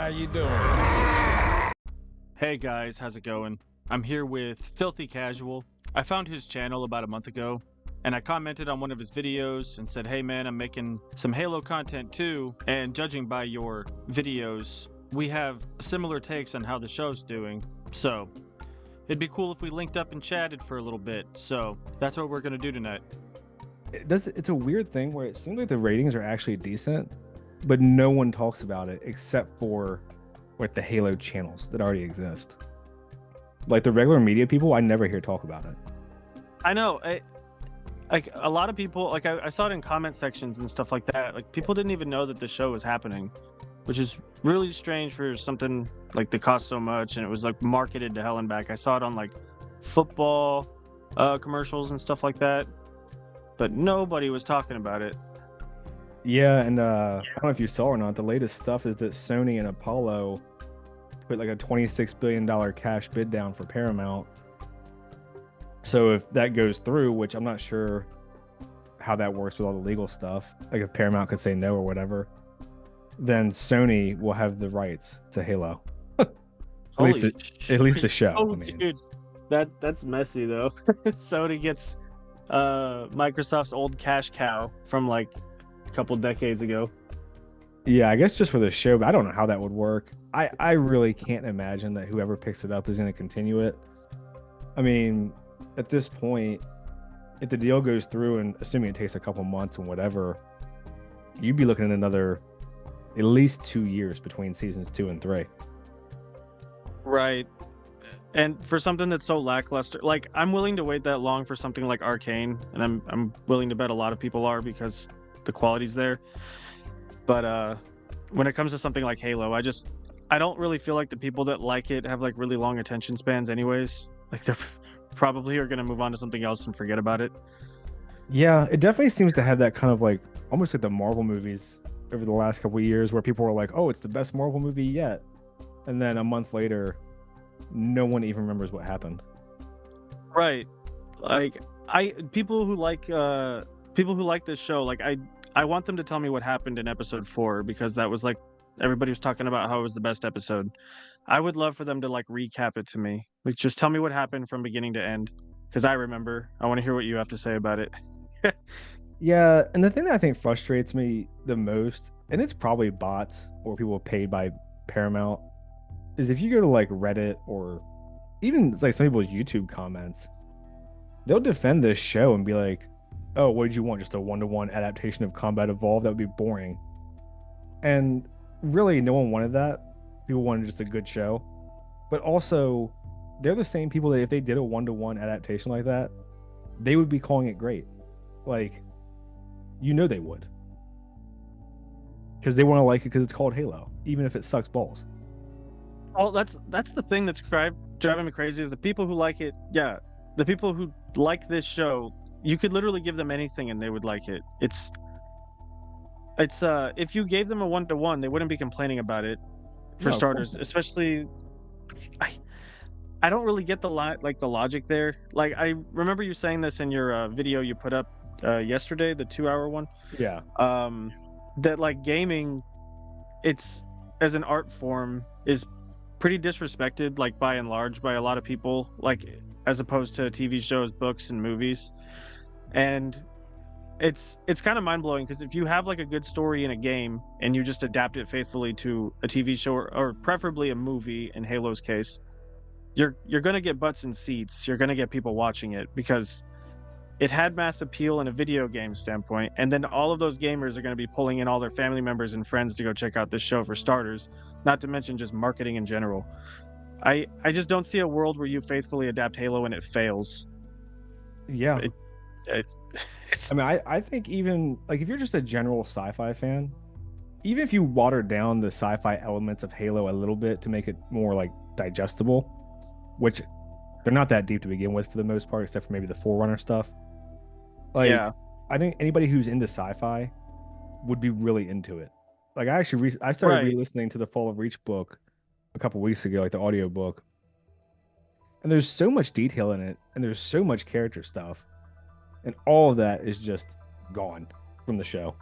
how you doing? Hey guys, how's it going? I'm here with Filthy Casual. I found his channel about a month ago, and I commented on one of his videos and said, hey man, I'm making some Halo content too, and judging by your videos, we have similar takes on how the show's doing, so it'd be cool if we linked up and chatted for a little bit, so that's what we're gonna do tonight. It's a weird thing where it seems like the ratings are actually decent, but no one talks about it except for like the Halo channels that already exist. Like the regular media people, I never hear talk about it. I know, like a lot of people, like I saw it in comment sections and stuff like that, like people didn't even know that the show was happening, which is really strange for something like that cost so much, and it was like marketed to hell and back. I saw it on like football commercials and stuff like that, but nobody was talking about it. Yeah, and I don't know if you saw or not, the latest stuff is that Sony and Apollo put like a $26 billion cash bid down for Paramount. So if that goes through, which I'm not sure how that works with all the legal stuff, like if Paramount could say no or whatever, then Sony will have the rights to Halo. at least the show. Oh, I mean. dude, that's messy though. Sony gets Microsoft's old cash cow from like a couple decades ago. Yeah, I guess just for the show, but I don't know how that would work. I really can't imagine that whoever picks it up is going to continue it. I mean, at this point, if the deal goes through, and assuming it takes a couple months and whatever, you'd be looking at another at least 2 years between seasons 2 and 3. Right. And for something that's so lackluster, like I'm willing to wait that long for something like Arcane, and I'm willing to bet a lot of people are because the quality's there. But when it comes to something like Halo, I don't really feel like the people that like it have like really long attention spans anyways. Like they're probably are going to move on to something else and forget about it. Yeah, it definitely seems to have that kind of like almost like the Marvel movies over the last couple of years where people were like, "Oh, it's the best Marvel movie yet." And then a month later, no one even remembers what happened. Right. Like people who like this show, like I want them to tell me what happened in episode 4, because that was like everybody was talking about how it was the best episode. I would love for them to like recap it to me. Like just tell me what happened from beginning to end, because I remember. I want to hear what you have to say about it. Yeah, and the thing that I think frustrates me the most, and it's probably bots or people paid by Paramount, is if you go to like Reddit or even like some people's YouTube comments, they'll defend this show and be like, "Oh, what did you want? Just a one-to-one adaptation of Combat Evolved? That would be boring." And really, no one wanted that. People wanted just a good show. But also, they're the same people that if they did a one-to-one adaptation like that, they would be calling it great. Like, you know they would. Because they want to like it because it's called Halo, even if it sucks balls. Oh, that's the thing that's driving me crazy is the people who like it. Yeah, the people who like this show, you could literally give them anything and they would like it. It's if you gave them a one-to-one, they wouldn't be complaining about it, for starters. Especially, I don't really get the logic there. Like I remember you saying this in your video you put up yesterday, the 2-hour one. Yeah. That like gaming, it's as an art form is pretty disrespected, like by and large, by a lot of people, like as opposed to TV shows, books, and movies. And it's kind of mind-blowing, because if you have like a good story in a game and you just adapt it faithfully to a TV show or preferably a movie in Halo's case, you're gonna get butts in seats. You're gonna get people watching it because it had mass appeal in a video game standpoint, and then all of those gamers are going to be pulling in all their family members and friends to go check out this show for starters, not to mention just marketing in general. I just don't see a world where you faithfully adapt Halo and it fails. Yeah. It's I mean, I think even like if you're just a general sci-fi fan, even if you water down the sci-fi elements of Halo a little bit to make it more like digestible, which they're not that deep to begin with for the most part, except for maybe the Forerunner stuff. Like, yeah, I think anybody who's into sci-fi would be really into it. Like, I actually I started right. re-listening to the Fall of Reach book a couple weeks ago, like the audio book, and there's so much detail in it, and there's so much character stuff, and all of that is just gone from the show.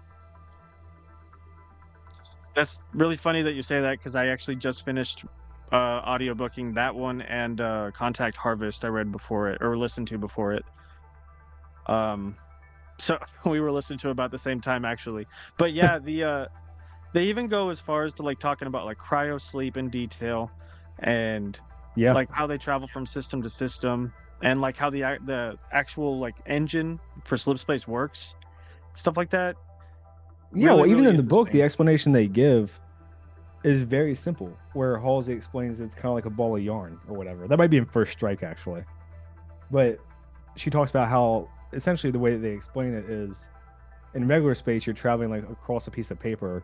That's really funny that you say that because I actually just finished audiobooking that one and Contact Harvest I read before it or listened to before it. Um, so we were listening to about the same time actually. But yeah, they even go as far as to like talking about like cryo sleep in detail and Yeah. like how they travel from system to system and like how the actual like engine for slip space works, stuff like that. Yeah, well, Really, even really in the book, the interesting. explanation they give is very simple, where Halsey explains it's kind of like a ball of yarn or whatever. That might be in First Strike, actually. But she talks about how essentially the way that they explain it is in regular space, you're traveling like across a piece of paper,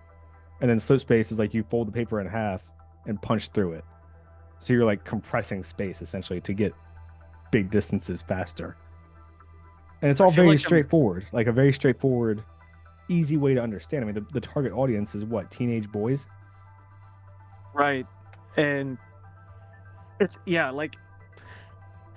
and then slip space is like you fold the paper in half and punch through it. So you're like compressing space essentially to get big distances faster. And it's I all feel very like I'm straightforward, like a very straightforward, easy way to understand. I mean, the target audience is what, teenage boys? right. And it's yeah, like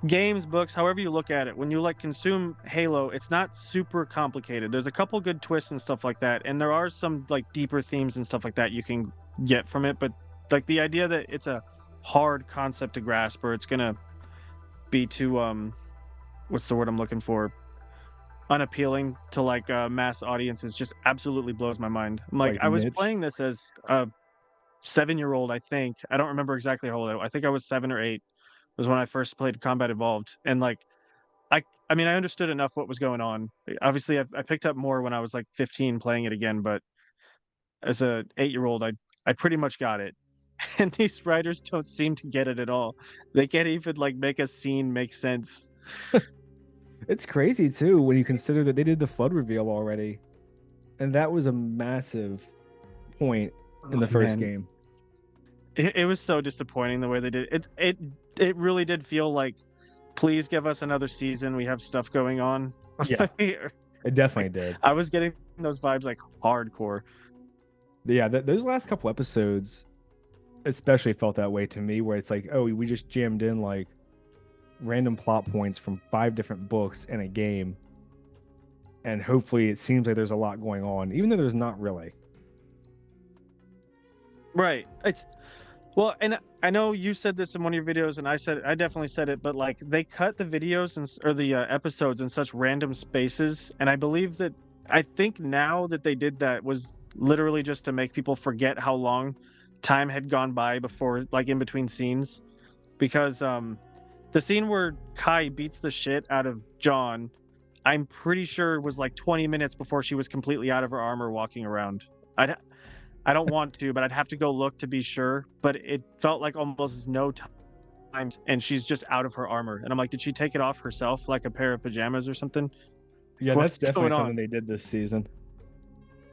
games, books, however you look at it, when you like consume Halo, it's not super complicated. There's a couple good twists and stuff like that, and there are some like deeper themes and stuff like that you can get from it, but like the idea that it's a hard concept to grasp or it's gonna be too what's the word I'm looking for? Unappealing to like mass audiences just absolutely blows my mind. I'm like Like I was Mitch? playing this as a 7-year-old, I think. I don't remember exactly how old I think I was 7 or 8 was when I first played Combat Evolved, and like I mean, I understood enough what was going on. Obviously, I picked up more when I was like 15 playing it again, but as a 8-year-old, I pretty much got it. And these writers don't seem to get it at all. They can't even like make a scene make sense. It's crazy too when you consider that they did the flood reveal already, and that was a massive point in the Oh, first man, game. it was so disappointing the way they did it. It really did feel like, please give us another season. We have stuff going on. Yeah, it definitely Like did. I was getting those vibes like hardcore. Yeah, those last couple episodes especially felt that way to me, where it's like, oh, we just jammed in like random plot points from 5 different books in a game, and hopefully it seems like there's a lot going on, even though there's not really. Right. It's well, and I know you said this in one of your videos, and I definitely said it, but like they cut the videos or the episodes in such random spaces, and I think now that they did that was literally just to make people forget how long time had gone by before, like in between scenes, because the scene where Kai beats the shit out of John, I'm pretty sure was like 20 minutes before she was completely out of her armor walking around. I I don't want to, but I'd have to go look to be sure. But it felt like almost no time, and she's just out of her armor. And I'm like, did she take it off herself, like a pair of pajamas or something? Yeah, that's What's definitely going something on? they did this season,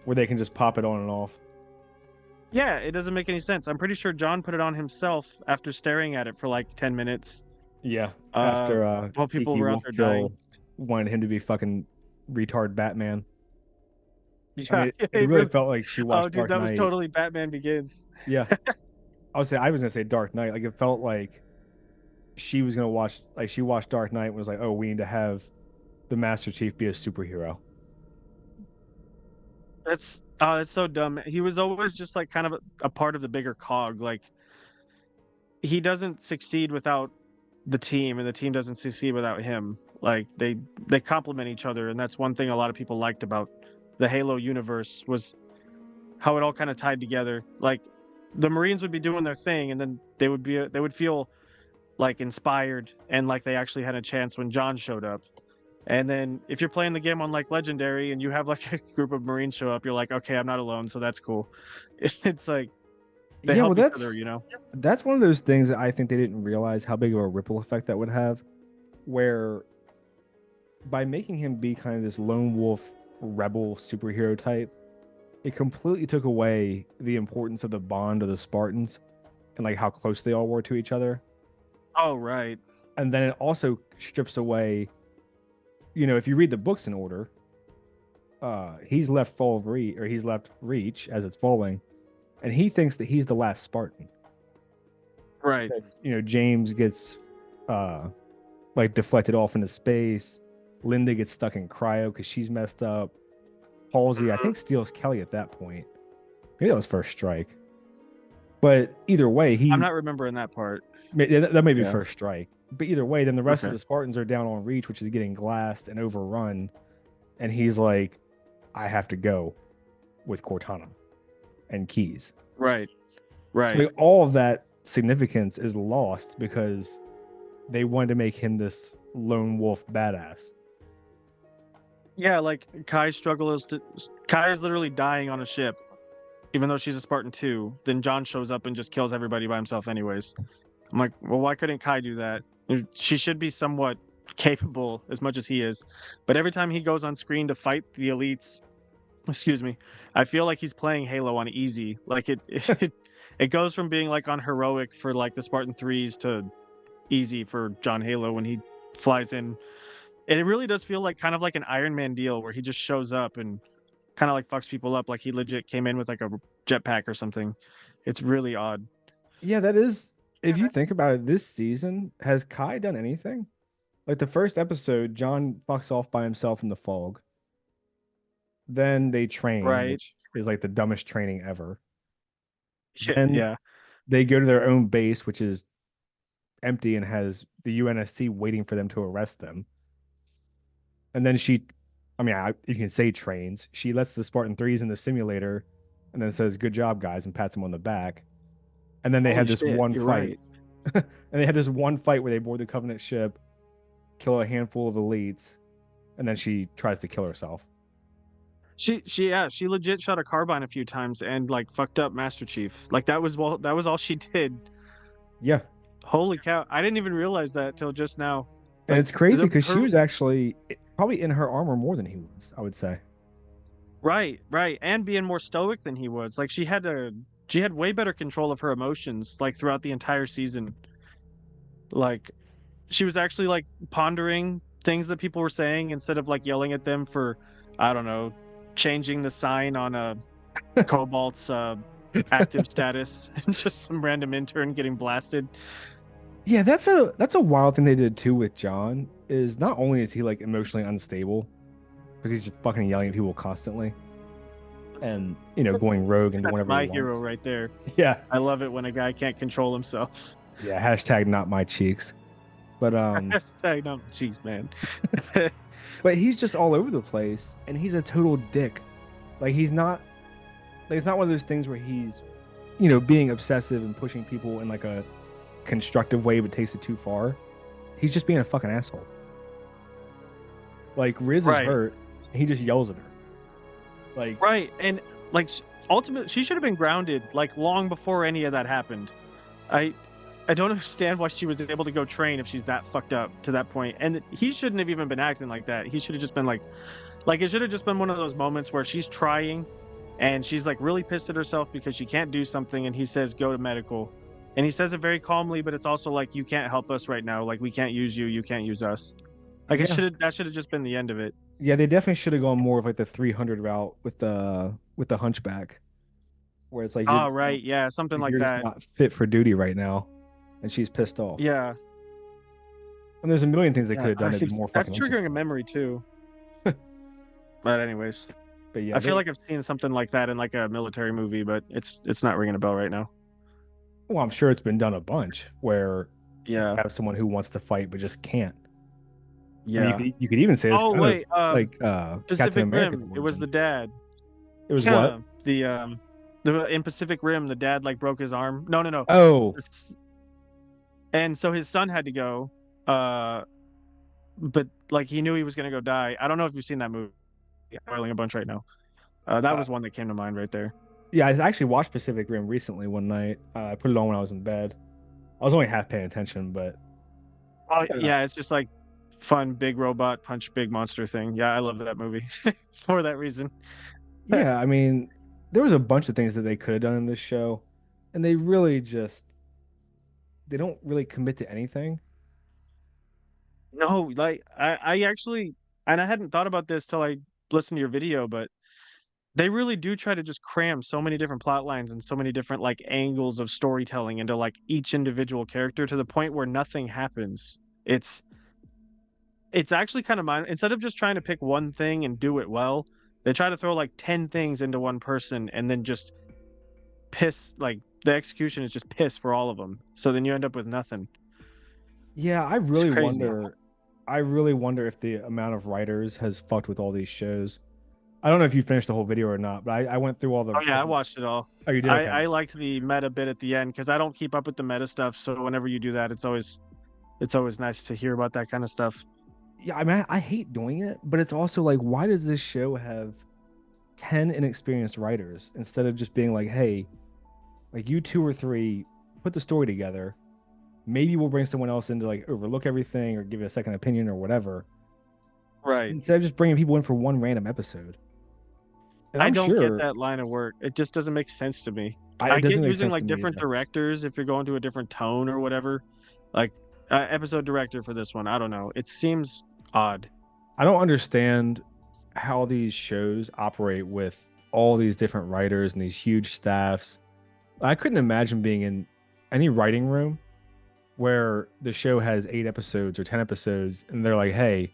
where they can just pop it on and off. Yeah, it doesn't make any sense. I'm pretty sure John put it on himself after staring at it for like 10 minutes, Yeah, uh, after while people Kiki were out there dying. Wolfkill wanted him to be fucking retard Batman. I Yeah, mean, it it really really. felt like she Oh, watched dude, Dark that was Knight. totally Batman Begins. Yeah, I was gonna say Dark Knight. Like it felt like she was gonna watch, like she watched Dark Knight and was like, oh, we need to have the Master Chief be a superhero. That's oh, that's so dumb. He was always just like kind of a part of the bigger cog. Like he doesn't succeed without the team, and the team doesn't succeed without him. Like they complement each other, and that's one thing a lot of people liked about the Halo universe was how it all kind of tied together. Like the Marines would be doing their thing, and then they would feel like inspired and like they actually had a chance when John showed up. And then if you're playing the game on like Legendary and you have like a group of Marines show up, you're like, okay, I'm not alone, so that's cool. It's like they Yeah, well, help each other, you know? that's one of those things that I think they didn't realize how big of a ripple effect that would have, where by making him be kind of this lone wolf rebel superhero type, it completely took away the importance of the bond of the Spartans and like how close they all were to each other. Oh, right. And then it also strips away, if you read the books in order, he's left Fall of Reach, or he's left Reach as it's falling, and he thinks that he's the last Spartan. Right. James gets like deflected off into space. Linda gets stuck in cryo because she's messed up. Halsey, I think, steals Kelly at that point. Maybe that was first strike. But either way, I'm not remembering that part. that may be Yeah. first strike. But either way, then the rest of Okay. the Spartans are down on Reach, which is getting glassed and overrun. And he's like, I have to go with Cortana and Keys. Right. So Right. like, all of that significance is lost because they wanted to make him this lone wolf badass. Yeah, like Kai is literally dying on a ship, even though she's a Spartan too. Then John shows up and just kills everybody by himself, anyways. I'm like, well, why couldn't Kai do that? She should be somewhat capable as much as he is, but every time he goes on screen to fight the elites, excuse me, I feel like he's playing Halo on easy. Like it goes from being like on heroic for like the Spartan 3s to easy for John Halo when he flies in. And it really does feel like kind of like an Iron Man deal where he just shows up and kind of like fucks people up, like he legit came in with like a jetpack or something. It's really odd. Yeah, that is. If you think about it, this season, has Kai done anything? Like the first episode, John fucks off by himself in the fog. Then they train, Right. which is like the dumbest training ever. Yeah. Then Yeah. they go to their own base, which is empty and has the UNSC waiting for them to arrest them. And then you can say trains. She lets the Spartan 3s in the simulator and then says, "Good job, guys," and pats them on the back. And then they had Holy this shit, one you're fight. right. And they had this one fight where they board the Covenant ship, kill a handful of elites, and then she tries to kill herself. She legit shot a carbine a few times and like fucked up Master Chief. Like that was all she did. Yeah. Holy cow. I didn't even realize that till just now. And Like, it's crazy because she her- was actually probably in her armor more than he was, I would say. Right, and being more stoic than he was. Like she had way better control of her emotions like throughout the entire season. Like she was actually like pondering things that people were saying instead of like yelling at them for, I don't know, changing the sign on a Cobalt's active status and just some random intern getting blasted. Yeah, that's a wild thing they did too with John. Is not only is he like emotionally unstable because he's just fucking yelling at people constantly, and going rogue and doing That's whatever my he hero wants. right there. Yeah, I love it when a guy can't control himself. yeah. Hashtag not my cheeks. But Hashtag no, jeez, man. but he's just all over the place, and he's a total dick. Like he's not. Like it's not one of those things where he's, being obsessive and pushing people in like a constructive way, but takes it too far. He's just being a fucking asshole. Like Riz Right. is hurt, and he just yells at her. Like Right, and like ultimately, she should have been grounded like long before any of that happened. I don't understand why she was able to go train if she's that fucked up to that point. And he shouldn't have even been acting like that. He should have just been like it should have just been one of those moments where she's trying and she's like really pissed at herself because she can't do something and he says go to medical. And he says it very calmly, but it's also like you can't help us right now. Like we can't use you, you can't use us. Like Yeah. that should have just been the end of it. Yeah, they definitely should have gone more of like the 300 route with the Hunchback, where it's like, Oh, right, yeah, something like you're that. just not fit for duty right now, and she's pissed off. Yeah. And there's a million things they Yeah, could have done to be more that's fucking triggering a interesting. memory too. But anyways, But yeah, I feel like I've seen something like that in like a military movie, but it's not ringing a bell right now. well, I'm sure it's been done a bunch where you Yeah, have someone who wants to fight but just can't. I yeah. mean, you could even say it's Oh kind wait, of like Pacific Captain America's Rim. It was the origin. dad. It was what? The in Pacific Rim, the dad like broke his arm. No. Oh, And so his son had to go, but like he knew he was gonna go die. I don't know if you've seen that movie. I'm spoiling a bunch right now. That was one that came to mind right there. yeah. I actually watched Pacific Rim recently one night. I put it on when I was in bed. I was only half paying attention, but Oh yeah, it's just like fun big robot punch big monster thing. Yeah, I love that movie for that reason. yeah, I mean, there was a bunch of things that they could have done in this show, and they really just they don't really commit to anything. No, like I actually, and I hadn't thought about this till I listened to your video, but they really do try to just cram so many different plot lines and so many different like angles of storytelling into like each individual character to the point where nothing happens. It's actually kind of mind instead of just trying to pick one thing and do it well, they try to throw like 10 things into one person and then just piss. Like the execution is just piss for all of them. So then you end up with nothing. Yeah, I It's really crazy. wonder. I really wonder if the amount of writers has fucked with all these shows. I don't know if you finished the whole video or not, but I went through all the. Oh yeah, I watched it all. Oh, you did? I Okay. liked the meta bit at the end because I don't keep up with the meta stuff. So whenever you do that, it's always nice to hear about that kind of stuff. Yeah, I mean, I hate doing it, but it's also like, why does this show have 10 inexperienced writers instead of just being like, hey, like you two or three put the story together. Maybe we'll bring someone else in to like overlook everything or give it a second opinion or whatever. Right. Instead of just bringing people in for one random episode. And I I'm don't get sure that line of work. It just doesn't make sense to me. it I doesn't get make using sense to like me different either. directors if you're going to a different tone or whatever. Like episode director for this one, I don't know. It seems odd. I don't understand how these shows operate with all these different writers and these huge staffs. I couldn't imagine being in any writing room where the show has 8 episodes or 10 episodes and they're like, hey,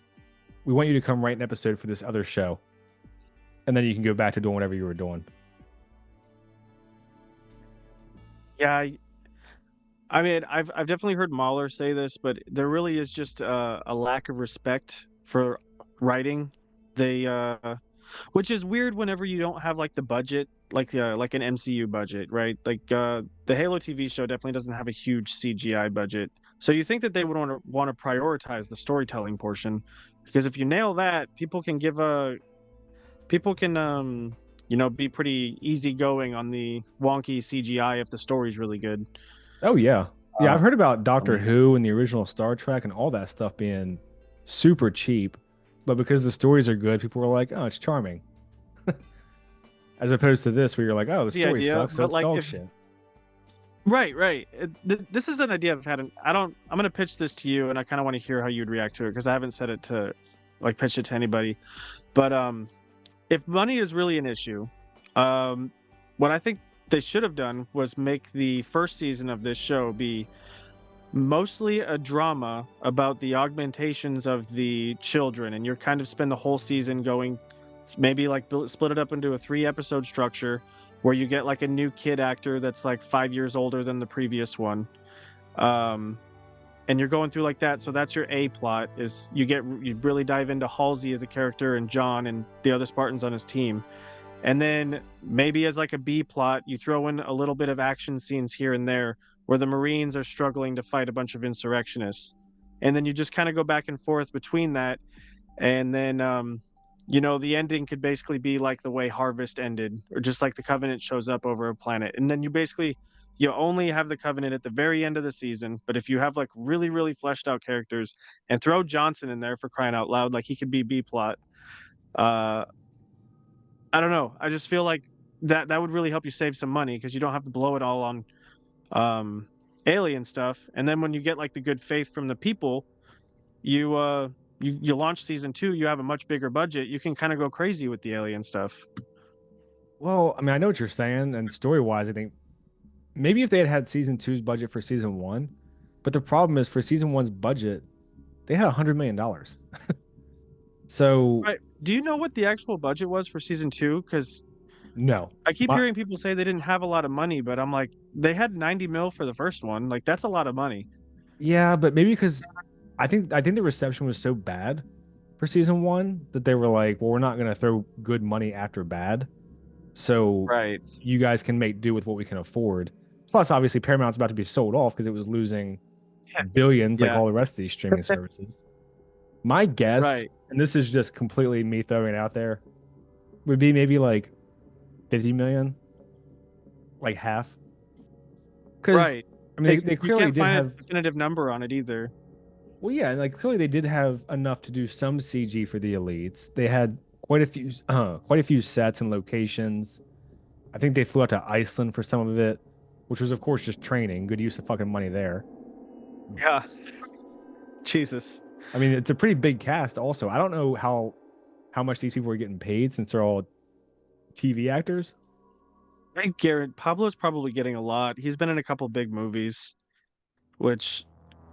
we want you to come write an episode for this other show. And then you can go back to doing whatever you were doing. Yeah, I mean, I've definitely heard Mahler say this, but there really is just a lack of respect for writing. They which is weird whenever you don't have like the budget, like an MCU budget, right? Like the Halo TV show definitely doesn't have a huge CGI budget. So you think that they would want to prioritize the storytelling portion, because if you nail that, people can be pretty easygoing on the wonky CGI if the story's really good. Oh yeah. Yeah, I've heard about Doctor Um, Who and the original Star Trek and all that stuff being super cheap, but because the stories are good, people were like, "Oh, it's charming." As opposed to this, where you're like, "Oh, the the story idea, sucks, so but it's like dog if shit." right. This is an idea I've had. I'm gonna pitch this to you, and I kind of want to hear how you'd react to it because I haven't said it to, like, pitch it to anybody. But if money is really an issue, um, what I think they should have done was make the first season of this show be mostly a drama about the augmentations of the children, and you're kind of spend the whole season going, maybe like split it up into a 3 episode structure where you get like a new kid actor that's like 5 years older than the previous one, um and you're going through like that. So that's your A plot, is you really dive into Halsey as a character and John and the other Spartans on his team. And then maybe as like a B plot, you throw in a little bit of action scenes here and there where the Marines are struggling to fight a bunch of insurrectionists. And then you just kind of go back and forth between that. And then, the ending could basically be like the way Harvest ended, or just like the Covenant shows up over a planet. And then you only have the Covenant at the very end of the season. But if you have like really, really fleshed out characters and throw Johnson in there, for crying out loud, like he could be B plot. Uh, I don't know. I just feel like that would really help you save some money because you don't have to blow it all on um, alien stuff. And then when you get like the good faith from the people, you launch season 2. You have a much bigger budget. You can kind of go crazy with the alien stuff. Well, I mean, I know what you're saying, and story-wise, I think maybe if they had season two's budget for season one, but the problem is for season one's budget, they had $100 million. So Right? Do you know what the actual budget was for season 2? Because no, I keep my, hearing people say they didn't have a lot of money, but I'm like, they had 90 mil for the first one. Like that's a lot of money. yeah, but maybe because I think the reception was so bad for season one that they were like, well, we're not gonna throw good money after bad, so Right. you guys can make do with what we can afford. Plus, obviously, Paramount's about to be sold off because it was losing billions like Yeah. all the rest of these streaming services. My guess, Right. and this is just completely me throwing it out there, would be maybe like 50 million, like half. Because Right. I mean, they You clearly can't did find a have. definitive number on it either. Well, yeah, and like clearly they did have enough to do some CG for the elites. They had quite a few sets and locations. I think they flew out to Iceland for some of it, which was of course just training. Good use of fucking money there. Yeah. Jesus. I mean, it's a pretty big cast. Also, I don't know how much these people are getting paid since they're all TV actors. I think Garrett Pablo's probably getting a lot. He's been in a couple big movies, which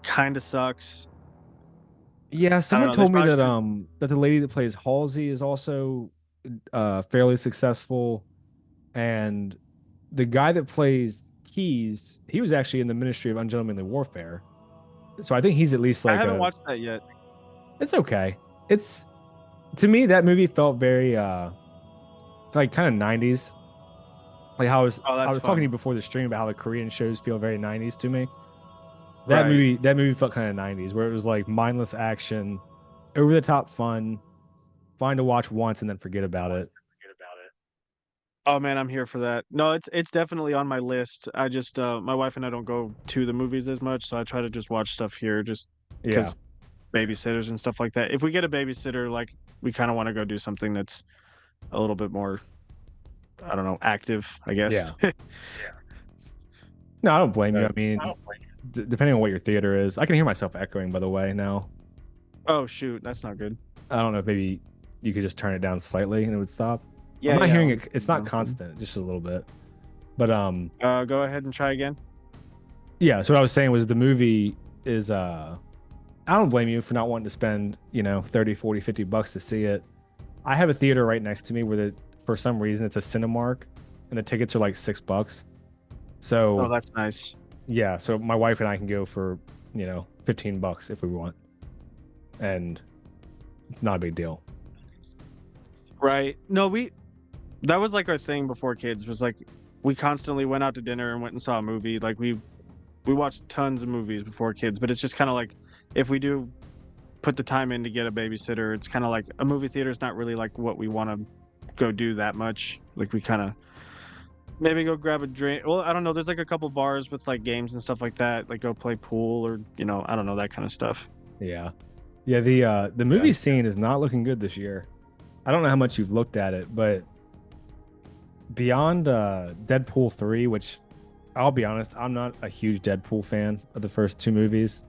kind of sucks. Yeah, I don't someone know. There's told me probably that some- that the lady that plays Halsey is also fairly successful, and the guy that plays Keys, he was actually in the Ministry of Ungentlemanly Warfare. So I think he's at least I like haven't a. watched that yet. It's okay. It's to me that movie felt very like kind of 90s. Like how Oh, I that's was talking to fun. you before the stream about how the Korean shows feel very 90s to me. Right. That movie felt kind of 90s where it was like mindless action, over the top fun, fine to watch once and then forget about it. Oh man, I'm here for that. No, it's definitely on my list. I just my wife and I don't go to the movies as much, so I try to just watch stuff here just Yeah. because babysitters and stuff like that. If we get a babysitter, like we kind of want to go do something that's a little bit more, I don't know, active, I guess. Yeah. No, I don't blame you. I mean, depending on what your theater is. I can hear myself echoing by the way now. Oh shoot, that's not good. I don't know if maybe you could just turn it down slightly and it would stop. I'm Yeah, not yeah. hearing it. It's not constant, just a little bit. But Go ahead and try again. yeah, so what I was saying was the movie is I don't blame you for not wanting to spend, 30, 40, $50 to see it. I have a theater right next to me where for some reason it's a Cinemark and the tickets are like $6. Oh, So that's nice. yeah, so my wife and I can go for, $15 if we want. And it's not a big deal. Right. No, that was like our thing before kids was like we constantly went out to dinner and went and saw a movie. Like we watched tons of movies before kids, but it's just kind of like if we do put the time in to get a babysitter, it's kind of like a movie theater is not really like what we want to go do that much. Like we kind of maybe go grab a drink. Well, I don't know. There's like a couple bars with like games and stuff like that. Like go play pool or I don't know, that kind of stuff. Yeah. Yeah, the movie scene is not looking good this year. I don't know how much you've looked at it, but beyond Deadpool 3, which I'll be honest, I'm not a huge Deadpool fan of the first two movies.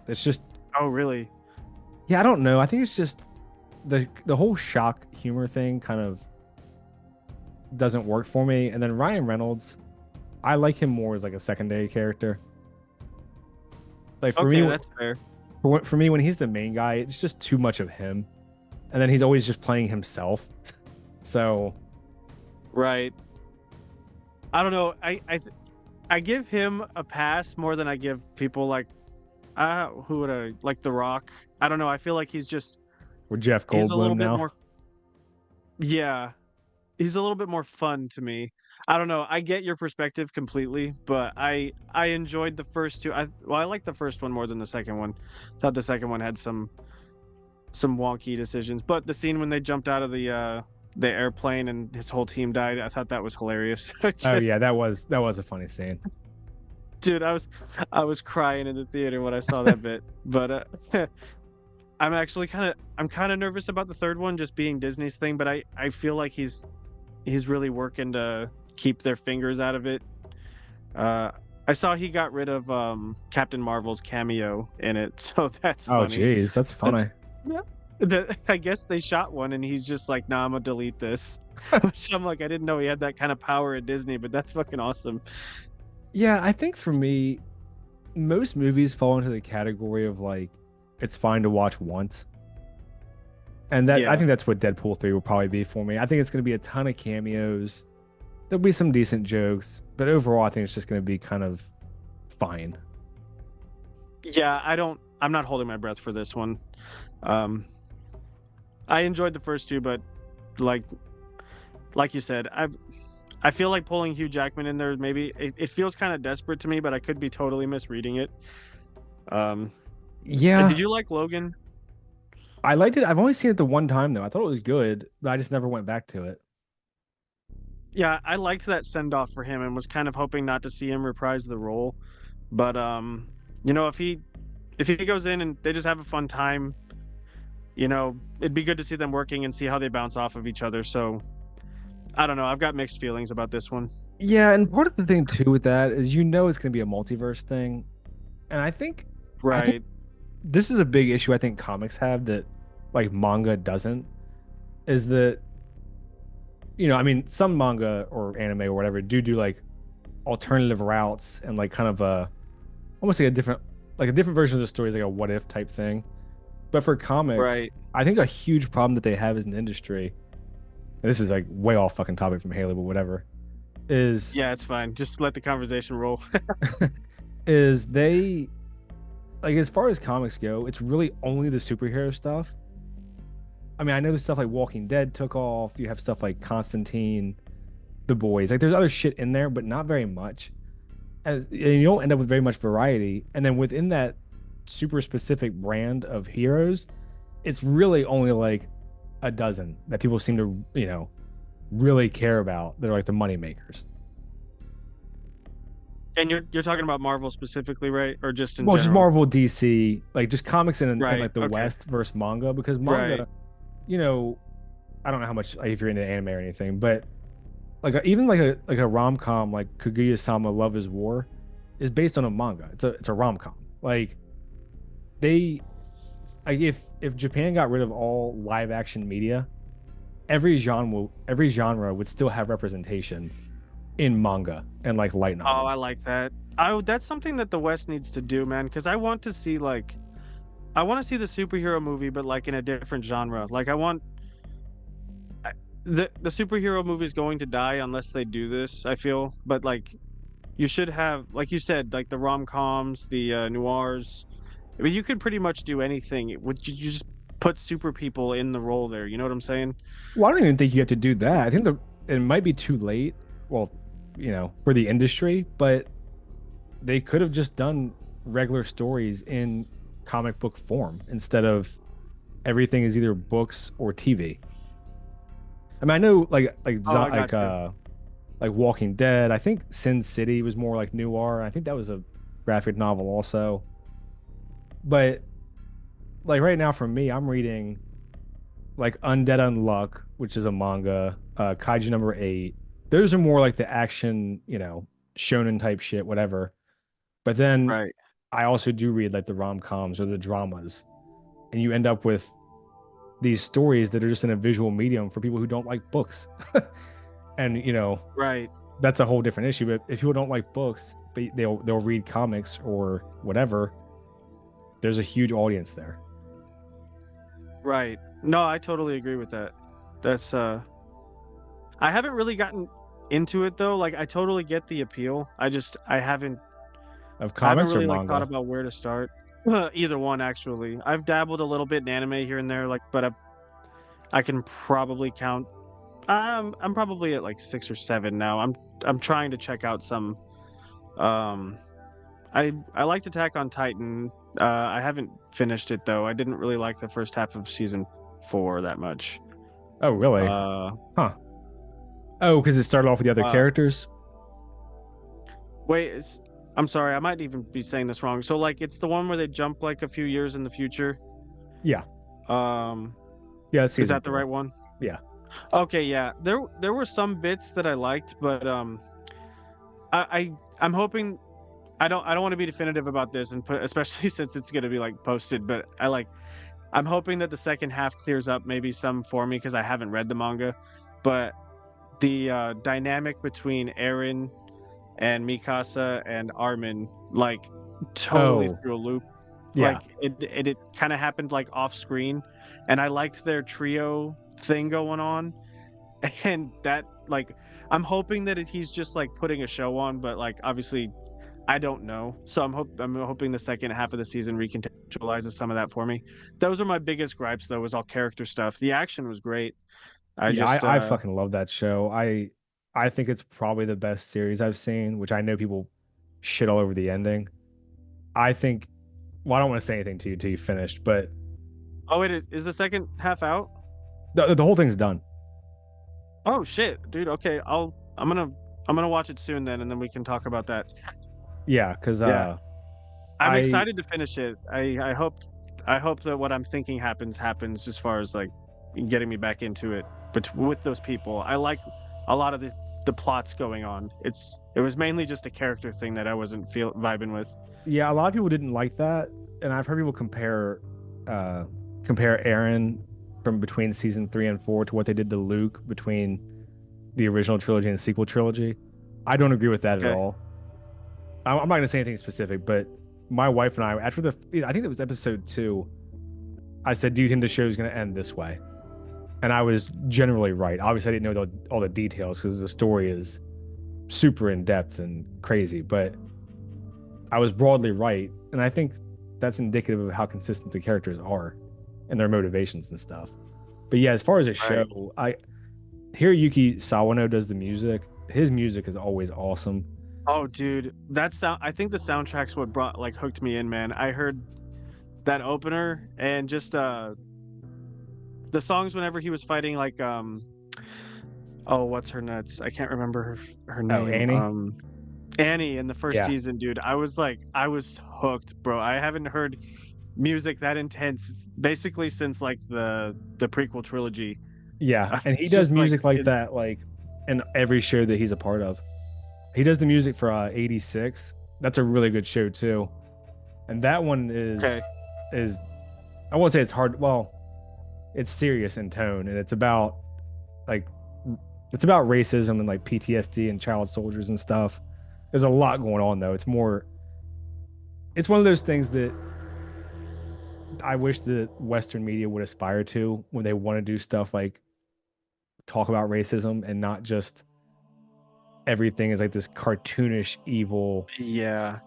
It's just Oh, really? yeah, I don't know. I think it's just the whole shock humor thing kind of doesn't work for me. And then Ryan Reynolds, I like him more as like a secondary character. Like for Okay, me, that's fair. for me when he's the main guy, it's just too much of him. And then he's always just playing himself. So Right. I don't know. I give him a pass more than I give people like who would I like The Rock. I don't know. I feel like we're Jeff he's a little Goldblum bit now. more yeah, he's a little bit more fun to me. I don't know. I get your perspective completely, but I enjoyed the first two. I like the first one more than the second one. Thought the second one had some wonky decisions, but the scene when they jumped out of the airplane and his whole team died, I thought that was hilarious. Oh Just, yeah, that was a funny scene. dude, I was crying in the theater when I saw that bit. But I'm kind of nervous about the third one just being Disney's thing, but I feel like he's really working to keep their fingers out of it. I saw he got rid of Captain Marvel's cameo in it, so that's Oh funny. geez, that's funny. I guess they shot one and he's just like, nah, I'm gonna delete this. Which I'm like, I didn't know he had that kind of power at Disney, but that's fucking awesome. Yeah, I think for me, most movies fall into the category of like it's fine to watch once. And I Yeah. think that's what Deadpool 3 will probably be for me. I think it's going to be a ton of cameos. There'll be some decent jokes, but overall I think it's just going to be kind of fine. Yeah, I'm not holding my breath for this one. Um I enjoyed the first two, but like you said, I feel like pulling Hugh Jackman in there maybe it feels kind of desperate to me, but I could be totally misreading it. Um Yeah, did you like Logan? I liked it. I've only seen it the one time though. I thought it was good, but I just never went back to it. Yeah, I liked that send off for him and was kind of hoping not to see him reprise the role. But if he goes in and they just have a fun time, it'd be good to see them working and see how they bounce off of each other. So I don't know. I've got mixed feelings about this one. Yeah, and part of the thing too with that is it's going to be a multiverse thing. And I think Right. this is a big issue I think comics have that like manga doesn't is that I mean some manga or anime or whatever do like alternative routes and like kind of almost like a different version of the story is like a what if type thing. But for comics, Right. I think a huge problem that they have as an industry, and this is like way off fucking topic from Halo, but whatever, is Yeah, it's fine. Just let the conversation roll. is they like as far as comics go, it's really only the superhero stuff. I mean, I know the stuff like Walking Dead took off. You have stuff like Constantine, The Boys. Like there's other shit in there, but not very much. And you don't end up with very much variety. And then within that super specific brand of heroes, it's really only like a dozen that people seem to, really care about. They're like the money makers. And you're talking about Marvel specifically, right? Or just in Well, just general? Marvel, DC, like just comics in Right. like the Okay. West versus manga, because Right. manga, you know, I don't know how much like, if you're into anime or anything, but like even like a rom com like Kaguya-sama Love is War is based on a manga. It's a rom com. Like they like if Japan got rid of all live action media, every genre would still have representation in manga and like light Oh, I novels. like that. That's something that the West needs to do, man, because I want to see the superhero movie, but like in a different genre. Like the superhero movie is going to die unless they do this, I feel. But like you should have, like you said, like the rom-coms, the noirs. I mean, you could pretty much do anything. Would you just put super people in the role there? You know what I'm saying? Well, I don't even think you have to do that. I think it might be too late. Well, for the industry, but they could have just done regular stories in comic book form instead of everything is either books or TV. I mean, I know Oh, I got you. Like Walking Dead. I think Sin City was more like noir. I think that was a graphic novel also. But like right now for me, I'm reading like Undead Unluck, which is a manga, Kaiju number 8. Those are more like the action, shonen type shit, whatever. But then Right. I also do read like the rom-coms or the dramas, and you end up with these stories that are just in a visual medium for people who don't like books. And Right. that's a whole different issue. But if people don't like books, but they'll read comics or whatever, there's a huge audience there. Right. No, I totally agree with that. That's I haven't really gotten into it though. Like I totally get the appeal. Of I haven't comics or really like thought manga. about where to start. Either one actually. I've dabbled a little bit in anime here and there, like, but I can probably count. I'm probably at like 6 or 7 now. I'm trying to check out some. Um, I liked Attack on Titan. I haven't finished it though. I didn't really like the first half of season 4 that much. Oh, really? Uh, Huh. Oh, because it started off with the other uh, characters. wait, I'm sorry. I might even be saying this wrong. So like, it's the one where they jump like a few years in the future. Yeah. Um, Yeah, that's is season that the right 4. one? Yeah. Okay, yeah. There were some bits that I liked, but I'm hoping I don't want to be definitive about this and put especially since it's gonna be like posted, but I'm hoping that the second half clears up maybe some for me because I haven't read the manga. But the dynamic between Eren and Mikasa and Armin like totally Oh, threw a loop. yeah. Like it kind of happened like off screen, and I liked their trio thing going on, and that like I'm hoping that he's just like putting a show on, but like obviously I don't know. So I'm hoping the second half of the season recontextualizes some of that for me. Those are my biggest gripes though, was all character stuff. The action was great. I Yeah, just I fucking love that show. I think it's probably the best series I've seen, which I know people shit all over the ending. I think well, I don't want to say anything to you till you finished, but oh wait, is the second half out? the whole thing's done. Oh shit, dude. Okay, I'm gonna watch it soon then, and then we can talk about that. Yeah, because Yeah, I'm I excited to finish it. I hope that what I'm thinking happens as far as like getting me back into it. But with those people, I like a lot of the plots going on. It was mainly just a character thing that I wasn't feel vibing with. yeah, a lot of people didn't like that, and I've heard people uh compare Aaron from between season 3 and 4 to what they did to Luke between the original trilogy and the sequel trilogy. I don't agree with that at Okay. all. I'm not gonna say anything specific, but my wife and I, after I think it was episode 2, I said, "Do you think the show is gonna end this way?" And I was generally right. Obviously, I didn't know all the details because the story is super in depth and crazy, but I was broadly right, and I think that's indicative of how consistent the characters are and their motivations and stuff. But yeah, as far as a Right. show, I Hiroyuki Sawano does the music. His music is always awesome. Oh, dude, that sound. I think the soundtrack's what brought like hooked me in, man. I heard that opener and just the songs whenever he was fighting like oh, what's her nuts? I can't remember her Oh, name. Annie? Annie in the first Yeah. season, dude. I was hooked, bro. I haven't heard music that intense basically since like the prequel trilogy. Yeah, and he It's does just like music like that, like in every show that he's a part of. He does the music for 86. That's a really good show too. And that one okay. is I won't say it's hard. Well, it's serious in tone, and like it's about racism and like PTSD and child soldiers and stuff. There's a lot going on though. It's one of those things that I wish that Western media would aspire to when they want to do stuff like talk about racism and not just everything is like this cartoonish evil, Yeah.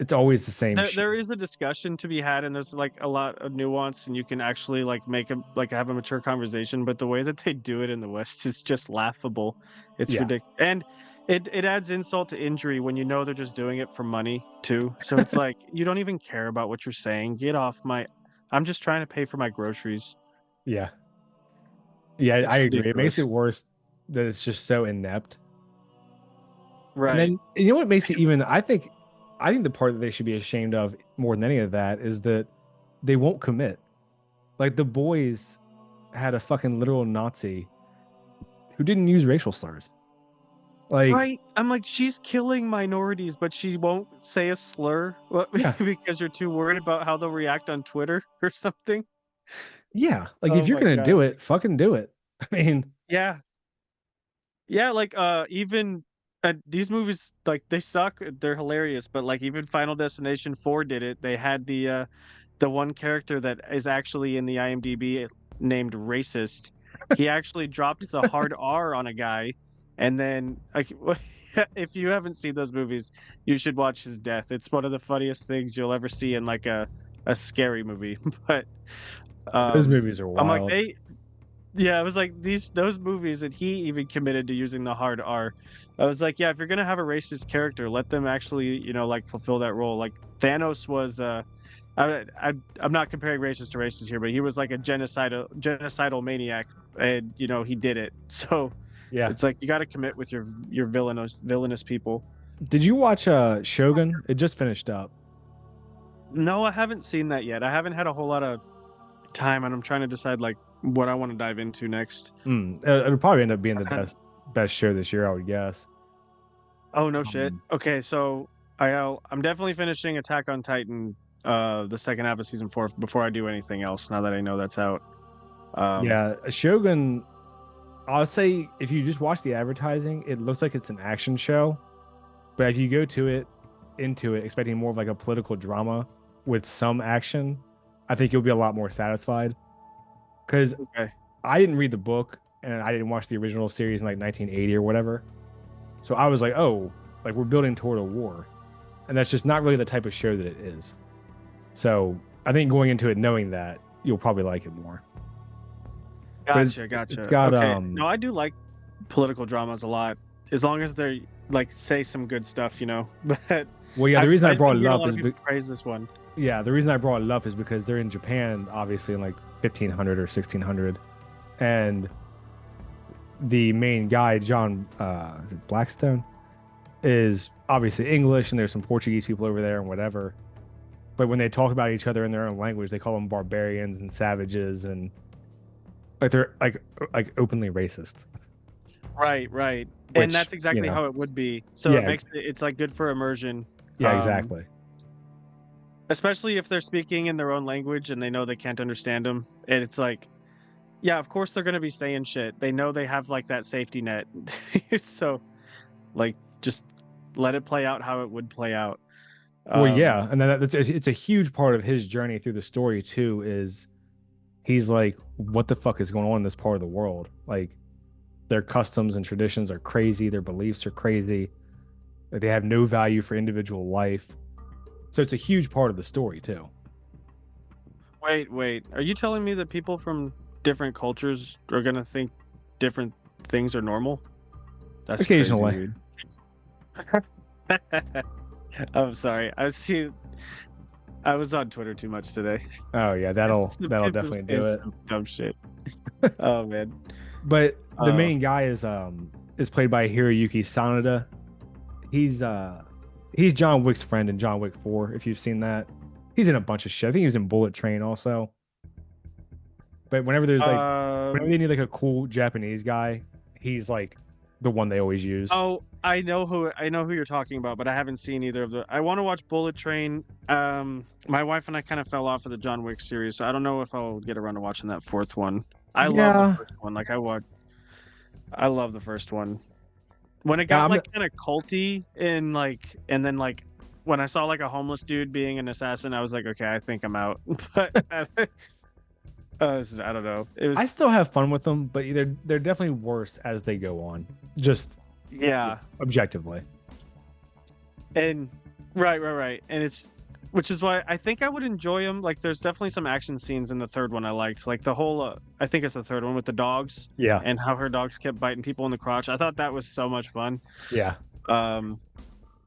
it's always the same shit. There is a discussion to be had, and there's like a lot of nuance, and you can actually like make a like have a mature conversation. But the way that they do it in the West is just laughable. It's Yeah. ridiculous, and it adds insult to injury when you know they're just doing it for money too. So it's like you don't even care about what you're saying. Get off my. I'm just trying to pay for my groceries. Yeah. Yeah, I It's agree. It makes it ridiculous, worse that it's just so inept. And right? then you know what makes it even I think the part that they should be ashamed of more than any of that is that they won't commit. Like the boys had a fucking literal Nazi who didn't use racial slurs. Like, Right. I'm like, she's killing minorities, but she won't say a slur. What, yeah, because you're too worried about how they'll react on Twitter or something. yeah. Like if Oh you're my gonna god. do it, fucking do it. I mean, Yeah. Yeah, like even these movies like they suck, they're hilarious, but like even Final Destination 4 did it. They had the one character that is actually in the IMDb named Racist. He actually dropped the hard R on a guy and then like if you haven't seen those movies, you should watch his death. It's one of the funniest things you'll ever see in like a scary movie. But those movies are I'm like wild. yeah, it was like those movies, and he even committed to using the hard R. I was like, yeah, if you're gonna have a racist character, let them actually, like fulfill that role. Like Thanos was, I'm not comparing racist to racist here, but he was like a genocidal maniac, and he did it. So Yeah. it's like you got to commit with your villainous people. Did you watch Shogun? It just finished up. No, I haven't seen that yet. I haven't had a whole lot of time, and I'm trying to decide like what I want to dive into next. It'll probably end up being the I've had best show this year, I would guess. Oh, no shit. Um, Okay, so I'm definitely finishing Attack on Titan, the second half of season 4 before I do anything else. Now that I know that's out. yeah, Shogun. I'll say if you just watch the advertising, it looks like it's an action show. But if you go into it expecting more of like a political drama with some action, I think you'll be a lot more satisfied. Because Okay. I didn't read the book and I didn't watch the original series in like 1980 or whatever. So I was like, oh, like we're building toward a war. And that's just not really the type of show that it is. So I think going into it knowing that, you'll probably like it more. But Gotcha, it's gotcha. got Okay. No, I do like political dramas a lot, as long as they like say some good stuff. But well, yeah, the I've reason I I've brought been it hearing a up lot is of people praise this one. yeah, the reason I brought it up is because they're in Japan, obviously in like 1500 or 1600, and the main guy, John, is it Blackstone, is obviously English, and there's some Portuguese people over there and whatever. But when they talk about each other in their own language, they call them barbarians and savages, and like they're like openly racist. Right, right. And Which that's exactly how it would be. So it yeah, makes it's like good for immersion. yeah, Um, exactly. especially if they're speaking in their own language and they know they can't understand them. And it's like, yeah, of course they're gonna be saying shit. They know they have like that safety net. So like just let it play out how it would play out. Well, yeah, Um, and then it's a huge part of his journey through the story too. Is he's like, what the fuck is going on in this part of the world? Like, Their customs and traditions are crazy. Their beliefs are crazy. Like they have no value for individual life. So it's a huge part of the story too. Wait. Are you telling me that people from different cultures are gonna think different things are normal? That's crazy, Occasionally. dude. I'm sorry. I was on Twitter too much today. Oh yeah, that'll Some people definitely say do it. some dumb shit. Oh man. But the Uh, main guy is played by Hiroyuki Sanada. He's John Wick's friend in John Wick 4, if you've seen that. He's in a bunch of shit. I think he was in Bullet Train also. But whenever whenever they need like a cool Japanese guy, he's like the one they always use. oh, I know who you're talking about, but I haven't seen either of the. I want to watch Bullet Train. My wife and I kind of fell off of the John Wick series, so I don't know if I'll get around to watching that fourth one. I love Yeah. the first one. I love the first one. When it Yeah, got I'm- like kind of culty and then like when I saw like a homeless dude being an assassin, I was like, okay, I think I'm out. But I don't know. It was I still have fun with them, but they're definitely worse as they go on. Just yeah. objectively. And right. And which is why I think I would enjoy them. Like there's definitely some action scenes in the third one I liked. Like the whole I think it's the third one with the dogs Yeah. and how her dogs kept biting people in the crotch. I thought that was so much fun. Yeah.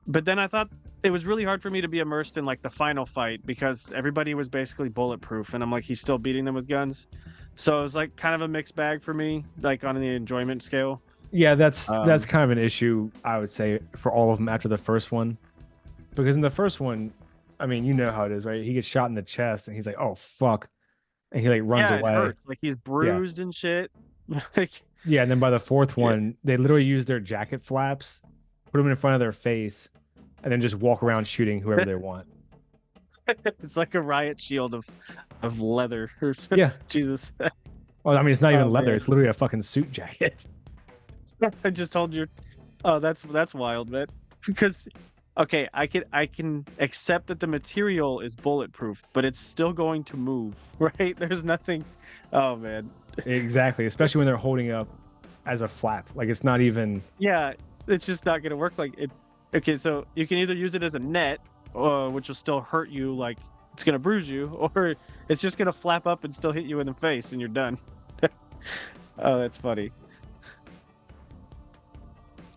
But then I thought it was really hard for me to be immersed in like the final fight because everybody was basically bulletproof and I'm like he's still beating them with guns. So it was like kind of a mixed bag for me, like on the enjoyment scale. Yeah, that's Um, kind of an issue, I would say, for all of them after the first one. Because in the first one, I mean, you know how it is, right? He gets shot in the chest and he's like, "Oh fuck." And he like runs yeah, it away. hurts. Like he's bruised and shit. Like Yeah, and then by the fourth one, they literally use their jacket flaps, put them in front of their face, and then just walk around shooting whoever they want. it's like a riot shield of leather. Yeah. Jesus. Well, I mean, it's not even Oh, leather; man. it's literally a fucking suit jacket. I just told you. Oh, that's wild, man. Because okay, I can accept that the material is bulletproof, but it's still going to move, right? There's nothing. Oh man. Exactly, especially when they're holding up as a flap. Like it's not even. Yeah, it's just not gonna work like it. Okay, so you can either use it as a net, which will still hurt you, like it's gonna bruise you, or it's just gonna flap up and still hit you in the face, and you're done. Oh, that's funny.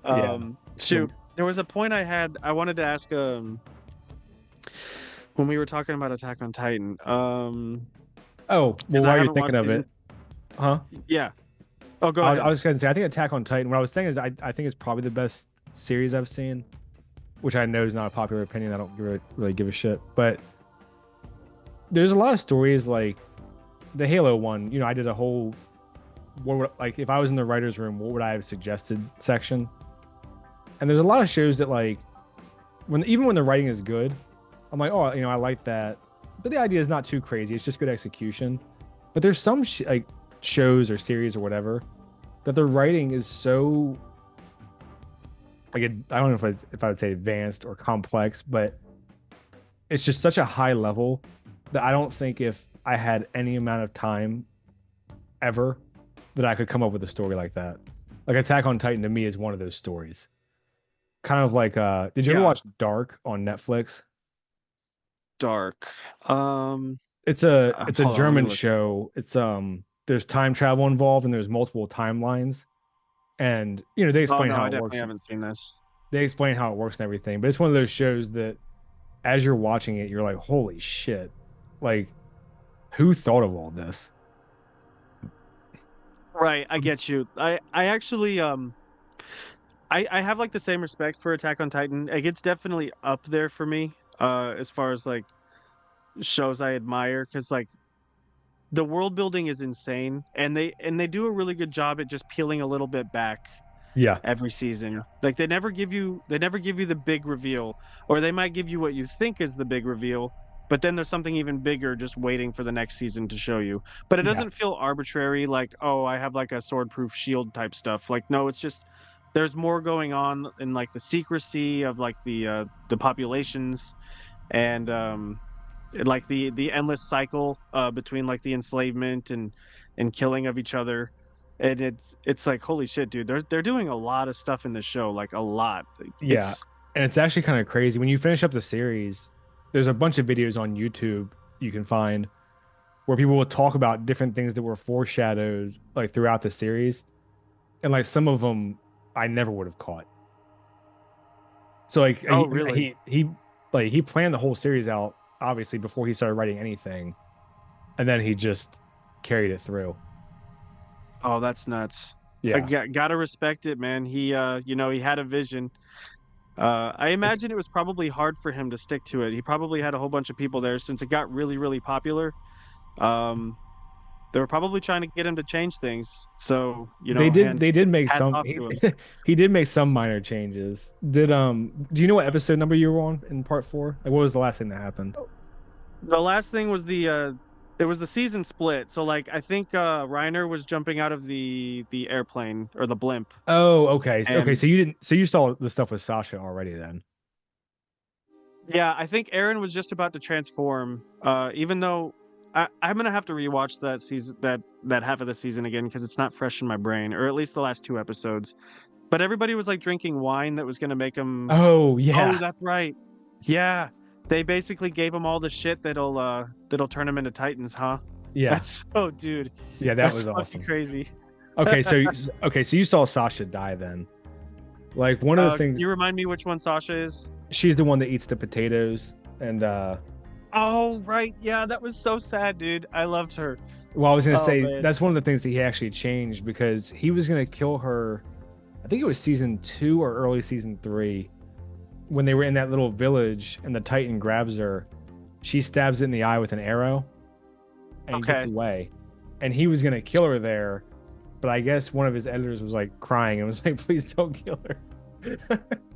Yeah. Shoot, there was a point I wanted to ask when we were talking about Attack on Titan. Oh, well, 'Cause I while you're haven't thinking of watched it, huh? Yeah. Oh, go I ahead. was gonna say, I think Attack on Titan. What I was saying is, I think it's probably the best series I've seen, which I know is not a popular opinion. I don't really give a shit, but there's a lot of stories like the Halo one. You know, I did a whole like if I was in the writers' room, what would I have suggested section? And there's a lot of shows that like even when the writing is good, I'm like, oh, you know, I like that, but the idea is not too crazy. It's just good execution. But there's some like shows or series or whatever that the writing is so like I don't know if I would say advanced or complex, but it's just such a high level that I don't think if I had any amount of time ever that I could come up with a story like that. Like Attack on Titan to me is one of those stories. Kind of like did you ever Yeah. watch Dark on Netflix? Dark. It's a hold on, let me German look. show. It's there's time travel involved and there's multiple timelines. And you know, they Oh explain no, how I it definitely works. haven't seen this. They explain how it works and everything. But it's one of those shows that as you're watching it, you're like, holy shit. Like, who thought of all this? Right, I get you. I actually I have like the same respect for Attack on Titan. Like, it's definitely up there for me as far as like shows I admire because like the world building is insane and they do a really good job at just peeling a little bit back Yeah. every season. Like they never give you the big reveal, or they might give you what you think is the big reveal, but then there's something even bigger just waiting for the next season to show you. But it Yeah. doesn't feel arbitrary like, oh, I have like a sword-proof shield type stuff. Like no, it's just there's more going on in like the secrecy of like the populations and like the endless cycle between like the enslavement and killing of each other. and it's like holy shit, dude. They're doing a lot of stuff in the show, like a lot. Like, Yeah, and it's actually kind of crazy when you finish up the series. There's a bunch of videos on YouTube you can find where people will talk about different things that were foreshadowed like throughout the series, and like some of them I never would have caught. So like oh really? he planned the whole series out obviously before he started writing anything, and then he just carried it through. Oh, that's nuts. I Yeah. gotta respect it, man. He he had a vision. I It's imagine it was probably hard for him to stick to it. He probably had a whole bunch of people there since it got really, really popular. Um, they were probably trying to get him to change things. So, they did make hats some off to him. he did make some minor changes. Did do you know what episode number you were on in part 4? Like what was the last thing that happened? The last thing was it was the season split. So like I think Reiner was jumping out of the airplane or the blimp. Oh, okay. Okay, And so you saw the stuff with Sasha already then. yeah, I think Aaron was just about to transform. Even though I'm gonna have to rewatch that season, that half of the season again because it's not fresh in my brain, or at least the last 2 episodes. But everybody was like drinking wine that was gonna make them. Oh, Oh, yeah. that's right. Yeah, they basically gave him all the shit that'll turn him into Titans, huh? Yeah. That's so, dude. Yeah, that That's was fucking awesome. crazy. Okay, so you saw Sasha die then. Like one of the Can things you remind me which one Sasha is? she's the one that eats the potatoes and Oh, right. Yeah, that was so sad, dude. I loved her. well, I was gonna Oh say man. that's one of the things that he actually changed because he was gonna kill her. I think it was season 2 or early season 3 when they were in that little village and the Titan grabs her. She stabs it in the eye with an arrow and gets Okay. away. And he was gonna kill her there, but I guess one of his editors was like crying and was like, "Please don't kill her."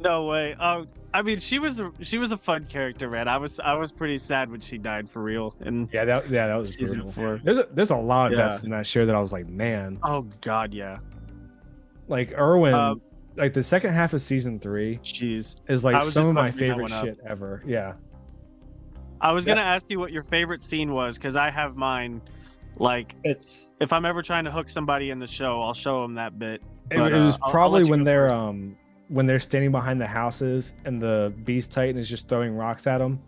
No way. Oh, I mean, she was a fun character, man. I was pretty sad when she died for real in Yeah, that was season brutal. 4. There's a lot of Yeah. deaths in that show that I was like, man, Oh God, yeah. like Erwin, Um, like the second half of season 3 jeez. is I like was some just of about my to bring that favorite one up. shit ever. Yeah, I was that gonna ask you what your favorite scene was because I have mine. Like, it's if I'm ever trying to hook somebody in the show, I'll show them that bit. it, But it was I'll probably let you go first. when they're standing behind the houses and the Beast Titan is just throwing rocks at them,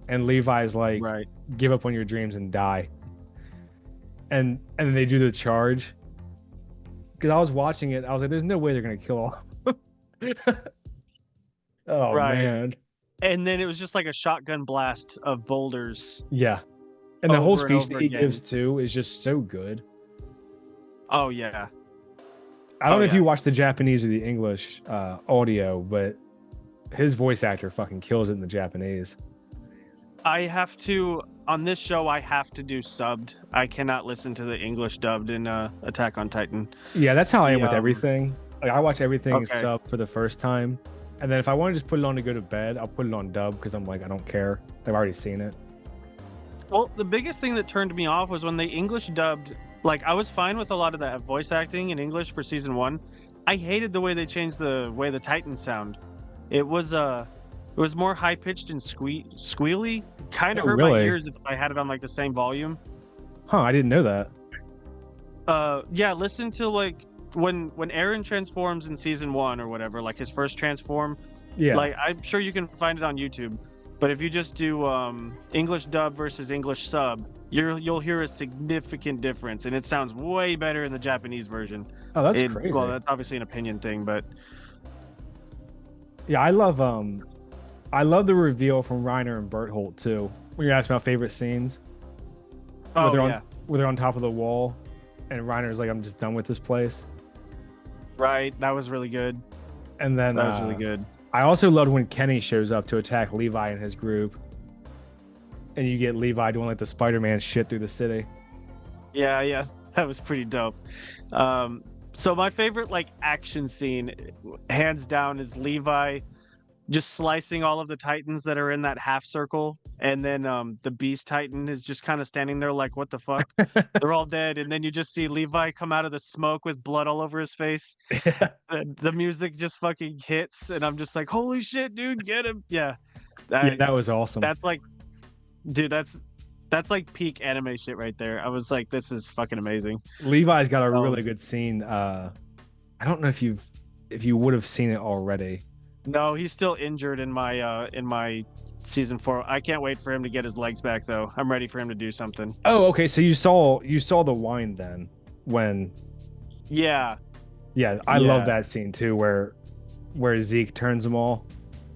and Levi's like, Right. "Give up on your dreams and die," and then they do the charge. Because I was watching it, I was like, "There's no way they're gonna kill all." Oh Right. man, And then it was just like a shotgun blast of boulders yeah. And the whole over and speech that over he again. gives too is just so good. Oh yeah. I don't Oh know if yeah. you watch the Japanese or the English audio, but his voice actor fucking kills it in the Japanese. I have to on this show. I have to do subbed. I cannot listen to the English dubbed in Attack on Titan. Yeah, that's how I am The with everything. Like I watch everything okay. sub for the first time, and then if I want to just put it on to go to bed, I'll put it on dub because I'm like I don't care. I've already seen it. Well, the biggest thing that turned me off was when they English dubbed. Like I was fine with a lot of that voice acting in English for season 1. I hated the way they changed the way the Titans sound. It was more high pitched and squealy. Kind of Oh, hurt my really? ears if I had it on like the same volume. Huh? I didn't know that. Yeah, listen to like when Aaron transforms in season 1 or whatever, like his first transform. Yeah. Like I'm sure you can find it on YouTube, but if you just do English dub versus English sub, you'll hear a significant difference, and it sounds way better in the Japanese version. Oh, that's crazy. Well, that's obviously an opinion thing, but Yeah, I love the reveal from Reiner and Berthold too. When you're asking about favorite scenes, where oh they're yeah, on where they're on top of the wall, and Reiner's like, "I'm just done with this place." right. That was really good. And then That was really good. I also loved when Kenny shows up to attack Levi and his group, and you get Levi doing like the Spider-Man shit through the city. Yeah, yeah, that was pretty dope. So my favorite like action scene, hands down, is Levi just slicing all of the Titans that are in that half circle, and then the Beast Titan is just kind of standing there like, what the fuck? They're all dead, and then you just see Levi come out of the smoke with blood all over his face. The music just fucking hits, and I'm just like, holy shit, dude, get him! Yeah, Yeah, that was awesome. that's like, dude, That's like peak anime shit right there. I was like, this is fucking amazing. Levi's got a really Um, good scene. I don't know if you would have seen it already. No, he's still injured in my season 4. I can't wait for him to get his legs back though. I'm ready for him to do something. Oh, okay. So you saw the wine then when Yeah. yeah, I love Yeah. that scene too where Zeke turns them all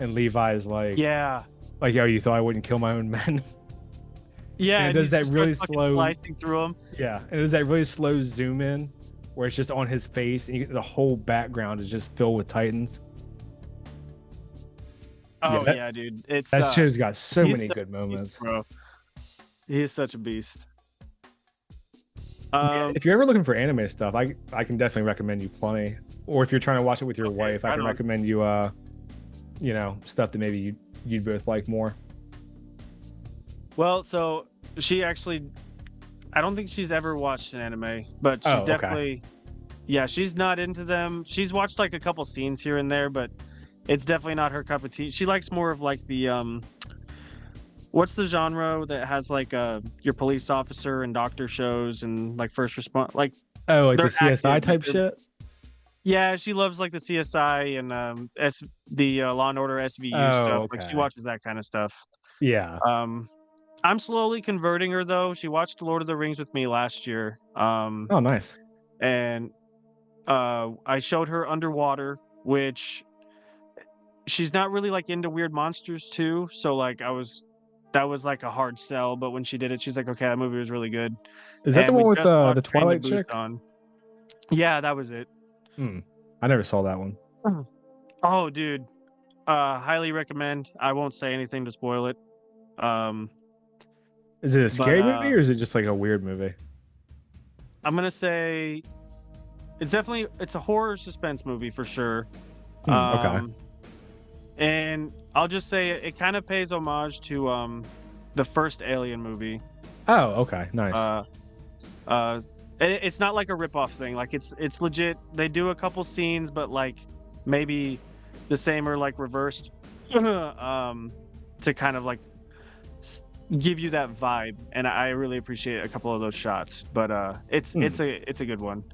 and Levi's Yeah. like yo, you thought I wouldn't kill my own men? Yeah, And it and does he's that just really starts fucking slow slicing through him. yeah, and it does that really slow zoom in where it's just on his face and the whole background is just filled with Titans. Oh that, yeah, dude. It's that show's got so he's many such good a moments. beast, bro. He's such a beast. Yeah, if you're ever looking for anime stuff, I can definitely recommend you plenty. Or if you're trying to watch it with your wife, I right can on. recommend you stuff that maybe you'd both like more. Well, so she actually, I don't think she's ever watched an anime, but she's Okay. definitely, yeah, she's not into them. She's watched like a couple scenes here and there, but it's definitely not her cup of tea. She likes more of like the what's the genre that has like your police officer and doctor shows and like first response, like Oh, like the they're CSI active, type they're- shit? Yeah, she loves like the CSI and the Law and Order SVU Oh, stuff. Like she okay. watches that kind of stuff. Yeah. I'm slowly converting her though. She watched Lord of the Rings with me last year. Oh, nice. And I showed her Underwater, which she's not really like into weird monsters too. So like that was like a hard sell. But when she did it, she's like, okay, that movie was really good. Is that the And we one with just watched the Train to Twilight chick? Busan. Yeah, that was it. I never saw that one. Oh, dude. Highly recommend. I won't say anything to spoil it. Is it a scary But, movie or is it just like a weird movie? I'm gonna say it's a horror suspense movie for sure. Okay. And I'll just say it kind of pays homage to the first Alien movie. Oh, okay. Nice. It's not like a rip-off thing. Like it's legit. They do a couple scenes, but like maybe the same or like reversed, to kind of like give you that vibe. And I really appreciate a couple of those shots. But it's a good one.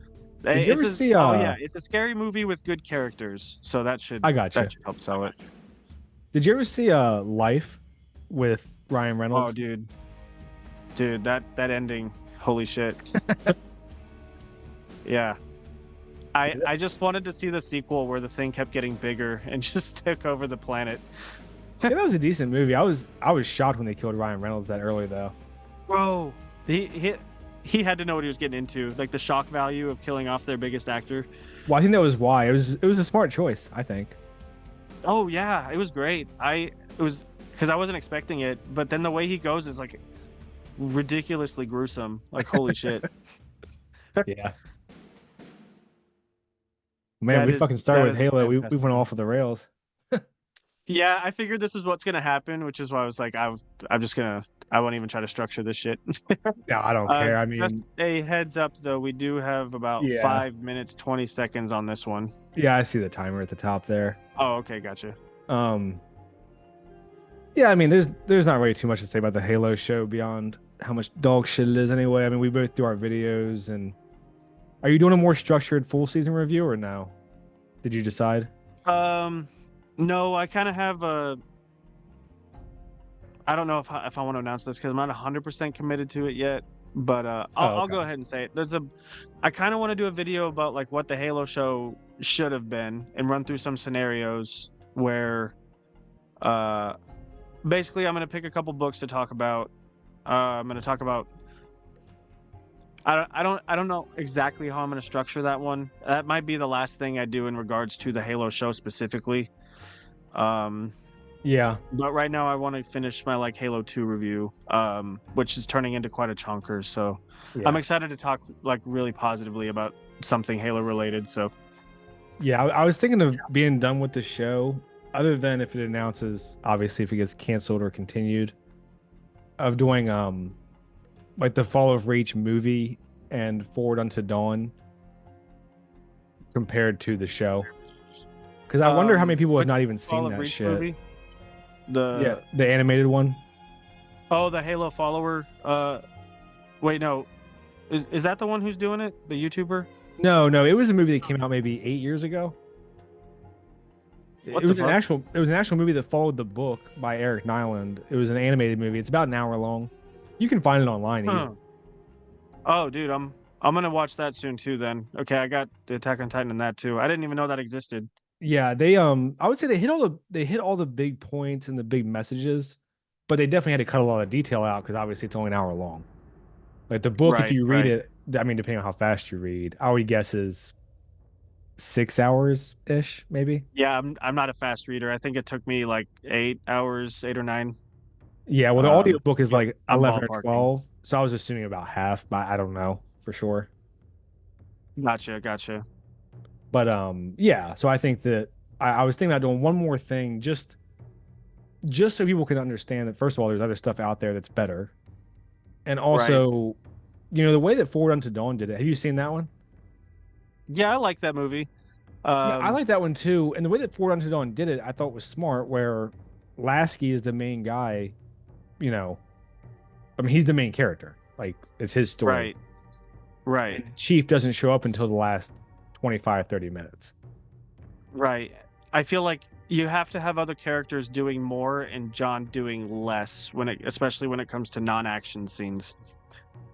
Did you ever see? Oh yeah, it's a scary movie with good characters, so that should I gotcha. that should help sell it. Did you ever see Life with Ryan Reynolds? Oh, dude, that ending, holy shit. Yeah, I just wanted to see the sequel where the thing kept getting bigger and just took over the planet. Yeah, that was a decent movie. I was shocked when they killed Ryan Reynolds that early though. Bro, he had to know what he was getting into, like the shock value of killing off their biggest actor. Well, I think that was why. It was a smart choice, I think. Oh yeah, it was great. It was because I wasn't expecting it, but then the way he goes is like ridiculously gruesome. Like holy shit. Yeah. Man, we fucking started with Halo. We went off of the rails. Yeah, I figured this is what's gonna happen, which is why I was like, I won't even try to structure this shit. No, I don't care. I Just mean, a heads up though, we do have about Yeah. 5 minutes 20 seconds on this one. yeah, I see the timer at the top there. Oh, okay, gotcha. Yeah, I mean, there's not really too much to say about the Halo show beyond how much dog shit it is anyway. I mean, we both do our videos, and are you doing a more structured full season review or no? Did you decide? No, I kind of have a. I don't know if I want to announce this because I'm not 100% committed to it yet, but I'll go okay. ahead and say it. I kind of want to do a video about like what the Halo show should have been and run through some scenarios where, basically I'm gonna pick a couple books to talk about. I'm gonna talk about. I don't know exactly how I'm gonna structure that one. That might be the last thing I do in regards to the Halo show specifically. Yeah. But right now I want to finish my like Halo 2 review, which is turning into quite a chunker. So Yeah. I'm excited to talk like really positively about something Halo related. So Yeah, I was thinking of being done with the show, other than if it announces, obviously, if it gets canceled or continued, of doing like the Fall of Reach movie and Forward Unto Dawn compared to the show. Because I wonder how many people have not even Fall seen of that Reach shit. movie. Yeah, the animated one. Oh, the Halo follower. Wait, no. Is that the one who's doing it? The YouTuber? No, no, it was a movie that came out maybe 8 years ago. What the fuck? It was an actual movie that followed the book by Eric Nyland. It was an animated movie. It's about an hour long. You can find it online easily. Huh. Oh, dude, I'm gonna watch that soon too. Then, okay, I got the Attack on Titan in that too. I didn't even know that existed. Yeah, I would say they hit all the big points and the big messages, but they definitely had to cut a lot of detail out because obviously it's only an hour long. Like the book, if Right, you read right. it, I mean, depending on how fast you read, I would guess is 6 hours ish, maybe. Yeah, I'm not a fast reader. I think it took me like 8 hours, 8 or 9. Yeah, well, the audio book is Yep, like I'm 11 or ballparking. 12, so I was assuming about half, but I don't know for sure. Gotcha, gotcha. But yeah. So I think that I was thinking about doing one more thing, just so people can understand that first of all, there's other stuff out there that's better, and Right. also, the way that Forward Unto Dawn did it. Have you seen that one? Yeah, I like that movie. Yeah, I Um, like that one too. And the way that Forward Unto Dawn did it, I thought was smart. Where Lasky is the main guy. You know, I mean, he's the main character. Like it's his story, right, right, and Chief doesn't show up until the last 25, 30 minutes. right. I feel like you have to have other characters doing more and John doing less especially when it comes to non-action scenes.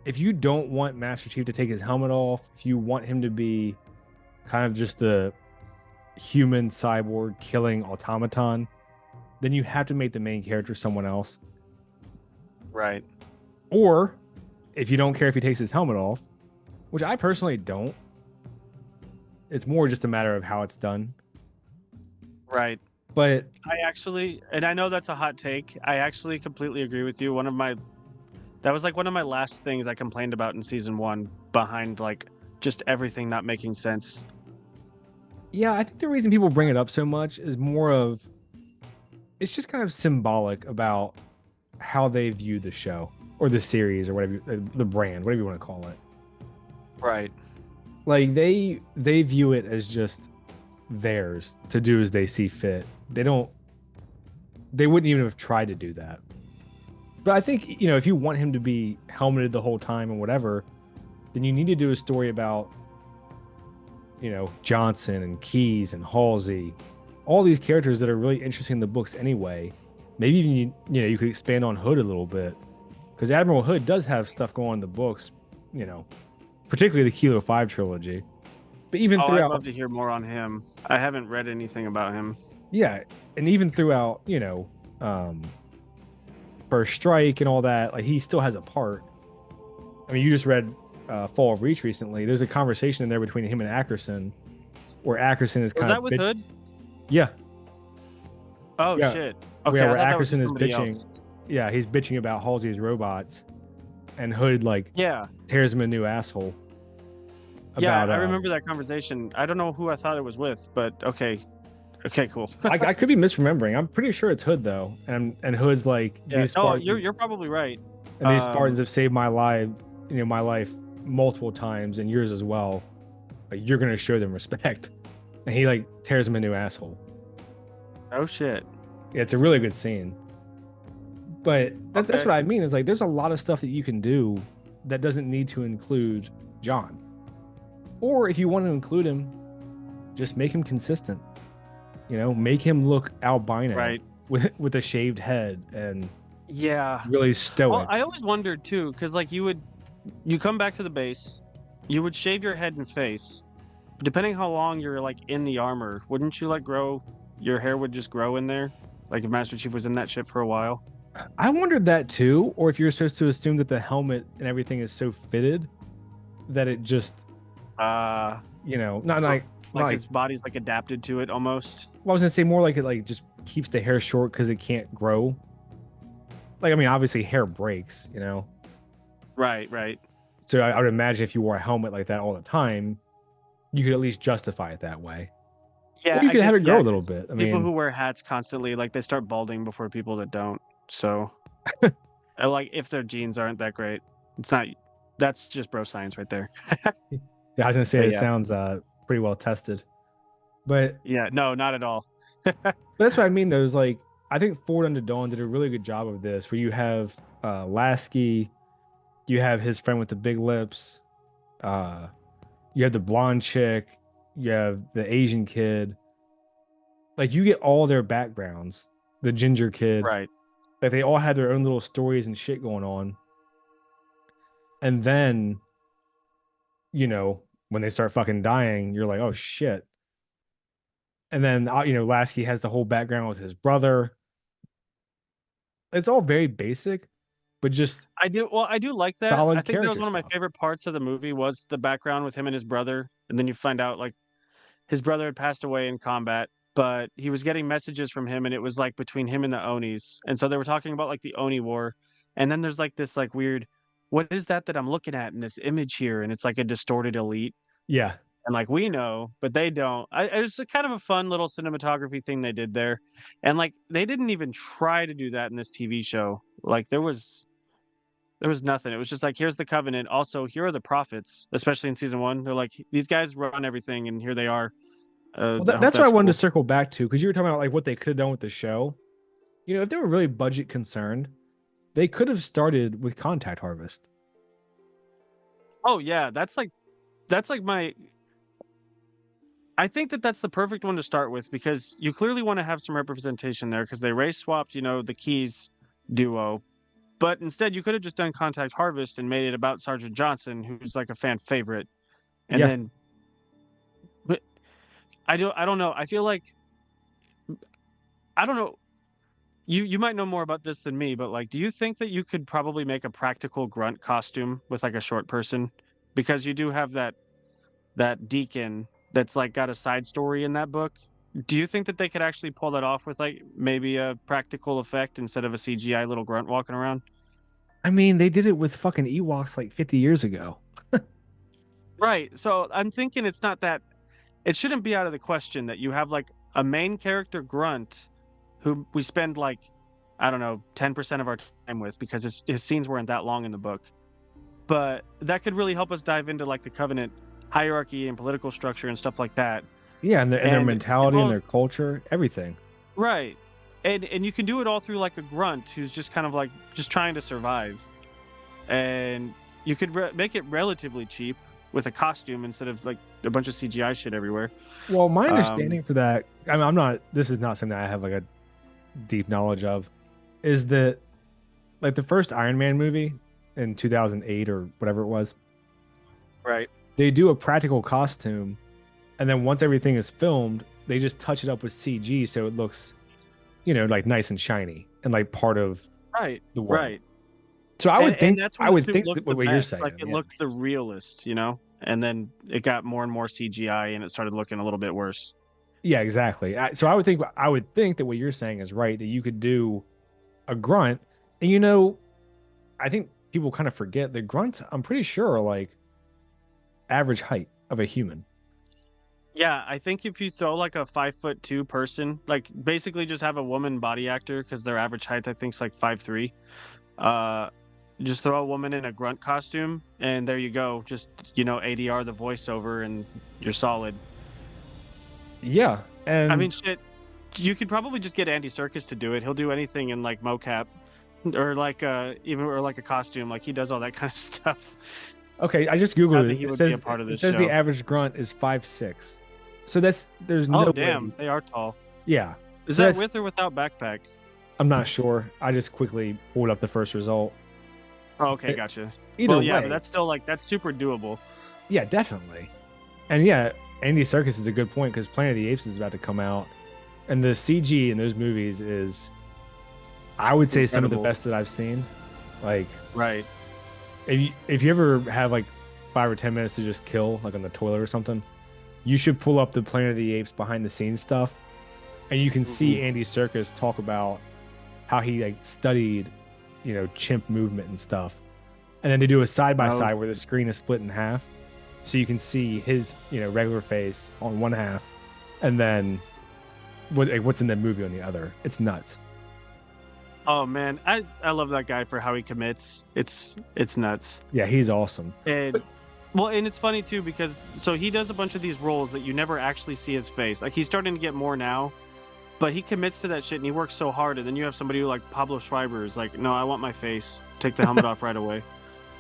If you don't want Master Chief to take his helmet off, if you want him to be kind of just a human cyborg killing automaton, then you have to make the main character someone else. Right. Or if you don't care if he takes his helmet off, which I personally don't, it's more just a matter of how it's done. Right. But And I know that's a hot take. I actually completely agree with you. That was like one of my last things I complained about in season 1 behind like just everything not making sense. yeah, I think the reason people bring it up so much is more of it's just kind of symbolic about how they view the show or the series or whatever, the brand, whatever you want to call it. Right. Like they view it as just theirs to do as they see fit. They wouldn't even have tried to do that. But I think, if you want him to be helmeted the whole time and whatever, then you need to do a story about, Johnson and Keyes and Halsey, all these characters that are really interesting in the books anyway. Maybe even you could expand on Hood a little bit, because Admiral Hood does have stuff going on in the books, particularly the Kilo 5 trilogy. But even Oh, I'd throughout, love to hear more on him. I haven't read anything about him. yeah, and even throughout, First Strike and all that, like he still has a part. I mean, you just read Fall of Reach recently. There's a conversation in there between him and Ackerson, where Ackerson is Was kind that of with Hood? yeah, Oh yeah, shit. yeah, Okay, I where thought that was Ackerson is somebody bitching. else. Yeah, he's bitching about Halsey's robots, and Hood like Yeah. tears him a new asshole. Yeah, About I remember that conversation. I don't know who I thought it was with, but okay. Okay, cool. I could be misremembering. I'm pretty sure it's Hood though, and Hood's like Yeah. these No, Spartans, you're probably right. and these Spartans have saved my life, my life multiple times, and yours as well. Like you're gonna show them respect, and he like tears him a new asshole. Oh shit. Yeah, it's a really good scene. But that's Okay. what I mean is like there's a lot of stuff that you can do that doesn't need to include John. Or if you want to include him, just make him consistent. Make him look albino Right. with a shaved head and Yeah. really Well, stoic. I always wondered too, because like you come back to the base, you would shave your head and face. Depending how long you're like in the armor, wouldn't you like grow your hair would just grow in there? Like if Master Chief was in that shit for a while? I wondered that too, or if you're supposed to assume that the helmet and everything is so fitted that it just, Uh not like like his body's like adapted to it almost. well, I was gonna say more like it like just keeps the hair short because it can't grow. Like, I mean, obviously hair breaks, Right, right. So I would imagine if you wore a helmet like that all the time, you could at least justify it that way. Yeah, Or you I could have guess it grow yeah, a little 'cause bit. I people who mean, wear hats constantly, like they start balding before people that don't. So like if their genes aren't that great. It's not that's just bro science right there. yeah, I was gonna say But it yeah. sounds pretty well tested. But Yeah, no, not at all. that's what I mean though, is like I think Forward Unto Dawn did a really good job of this, where you have Lasky, you have his friend with the big lips, uh, you have the blonde chick, you have the Asian kid. Like you get all their backgrounds, the ginger kid. Right. Like they all had their own little stories and shit going on. And then, when they start fucking dying, you're like, oh shit. And then, Lasky has the whole background with his brother. It's all very basic, but just I do like that. solid I think that was character one of my stuff. favorite parts of the movie was the background with him and his brother, and then you find out like his brother had passed away in combat, but he was getting messages from him, and it was like between him and the Onis, and so they were talking about like the Oni War, and then there's like this like weird, what is that I'm looking at in this image here? And it's like a distorted elite, Yeah. and like we know, but they don't. It was a kind of a fun little cinematography thing they did there, and like they didn't even try to do that in this TV show. Like there was nothing. It was just like, here's the covenant. Also, here are the prophets, especially in season one. They're like, these guys run everything, and here they are. Well, I hope that's what I that's wanted to cool. circle back to because you were talking about like what they could have done with the show. If they were really budget concerned, they could have started with Contact Harvest. Oh yeah, that's like my. I think that's the perfect one to start with because you clearly want to have some representation there because they race swapped, the Keys duo, but instead you could have just done Contact Harvest and made it about Sergeant Johnson, who's like a fan favorite, and Yeah. then. But I don't know. I feel like I don't know. You might know more about this than me, but like, do you think that you could probably make a practical grunt costume with like a short person? Because you do have that deacon that's like got a side story in that book. Do you think that they could actually pull that off with like maybe a practical effect instead of a CGI little grunt walking around? I mean, they did it with fucking Ewoks like 50 years ago. Right. So I'm thinking it's not that it shouldn't be out of the question that you have like a main character grunt who we spend like I don't know 10% of our time with because his scenes weren't that long in the book. But that could really help us dive into like the covenant hierarchy and political structure and stuff like that. Yeah, and their And as mentality and well, their culture, everything. right. And you can do it all through like a grunt who's just kind of like just trying to survive. And you could make it relatively cheap with a costume instead of like a bunch of CGI shit everywhere. Well, my Um, understanding for that, I mean, I'm not. This is not something I have like a deep knowledge of. Is that like the first Iron Man movie in 2008 or whatever it was? right. They do a practical costume, and then once everything is filmed, they just touch it up with CG so it looks, like nice and shiny and like part of Right. the world. Right. So I would And think that's when I the would suit think looked that the what you're best. saying. Like it Yeah. looked the realest, and then it got more and more CGI and it started looking a little bit worse. Yeah, exactly. So I would think that what you're saying is right, that you could do a grunt. And I think people kind of forget that grunts, I'm pretty sure, are like average height of a human. Yeah, I think if you throw like a 5'2" person, like basically just have a woman body actor because their average height I think is like 5'3". Uh, just throw a woman in a grunt costume and there you go. Just ADR the voiceover and you're solid. Yeah. I mean, And shit, you could probably just get Andy Serkis to do it. He'll do anything in like mocap or like or like a costume. Like he does all that kind of stuff. okay, I just Not googled that it. he It would be a says part of it this says the show. average grunt is 5'6". So there's Oh no way. damn, they are tall. Yeah. Is So that that's with or without backpack? I'm not sure. I just quickly pulled up the first result. Oh, okay, But gotcha. either Well, yeah, but way, that's still like that's super doable. yeah, definitely. And yeah, Andy Serkis is a good point because Planet of the Apes is about to come out, and the CG in those movies is, I would say, some of the Incredible. best that I've seen. Like, Right. if you ever have like 5 or 10 minutes to just kill, like on the toilet or something, you should pull up the Planet of the Apes behind the scenes stuff, and you can see Andy Serkis talk about how he like studied, chimp movement and stuff, and then they do a side by Oh, side where the screen is split in half, so you can see his regular face on one half, and then what's in the movie on the other. It's nuts. oh man, I love that guy for how he commits. It's nuts. Yeah, he's awesome. And well, and it's funny too because so he does a bunch of these roles that you never actually see his face. Like he's starting to get more now, But he commits to that shit and he works so hard, and then you have somebody who like Pablo Schreiber is like, no, I want my face. Take the helmet off right away.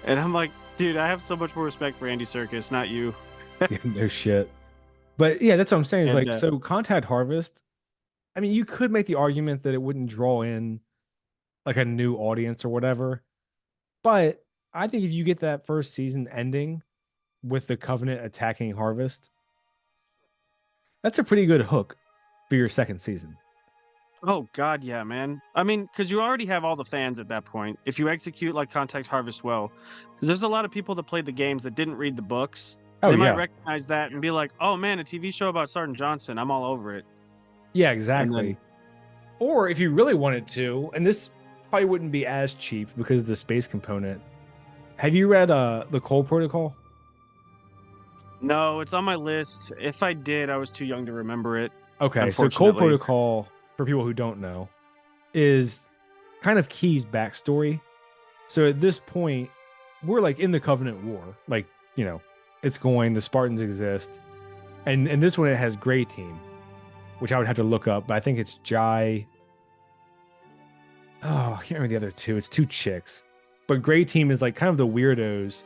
And I'm like, dude, I have so much more respect for Andy Serkis, not you. Yeah, no shit. But yeah, that's what I'm saying. Is And like, so Contact Harvest. I mean, you could make the argument that it wouldn't draw in like a new audience or whatever. But I think if you get that first season ending with the Covenant attacking Harvest, that's a pretty good hook for your second season. oh god, yeah, man. I mean, because you already have all the fans at that point. If you execute like Contact Harvest well, because there's a lot of people that played the games that didn't read the books. Oh They might yeah, recognize that and be like, oh man, a TV show about Sergeant Johnson. I'm all over it. yeah, exactly. Or if you really wanted to, and this probably wouldn't be as cheap because of the space component. Have you read the Cole Protocol? No, it's on my list. If I did, I was too young to remember it. Okay, so Cole Unfortunately. Protocol, for people who don't know, is kind of Key's backstory. So at this point, we're like in the Covenant War. Like, it's going, the Spartans exist. And this one, it has Gray Team, which I would have to look up, but I think it's Jai. Oh, I can't remember the other two. It's two chicks. But Gray Team is like kind of the weirdos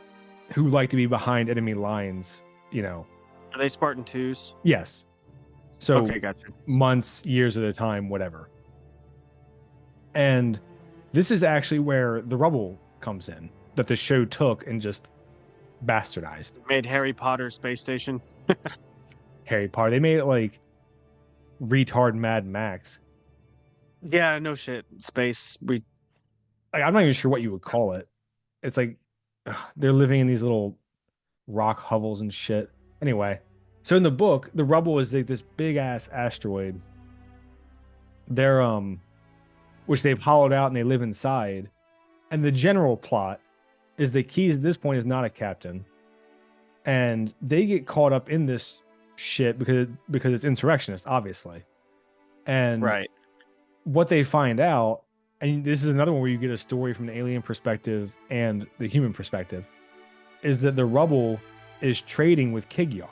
who like to be behind enemy lines, Are they Spartan 2s? Yes. So Okay, gotcha. months, years at a time, whatever. And this is actually where the rubble comes in that the show took and just bastardized. Made Harry Potter Space Station. Harry Potter. They made it like retard Mad Max. Yeah, no shit. Space. Like, I'm not even sure what you would call it. It's like they're living in these little rock hovels and shit. Anyway, so in the book, the rubble is like this big ass asteroid. They're which they've hollowed out and they live inside. And the general plot is that Keyes at this point is not a captain. And they get caught up in this shit because it's insurrectionist, obviously. And Right. what they find out, and this is another one where you get a story from the alien perspective and the human perspective, is that the rubble is trading with Kigyar.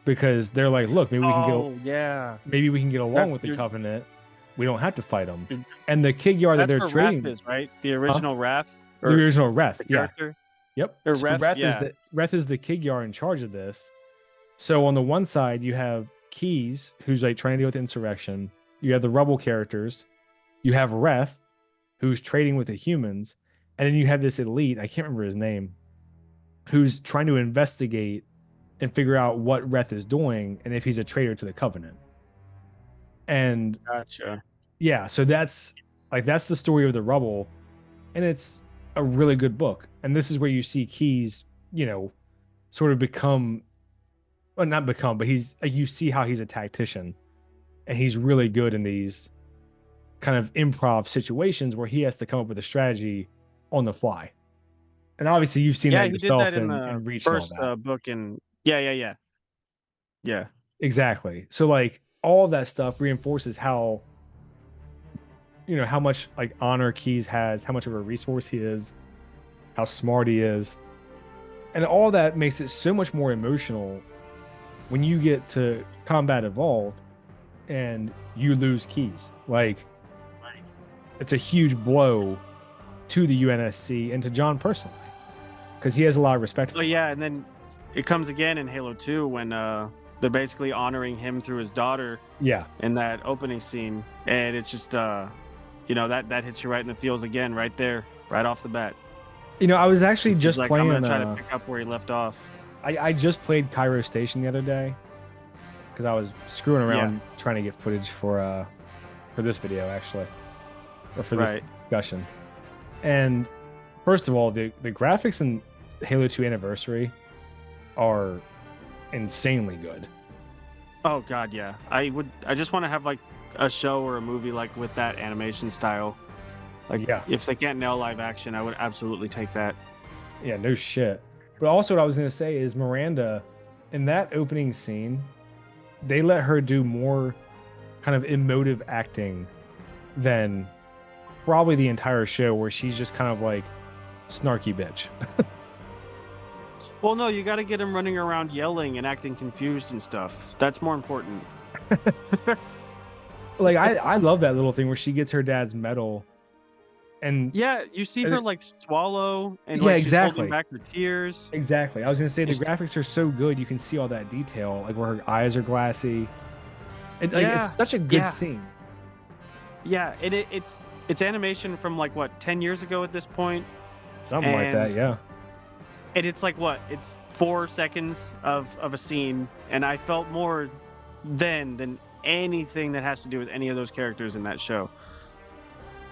Because they're like, look, maybe we can get along That's with the your- Covenant. We don't have to fight them. Mm. And the Kigyar that That's they're where trading, Wrath is, right? The original Wrath? the original Reth, the yeah. character? Yep. Or So Reth, Reth is the Kigyar in charge of this. So on the one side, you have Keyes, who's like trying to deal with insurrection. You have the Rubble characters. You have Reth, who's trading with the humans. And then you have this elite, I can't remember his name, who's trying to investigate and figure out what Reth is doing and if he's a traitor to the Covenant. And Gotcha. yeah, so that's the story of the Rubble, and it's a really good book. And this is where you see Keyes, sort of become, well, not become, but he's like, you see how he's a tactician, and he's really good in these kind of improv situations where he has to come up with a strategy on the fly. And obviously, you've seen that he yourself did that in and the Reach and all first that. book. And yeah. Exactly. So like all that stuff reinforces how much like honor Keyes has, how much of a resource he is, how smart he is. And all that makes it so much more emotional when you get to Combat Evolved and you lose Keyes. Like, it's a huge blow to the UNSC and to John personally, because he has a lot of respect for Oh yeah, and then it comes again in Halo 2 when they're basically honoring him through his daughter Yeah. in that opening scene, and it's just that hits you right in the feels again, right there, right off the bat. I was actually He's just like, playing. I'm gonna try to pick up where he left off. I just played Cairo Station the other day because I was screwing around trying to get footage for this video, actually, or for this discussion. And first of all, the graphics in Halo 2 Anniversary are insanely good. Oh god, yeah. I just want to have like a show or a movie like with that animation style. Like, Yeah. if they can't nail live action, I would absolutely take that. Yeah, no shit. But also what I was going to say is Miranda, in that opening scene, they let her do more kind of emotive acting than probably the entire show, where she's just kind of like snarky bitch. Well, no, you got to get him running around yelling and acting confused and stuff. That's more important. Like It's I love that little thing where she gets her dad's medal, and yeah, you see her like swallow and yeah, like she's holding exactly. back her tears. Exactly. I was gonna say the It's, graphics are so good. You can see all that detail, like where her eyes are glassy. Like it's yeah, such a good yeah, scene. yeah. And it's animation from like what 10 years ago at this point, Something like and that. Yeah. it's like what it's 4 seconds of a scene, and I felt more then than anything that has to do with any of those characters in that show.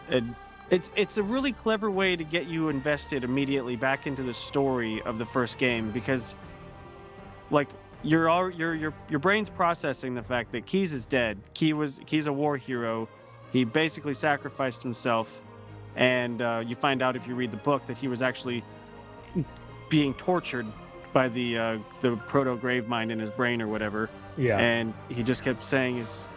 And it's a really clever way to get you invested immediately back into the story of the first game because like your brain's processing the fact that Keys is dead. Key's a war hero. He basically sacrificed himself, and you find out if you read the book that he was actually being tortured by the proto grave mind in his brain or whatever. Yeah. And he just kept saying his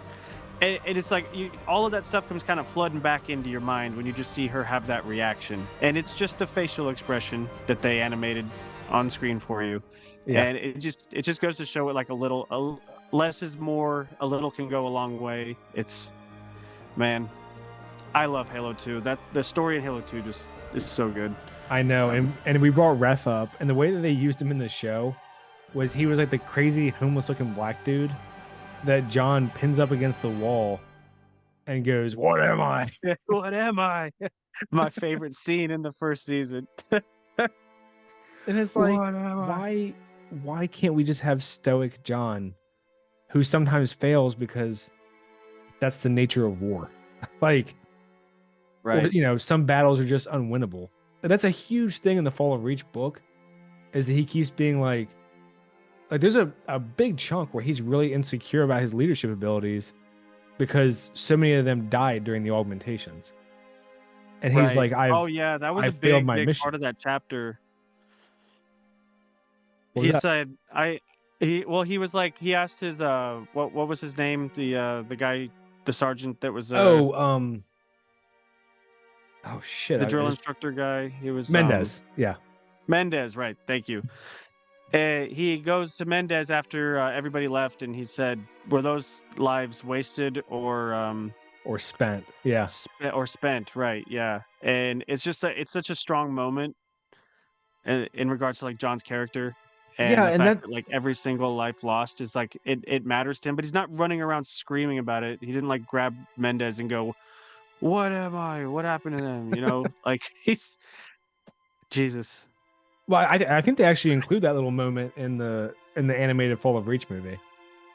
and it's like all of that stuff comes kind of flooding back into your mind when you just see her have that reaction, and it's just a facial expression that they animated on screen for you. Yeah. And it just goes to show it like less is more, a little can go a long way. It's man, I love Halo 2. That's the story in Halo 2 just is so good. I know, and we brought Ref up, and the way that they used him in the show was he was like the crazy homeless looking black dude that John pins up against the wall and goes, "What am I?" What am I? My favorite scene in the first season. And it's like, What am I? why can't we just have stoic John, who sometimes fails because that's the nature of war? Like, Right. or, some battles are just unwinnable. That's a huge thing in the Fall of Reach book, is that he keeps being like there's a big chunk where he's really insecure about his leadership abilities because so many of them died during the augmentations. And he's Right. like, Oh yeah, that was a I've failed big, my big mission. part of that chapter. What was He that? said, he was like, he asked his what was his name, the guy, the sergeant that was Oh, shit. the drill instructor guy. He was Mendez. Yeah. Mendez, right? Thank you. He goes to Mendez after everybody left, and he said, "Were those lives wasted Or spent. Yeah. or spent?" Right? Yeah. And it's such a strong moment in regards to like John's character and Yeah. the And fact that, that like every single life lost is like it matters to him, but he's not running around screaming about it. He didn't like grab Mendez and go, "What am I? What happened to them?" Like he's Jesus. well, I think they actually include that little moment in the animated Fall of Reach movie.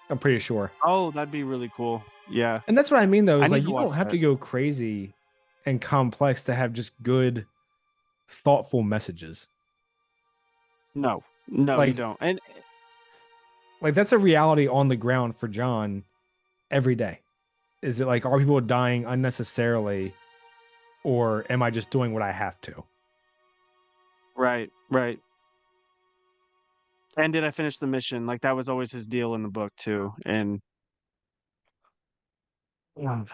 I'm pretty sure. Oh, that'd be really cool. Yeah. And that's what I mean, though, I is need like to you don't watch have that. to go crazy and complex to have just good, thoughtful messages. No. No, you Like, don't. And that's a reality on the ground for John every day. Is it like, are people dying unnecessarily, or am I just doing what I have to? right, right. And did I finish the mission? Like that was always his deal in the book too. And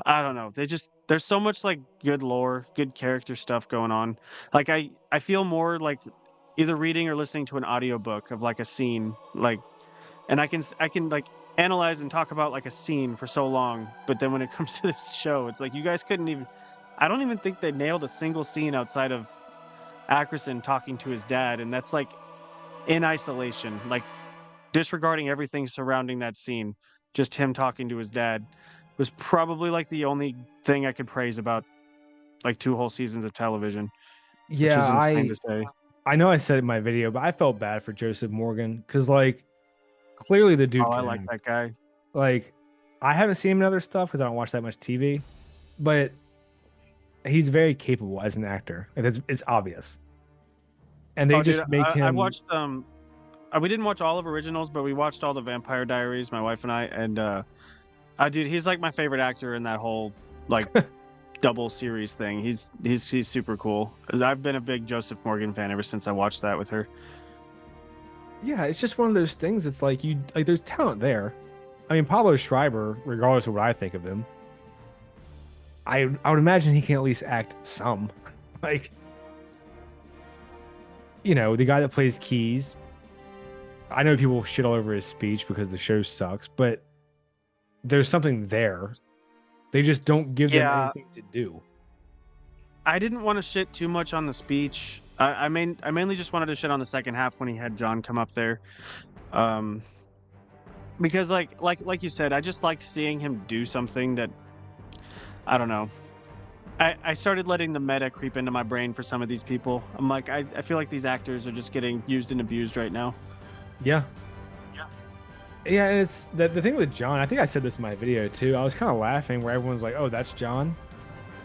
I don't know. There's so much like good lore, good character stuff going on. Like I feel more like either reading or listening to an audiobook of like a scene, like, and I can like analyze and talk about like a scene for so long, but then when it comes to this show, it's like you guys couldn't even. I don't even think they nailed a single scene outside of Ackerson talking to his dad, and that's like in isolation, like disregarding everything surrounding that scene, just him talking to his dad was probably like the only thing I could praise about like 2 whole seasons of television, which Yeah, is insane to say. I know I said it in my video, but I felt bad for Joseph Morgan because, like, clearly the dude Oh, I can like act. that guy. Like, I haven't seen him in other stuff because I don't watch that much TV, but he's very capable as an actor. And it's obvious. And they Oh, dude, just make I him. watched, we didn't watch all of originals, but we watched all the Vampire Diaries, my wife and I, and, dude, he's like my favorite actor in that whole, like, double series thing. He's super cool. I've been a big Joseph Morgan fan ever since I watched that with her. Yeah, it's just one of those things. It's like there's talent there. I mean, Pablo Schreiber, regardless of what I think of him, I would imagine he can at least act some. Like, the guy that plays Keys. I know people shit all over his speech because the show sucks, but there's something there. They just don't give them Yeah. anything to do. I didn't want to shit too much on the speech. I mainly just wanted to shit on the second half when he had John come up there, um, because like you said, I just liked seeing him do something that I don't know. I started letting the meta creep into my brain for some of these people. I'm like, I feel like these actors are just getting used and abused right now. Yeah. Yeah. Yeah, and it's the thing with John, I think I said this in my video too. I was kind of laughing where everyone's like, "Oh, that's John."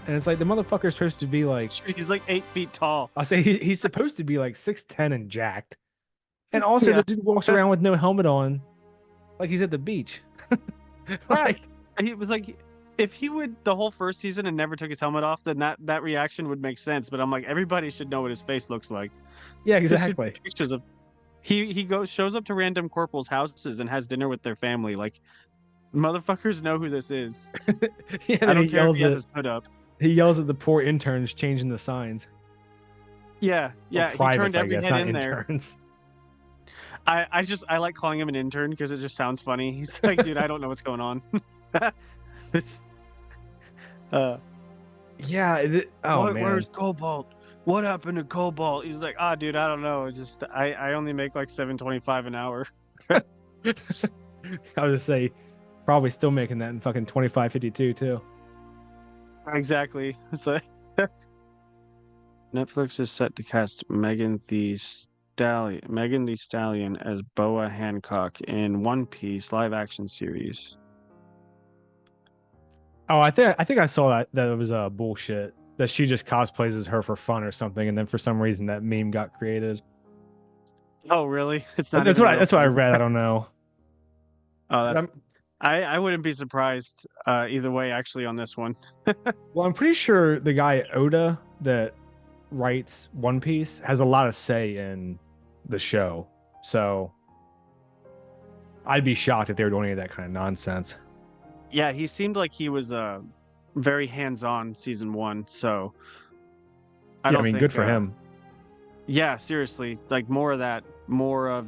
And it's like the motherfucker's supposed to be like He's like 8 feet tall. I'll say he's supposed to be like 6'10" and jacked. And also Yeah. the dude walks around with no helmet on like he's at the beach. Like he was like, if he would the whole first season and never took his helmet off, then that reaction would make sense. But I'm like, everybody should know what his face looks like. Yeah, There should exactly. be pictures of he shows up to random corporals' houses and has dinner with their family. Like, motherfuckers know who this is. Yeah, I then don't care if he has his hood up. he yells at the poor interns changing the signs. Yeah, yeah. Or He privates, turned I every guess, head not in there. interns. I like calling him an intern because it just sounds funny. He's like, dude, I don't know what's going on. It's, Yeah. Man. where's Cobalt? What happened to Cobalt? He's like, dude, I don't know. Just I only make like $7.25 an hour. I was gonna say, probably still making that in fucking 25.52 too. Exactly. It's like Netflix is set to cast Megan the Stallion as Boa Hancock in One Piece live action series. Oh, I think I saw that it was bullshit. That she just cosplays as her for fun or something, and then for some reason that meme got created. Oh, really? It's not. That's even what real that's what I thing? read. I don't know. Oh, that's. I'm, I wouldn't be surprised either way. Actually, on this one. well, I'm pretty sure the guy Oda that writes One Piece has a lot of say in the show. So I'd be shocked if they were doing any of that kind of nonsense. Yeah, he seemed like he was very hands-on season 1. So I Yeah, don't I mean, think, good for him. Yeah, seriously, like more of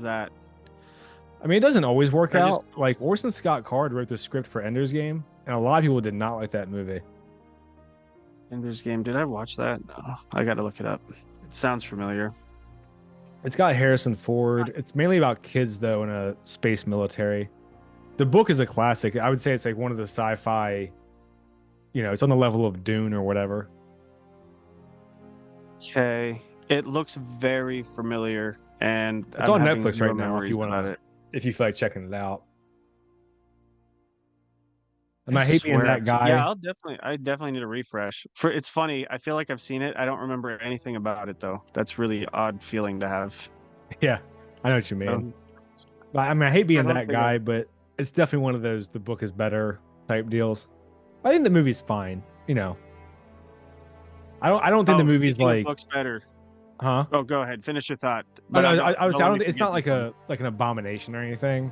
that. I mean, it doesn't always work I out. just- Like Orson Scott Card wrote the script for Ender's Game, and a lot of people did not like that movie. Ender's Game. Did I watch that? Oh, I got to look it up. It sounds familiar. It's got Harrison Ford. It's mainly about kids though in a space military. The book is a classic. I would say it's like one of the sci-fi, it's on the level of Dune or whatever. Okay, it looks very familiar, and It's I'm on having Netflix zero right now if memories you want about to, it. if you feel like checking it out. And I I hate being swear that I've guy. Yeah, I definitely need a refresh. It's funny. I feel like I've seen it. I don't remember anything about it though. That's really odd feeling to have. Yeah, I know what you mean. Um, I mean, I hate being don't that think guy, but it's definitely one of those the book is better type deals. I think the movie's fine. I don't think the movie's speaking of like, books better. huh? Oh, go ahead. Finish your thought. I, But I, don't- I, was, don't I let don't me think it's forget not like this one. like an abomination or anything,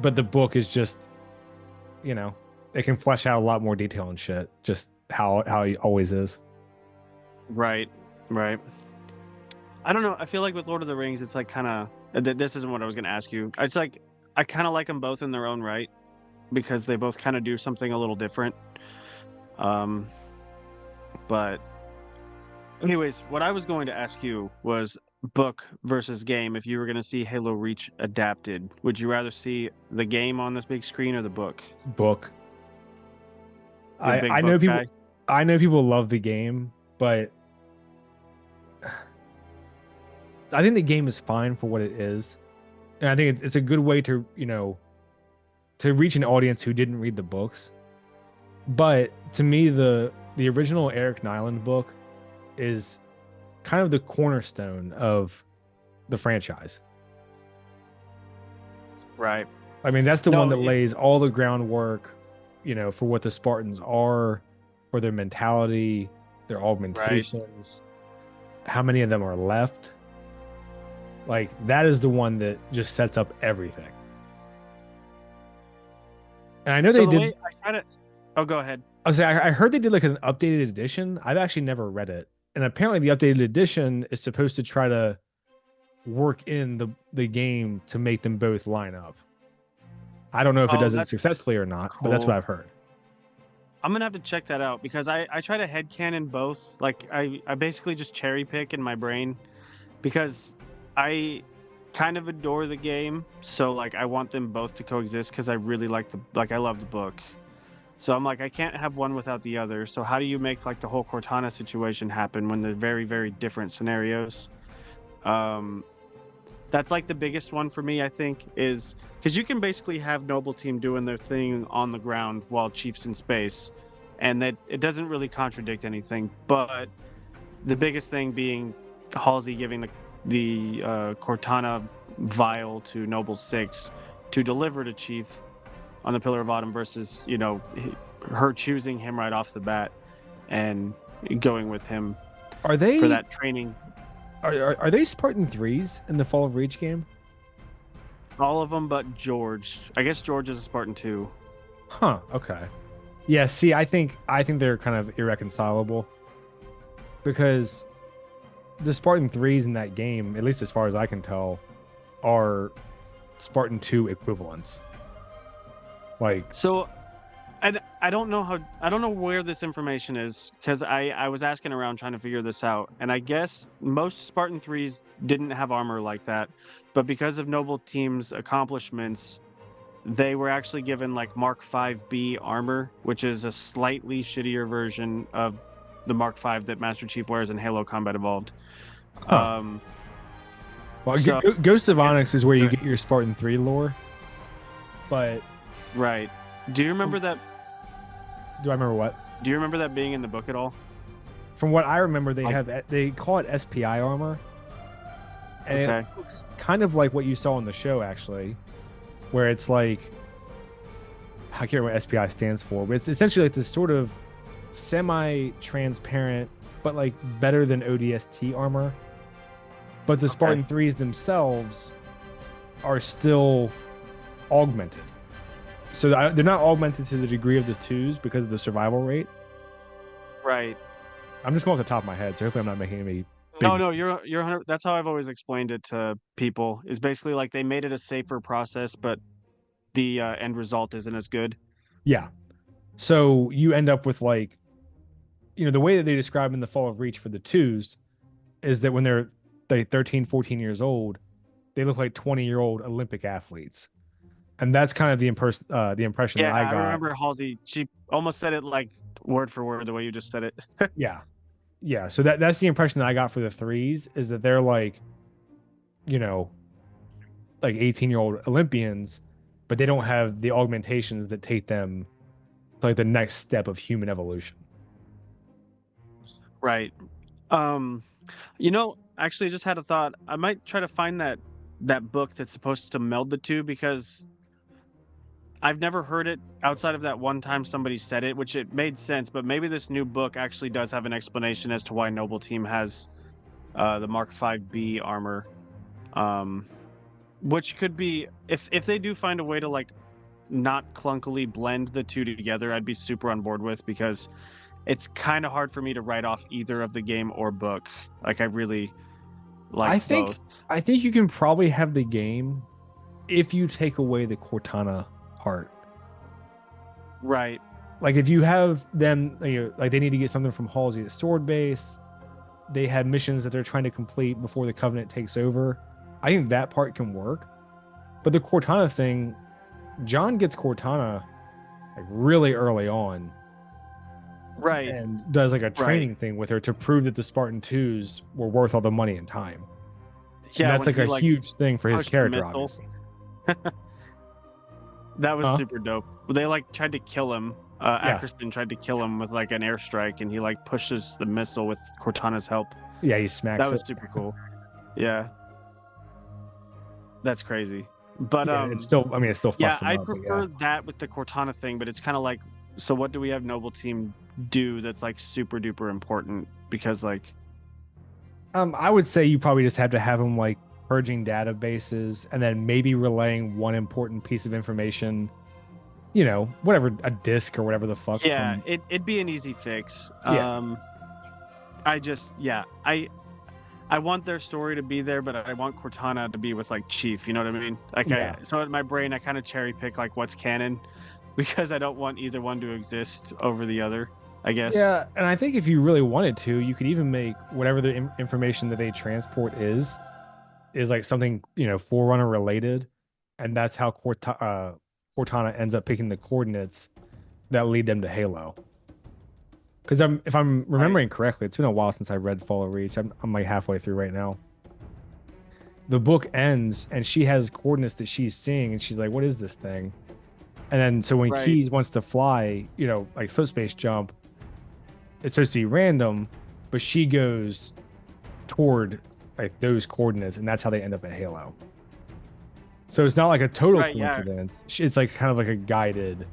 but the book is just, it can flesh out a lot more detail and shit. Just how he always is. Right. I don't know. I feel like with Lord of the Rings, it's like kind of. This isn't what I was going to ask you. It's like I kind of like them both in their own right because they both kind of do something a little different. But anyways, what I was going to ask you was book versus game. If you were going to see Halo Reach adapted, would you rather see the game on this big screen or the book? Book. You're a big I know book people. guy? I know people love the game, but I think the game is fine for what it is, and I think it's a good way to to reach an audience who didn't read the books. But to me, the original Eric Nyland book is kind of the cornerstone of the franchise. Right. I mean, that's the No, one that lays all the groundwork, for what the Spartans are, for their mentality, their augmentations, how many of them are left. Like, that is the one that just sets up everything. And I know they did. Oh, go ahead. I heard they did like an updated edition. I've actually never read it. And apparently the updated edition is supposed to try to work in the game to make them both line up. I don't know if it does it successfully or not, but that's what I've heard. I'm gonna have to check that out because I try to headcanon both. Like I basically just cherry pick in my brain because I kind of adore the game. So like I want them both to coexist because I really I love the book. So I'm like I can't have one without the other. So how do you make like the whole Cortana situation happen when they're very, very different scenarios? Um that's like the biggest one for me, I think, is because you can basically have Noble Team doing their thing on the ground while Chief's in space, and that it doesn't really contradict anything. But the biggest thing being Halsey giving the Cortana vial to Noble Six to deliver to Chief on the Pillar of Autumn versus her choosing him right off the bat and going with him Are they for that training. are they Spartan 3s in the Fall of Reach game? All of them but George. I guess George is a Spartan too. Huh, okay. Yeah, see, I think they're kind of irreconcilable because the Spartan 3s in that game, at least as far as I can tell, are Spartan 2 equivalents. Like, So I don't know where this information is because I was asking around trying to figure this out, and I guess most Spartan 3s didn't have armor like that, but because of Noble Team's accomplishments, they were actually given like Mark 5B armor, which is a slightly shittier version of the Mark 5 that Master Chief wears in Halo Combat Evolved. huh. Well, so- Ghost of Onyx is where you get your Spartan 3 lore. But Right. Do you remember that? do I remember what? Do you remember that being in the book at all? From what I remember, Like- they call it SPI armor, and Okay. it looks kind of like what you saw on the show, actually, where it's like I can't remember what SPI stands for, but it's essentially like this sort of semi-transparent, but like better than ODST armor. But the Spartan 3s themselves are still augmented. So they're not augmented to the degree of the 2s because of the survival rate. Right. I'm just going off the top of my head, so hopefully I'm not making any. No, you're 100. That's how I've always explained it to people. Is basically like they made it a safer process, but the end result isn't as good. Yeah. So you end up with like, the way that they describe in the Fall of Reach for the 2s is that when they're 13, 14 years old, they look like 20-year-old Olympic athletes. And that's kind of the impression Yeah, that I got. remember Halsey. She almost said it like word for word the way you just said it. Yeah. Yeah. So that's the impression that I got for the 3s is that they're like, like 18-year-old Olympians, but they don't have the augmentations that take them to like the next step of human evolution. Right. Actually, just had a thought. I might try to find that book that's supposed to meld the two because I've never heard it outside of that one time somebody said it, which it made sense. But maybe this new book actually does have an explanation as to why Noble Team has the Mark 5B armor, which could be if they do find a way to like not clunkily blend the two together, I'd be super on board with because it's kind of hard for me to write off either of the game or book. Like I really like both. I think you can probably have the game if you take away the Cortana part. Right. Like if you have them, like they need to get something from Halsey at Sword Base. They have missions that they're trying to complete before the Covenant takes over. I think that part can work. But the Cortana thing, John gets Cortana like really early on. Right. And does like a training thing with her to prove that the Spartan 2s were worth all the money and time. Yeah, and that's like a huge thing for his pushed the character, missile. obviously. That was Huh? super dope. They like tried to kill him. Ackerston tried to kill him with like an airstrike, and he like pushes the missile with Cortana's help. Yeah, he smacks That was it. super cool. Yeah, that's crazy. But Yeah, it's still fucks yeah, him I up, but prefer that with the Cortana thing, but it's kind of like, so what do we have Noble Team do that's like super duper important? Because like, I would say you probably just have to have him like purging databases and then maybe relaying one important piece of information, whatever, a disk or whatever the fuck. yeah, from- it'd be an easy fix. Yeah. I want their story to be there, but I want Cortana to be with like Chief. You know what I mean? Like, Yeah. so in my brain, I kind of cherry pick like what's canon, because I don't want either one to exist over the other, I guess. Yeah, and I think if you really wanted to, you could even make whatever the information that they transport is like something, Forerunner related, and that's how Cortana ends up picking the coordinates that lead them to Halo. Because if I'm Right. remembering correctly, it's been a while since I read Fall of Reach. I'm like halfway through right now. The book ends, and she has coordinates that she's seeing, and she's like, "What is this thing?" And then so when Right. Keyes wants to fly, like slip space jump, it's supposed to be random, but she goes toward like those coordinates, and that's how they end up at Halo. So it's not like a total Right, yeah. coincidence. It's like kind of like a guided,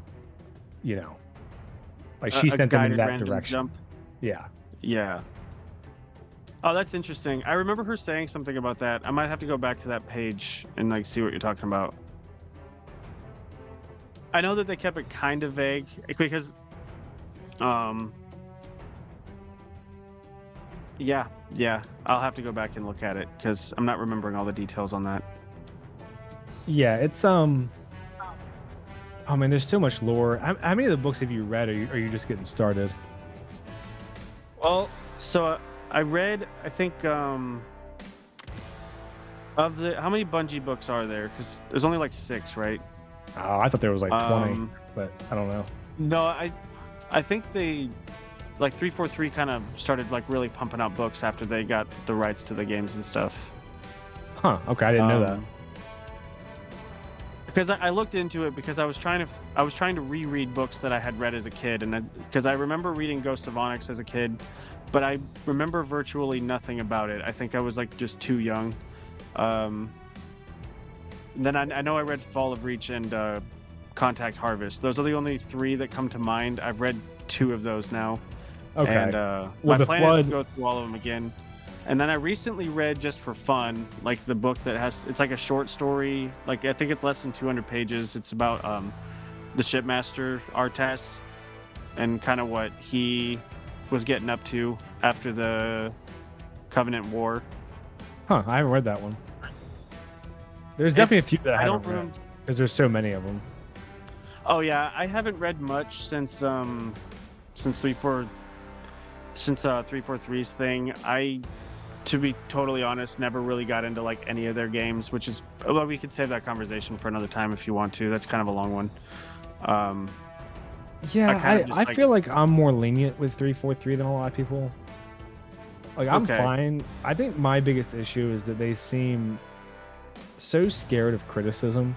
you know, like she A sent them in guided that random direction. jump. Yeah. Yeah. Oh, that's interesting. I remember her saying something about that. I might have to go back to that page and like see what you're talking about. I know that they kept it kind of vague because um yeah, I'll have to go back and look at it because I'm not remembering all the details on that. Yeah, it's oh man, there's so much lore. How many of the books have you read? Are you just getting started? Well, so I read, I think, of the how many Bungie books are there? Because there's only like 6, right? Oh, I thought there was like 20, but I don't know. No, I think they like 343 kind of started like really pumping out books after they got the rights to the games and stuff. Huh? Okay, I didn't know that. Because I looked into it because I was trying to reread books that I had read as a kid, and because I remember reading Ghost of Onyx as a kid, but I remember virtually nothing about it. I think I was like just too young. Then I know I read Fall of Reach and Contact Harvest. Those are the only 3 that come to mind. I've read 2 of those now. Okay. And Well, my the plan is Flood. to go through all of them again. And then I recently read, just for fun, like the book that it's like a short story. Like I think it's less than 200 pages. It's about the shipmaster Artas and kind of what he was getting up to after the Covenant War. Huh? I haven't read that one. There's definitely a few that I I don't haven't read remember. because there's so many of them. Oh yeah, I haven't read much since 343's thing. To be totally honest, never really got into like any of their games, which is, well, we could save that conversation for another time if you want to. That's kind of a long one. Yeah, kinda just, I like- feel like I'm more lenient with 343 than a lot of people. Like I'm Okay. fine. I think my biggest issue is that they seem so scared of criticism.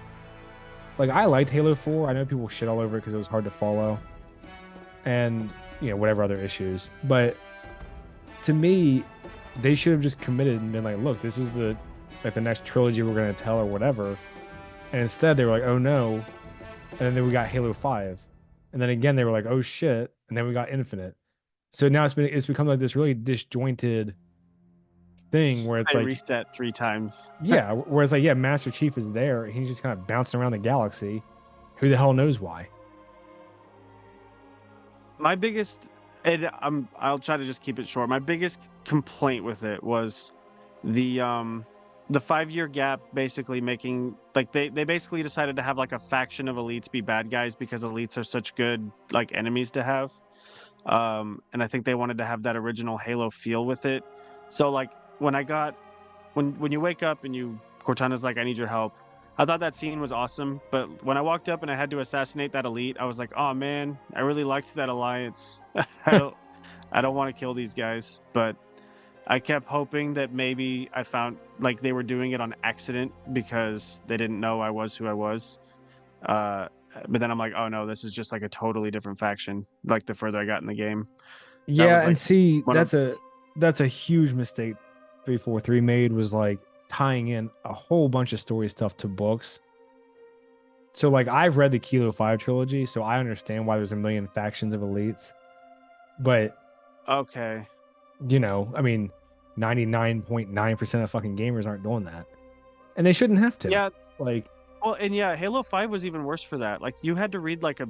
Like I liked Halo 4. I know people shit all over it because it was hard to follow, and whatever other issues. But to me, they should have just committed and been like, "Look, this is the next trilogy we're gonna tell or whatever." And instead, they were like, "Oh no," and then we got Halo 5, and then again they were like, "Oh shit," and then we got Infinite. So now it's become like this really disjointed thing where it's They like, reset 3 times. yeah, whereas like, yeah, Master Chief is there, and he's just kind of bouncing around the galaxy. Who the hell knows why? My biggest, and I'll try to just keep it short. My biggest complaint with it was the 5-year gap, basically making like they basically decided to have like a faction of elites be bad guys because elites are such good like enemies to have. And I think they wanted to have that original Halo feel with it. So like when you wake up and Cortana's like, I need your help. I thought that scene was awesome, but when I walked up and I had to assassinate that elite, I was like, oh man, I really liked that alliance. I don't want to kill these guys, but I kept hoping that maybe I found like they were doing it on accident because they didn't know I was who I was. But then I'm like, oh no, this is just like a totally different faction. Like the further I got in the game. Yeah, was, and like, see, one of- that's a huge mistake 343 made, was like tying in a whole bunch of story stuff to books. So like I've read the Kilo 5 trilogy, so I understand why there's a million factions of elites. But Okay. I mean, 99.9% of fucking gamers aren't doing that. And they shouldn't have to. Yeah. Like, Well, and yeah, Halo 5 was even worse for that. Like you had to read like a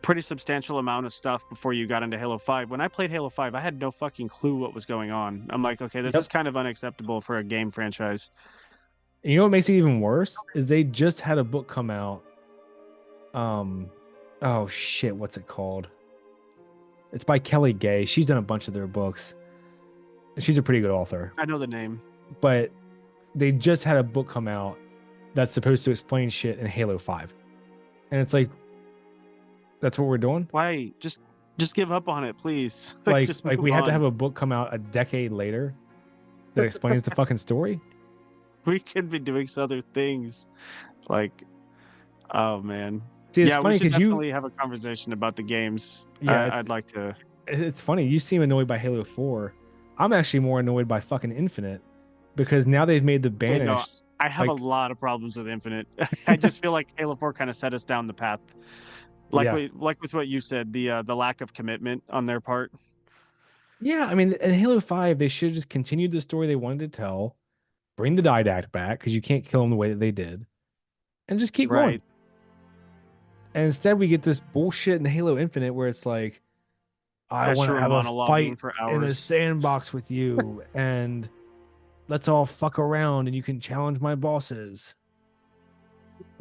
pretty substantial amount of stuff before you got into Halo 5. When I played Halo 5, I had no fucking clue what was going on. I'm like, okay, this Yep. is kind of unacceptable for a game franchise. you know what makes it even worse is they just had a book come out Oh shit, what's it called? It's by Kelly Gay. She's done a bunch of their books. She's a pretty good author. I know the name. But they just had a book come out that's supposed to explain shit in Halo 5. And it's like, that's what we're doing? Why? Just give up on it, please. Like, just like move we have to on. have a book come out a decade later that explains the fucking story? We could be doing some other things. Like, oh man. See, it's Yeah, we funny should because definitely have a conversation about the games. Yeah, I'd like to. it's funny. You seem annoyed by Halo 4. I'm actually more annoyed by fucking Infinite because now they've made the Okay, no, Banished. I have like, a lot of problems with Infinite. I just feel like Halo 4 kind of set us down the path. Yeah. Like with what you said, the lack of commitment on their part. Yeah, I mean, in Halo 5, they should have just continued the story they wanted to tell, bring the Didact back because you can't kill him the way that they did, and just keep going. Right. And instead, we get this bullshit in Halo Infinite where it's like, I want to Ashura have a monologuing fight for in a hours. sandbox with you, and let's all fuck around, and you can challenge my bosses.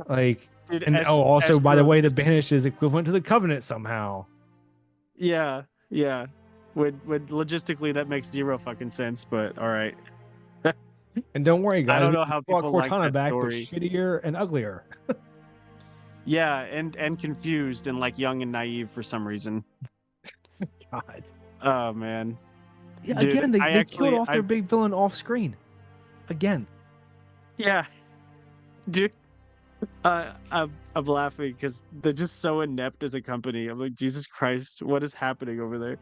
Like, Dude, and also, by the Ashura way, the just- Banished is equivalent to the Covenant somehow. Yeah, yeah. Would logistically that makes zero fucking sense, but all right. And don't worry, guys. I don't we know how brought people like Cortana that back, story. but shittier and uglier. Yeah, and confused and like young and naive for some reason. God. Oh man. Yeah, Dude, again, they I killed off their I've- big villain off screen. Again. Yeah. Dude. I'm laughing because they're just so inept as a company. I'm like, Jesus Christ, what is happening over there?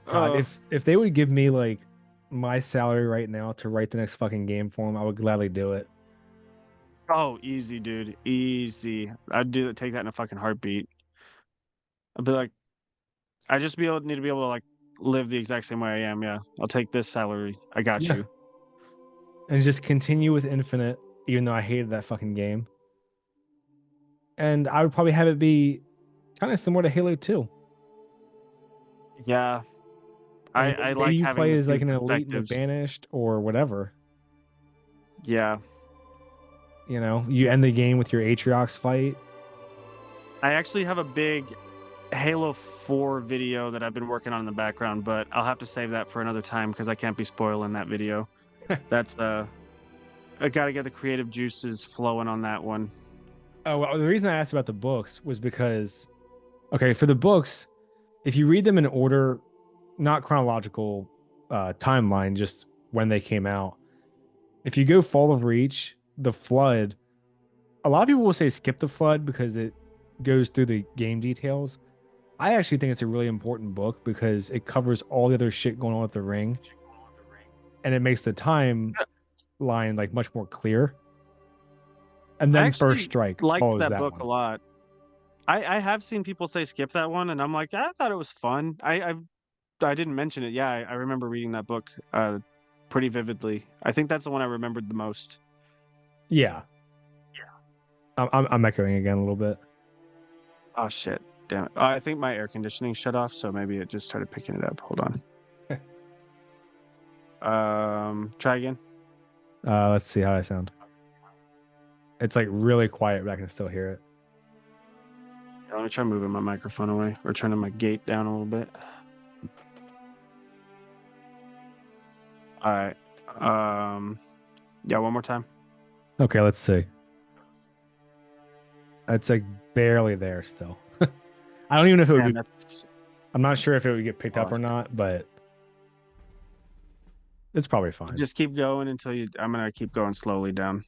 God, Oh, if they would give me like my salary right now to write the next fucking game for them, I would gladly do it. oh, easy, dude, easy. Take that in a fucking heartbeat. I'd be like, I just need to be able to like live the exact same way I am. Yeah, I'll take this salary. I got Yeah. you. And just continue with Infinite, even though I hated that fucking game. And I would probably have it be kind of similar to Halo 2. Yeah, And I maybe like you having play the as two like an elite in the perspectives. Banished or whatever. Yeah, You know, you end the game with your Atriox fight. I actually have a big Halo 4 video that I've been working on in the background, but I'll have to save that for another time because I can't be spoiling that video. That's I gotta get the creative juices flowing on that one. Oh, well, the reason I asked about the books was because, okay, for the books, if you read them in order, not chronological timeline, just when they came out. If you go Fall of Reach, the Flood, a lot of people will say skip the Flood because it goes through the game details. I actually think it's a really important book because it covers all the other shit going on with the ring, and it makes the timeline like much more clear. And I then actually First Strike liked follows that book one. a lot. I have seen people say skip that one, and I'm like, I thought it was fun. I didn't mention it. Yeah, I remember reading that book pretty vividly. I think that's the one I remembered the most. Yeah. I'm echoing again a little bit. Oh shit. Damn it. I think my air conditioning shut off, so maybe it just started picking it up. Hold on. Try again. Let's see how I sound. It's like really quiet, but I can still hear it. I'm gonna try moving my microphone away or turning my gate down a little bit. All right. Yeah, one more time. Okay, let's see. It's like barely there still. I don't even know if it would Man, be. that's I'm not sure if it would get picked up Oh, or not, but it's probably fine. just keep going until you. I'm gonna keep going slowly down.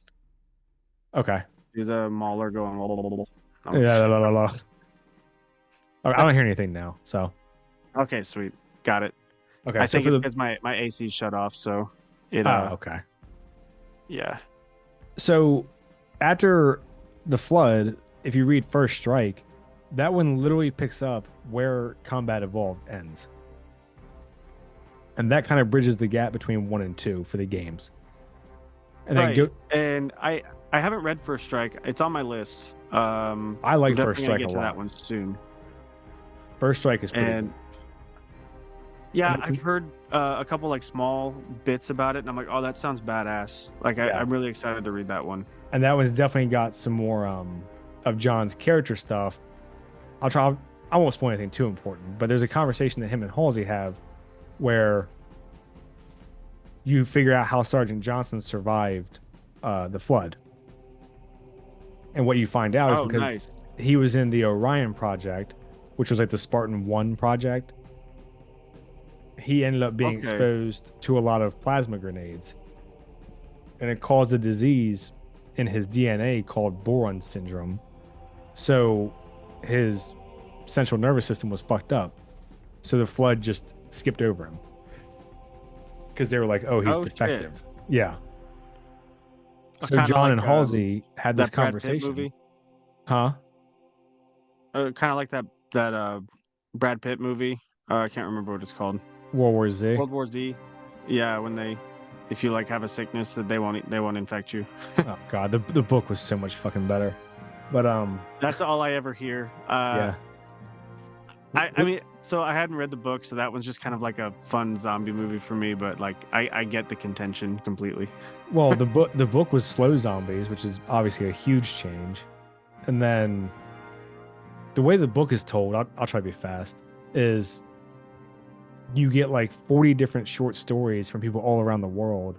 Okay. Do the mauler going. Oh, Yeah. shit. La, la, la. Okay, I don't hear anything now. So Okay, sweet. Got it. okay. I So think for it's the because my AC shut off, so it. okay. Yeah. So after the Flood, if you read First Strike, that one literally picks up where Combat Evolved ends. And that kind of bridges the gap between 1 and 2 for the games. And then Right. And I haven't read First Strike. It's on my list. I like I'm First definitely gonna Strike get a to that lot. one soon. First Strike is pretty And good. yeah, And it's- I've heard a couple like small bits about it, and I'm like, oh, that sounds badass. Like Yeah. I'm really excited to read that one. And that one's definitely got some more of John's character stuff I'll try. I won't spoil anything too important, but there's a conversation that him and Halsey have where you figure out how Sergeant Johnson survived the flood. And what you find out is Oh, because nice. he was in the Orion project, which was like the Spartan 1 project. He ended up being Okay. exposed to a lot of plasma grenades. And it caused a disease in his DNA called boron syndrome. So his central nervous system was fucked up. So the flood just skipped over him. Because they were like, oh, he's Oh, shit. defective. Yeah. So Kinda John and like, Halsey had this That Brad Pitt conversation. movie. Huh? Kind of like that Brad Pitt movie. I can't remember what it's called. World War Z. World War Z. Yeah, when if you like have a sickness that they won't infect you. Oh god, the book was so much fucking better. But That's all I ever hear. yeah. I mean, so I hadn't read the book, so that was just kind of like a fun zombie movie for me. But like, I get the contention completely. Well, the book was slow zombies, which is obviously a huge change. And then the way the book is told, I'll try to be fast, is you get like 40 different short stories from people all around the world,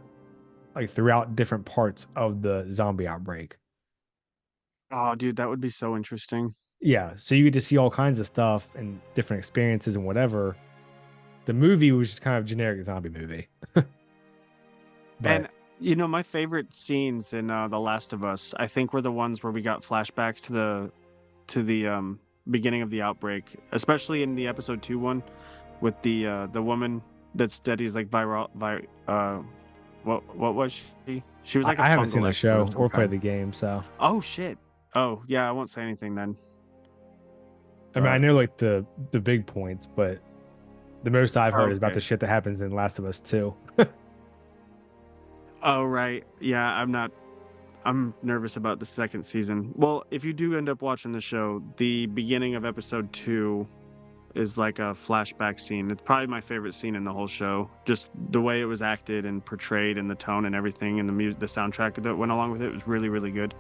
like throughout different parts of the zombie outbreak. Oh, dude, that would be so interesting. Yeah, so you get to see all kinds of stuff and different experiences and whatever. The movie was just kind of generic zombie movie. And my favorite scenes in The Last of Us, I think, were the ones where we got flashbacks to the beginning of the outbreak, especially in the episode 2 one with the woman that studies like what was she? She was like I haven't fungal seen the expert show of some or played kind. the game, so Oh shit. Oh yeah, I won't say anything then. I mean I know like the big points, but the most I've heard is about Okay. the shit that happens in Last of Us 2. Oh right. Yeah, I'm nervous about the second season. Well, if you do end up watching the show, the beginning of episode 2 is like a flashback scene. It's probably my favorite scene in the whole show. Just the way it was acted and portrayed and the tone and everything and the soundtrack that went along with it was really, really good.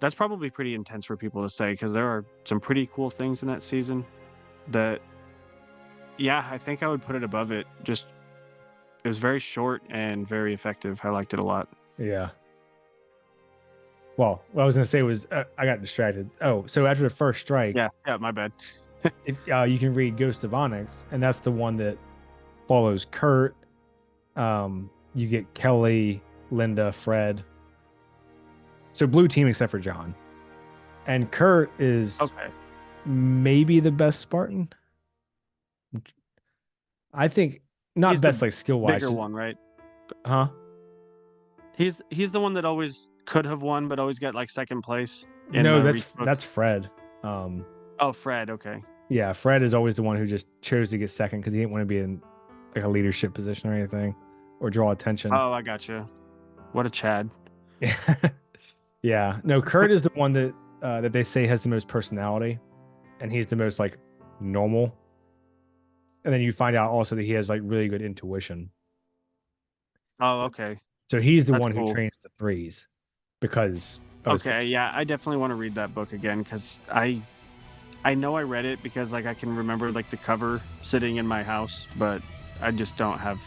That's probably pretty intense for people to say because there are some pretty cool things in that season that, yeah, I think I would put it above it. Just, it was very short and very effective. I liked it a lot. Yeah. Well, what I was gonna say was I got distracted. Oh, so after the first strike, Yeah, my bad. you can read Ghost of Onyx, and that's the one that follows Kurt. You get Kelly, Linda, Fred. So blue team except for John, and Kurt is Okay. maybe the best Spartan. I think not He's the best like skill wise. Bigger one, right? Huh? He's the one that always could have won, but always got like second place. in No, the Reach book. that's Fred. Oh, Fred. Okay. Yeah, Fred is always the one who just chose to get second because he didn't want to be in like a leadership position or anything or draw attention. Oh, I gotcha. What a Chad. Yeah. No, Kurt is the one that they say has the most personality, and he's the most like normal. And then you find out also that he has like really good intuition. Oh, okay. So he's the That's one who cool. trains the threes because of his Okay, yeah, I definitely want to read that book again because I know I read it because like I can remember like the cover sitting in my house, but I just don't have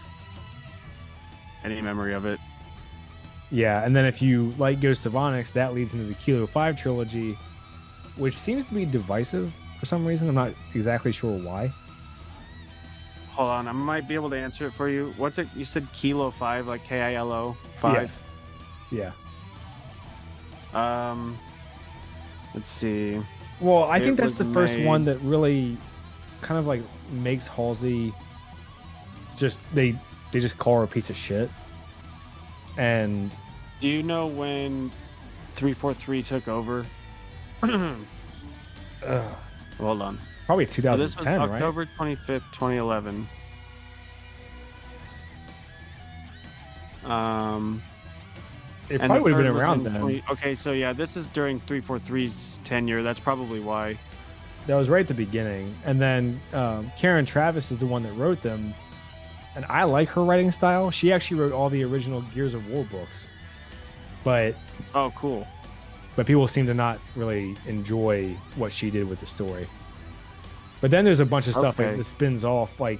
any memory of it. Yeah, and then if you like Ghost of Onyx, that leads into the Kilo 5 trilogy, which seems to be divisive for some reason. I'm not exactly sure why. Hold on, I might be able to answer it for you. What's it? You said Kilo 5, like Kilo 5. Yeah. Let's see. Well, I It think that's was the first one made- that really kind of like makes Halsey just they just call her a piece of shit. And Do you know when 343 took over? Hold on. probably So this was 2010, right? October 25th, 2011. It And probably the would have been third was around in then. Okay, so yeah, this is during 343's tenure. That's probably why. That was right at the beginning. And then Karen Travis is the one that wrote them. And I like her writing style. She actually wrote all the original Gears of War books. But Oh, cool. but people seem to not really enjoy what she did with the story. But then there's a bunch of stuff like Okay. that spins off, like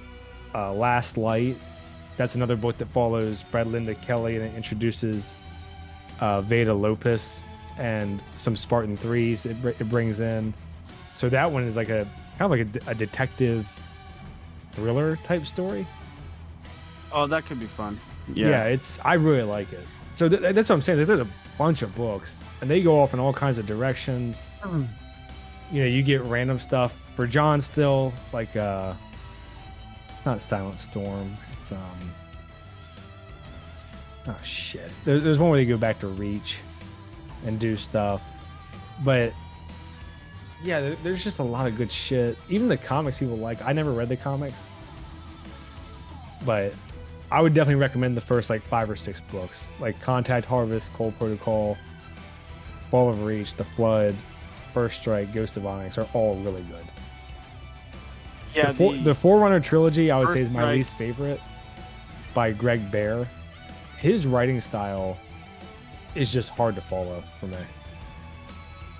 Last Light. That's another book that follows Fred Linda Kelly and it introduces Veda Lopez and some Spartan threes. It brings in, so that one is like a kind of like a detective thriller type story. Oh, that could be fun. Yeah, it's I really like it. So that's what I'm saying. There's a bunch of books, and they go off in all kinds of directions. You know, you get random stuff for John still, like it's not Silent Storm. It's oh shit. There's one where they go back to Reach and do stuff, but yeah, there's just a lot of good shit. Even the comics people like. I never read the comics, but I would definitely recommend the first like 5 or 6 books, like Contact Harvest, Cold Protocol, Fall of Reach, The Flood, First Strike, Ghost of Onyx are all really good. Yeah, the Forerunner trilogy, I would say, First is my Strike- least favorite, by Greg Bear. His writing style is just hard to follow for me.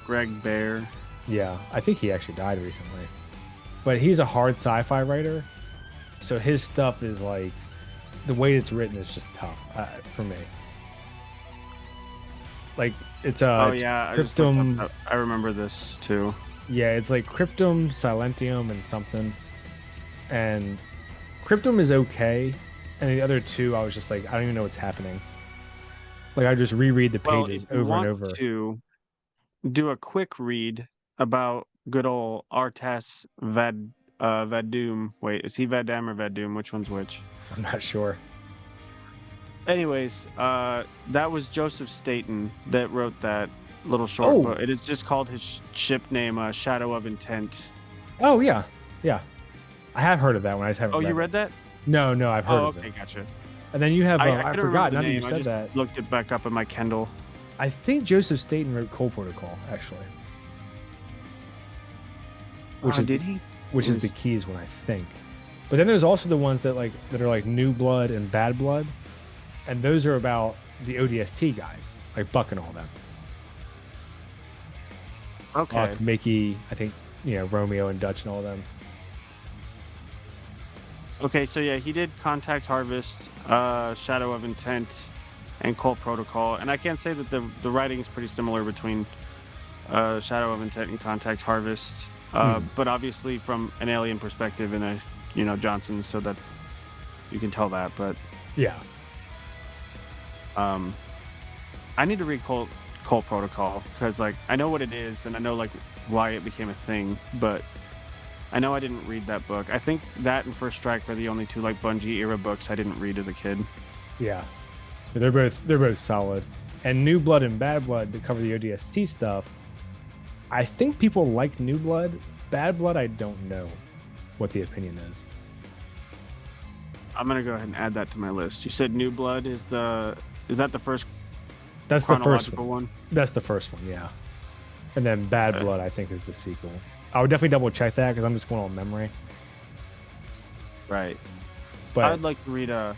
Greg Bear. Yeah, I think he actually died recently, but he's a hard sci-fi writer, so his stuff is like, the way it's written is just tough for me. Like it's Oh it's yeah, I just looked Cryptum. up, I remember this too. Yeah, it's like Cryptum, Silentium, and something. And Cryptum is okay, and the other two, I was just like, I don't even know what's happening. Like I just reread the Well, pages if you over and want over. to do a quick read about good old Artas Vadum. Wait, is he Vadam or Vadum? Which one's which? I'm not sure. Anyways, that was Joseph Staten that wrote that little short Oh. book. It is just called his ship name, Shadow of Intent. Oh yeah, yeah. I have heard of that one. I just haven't. Oh, you it. read that? No, I've heard Oh, of okay, it. gotcha. And then you have I I couldn't forgot. remember the Now that you name. I said just that, looked it back up in my Kindle. I think Joseph Staten wrote Cold Protocol actually, which is did he? which is the keys one, I think. But then there's also the ones that are like New Blood and Bad Blood, and those are about the ODST guys, like Buck and all them. Okay. Buck, Mickey, I think, Romeo and Dutch and all them. Okay, so yeah, he did Contact Harvest, Shadow of Intent, and Cold Protocol. And I can say that the writing is pretty similar between Shadow of Intent and Contact Harvest. But obviously from an alien perspective and a Johnson, so that you can tell that. But Yeah. I need to read Cold Protocol because I know what it is and I know why it became a thing, but I know I didn't read that book. I think that and First Strike were the only two Bungie era books I didn't read as a kid. Yeah. They're both solid. And New Blood and Bad Blood that cover the ODST stuff. I think people like New Blood. Bad Blood, I don't know what the opinion is. I'm gonna go ahead and add that to my list. You said New Blood is that the first That's the first chronological one. one? That's the first one, yeah. And then Bad Blood, I think, is the sequel. I would definitely double check that because I'm just going on memory. Right. But I'd like to read an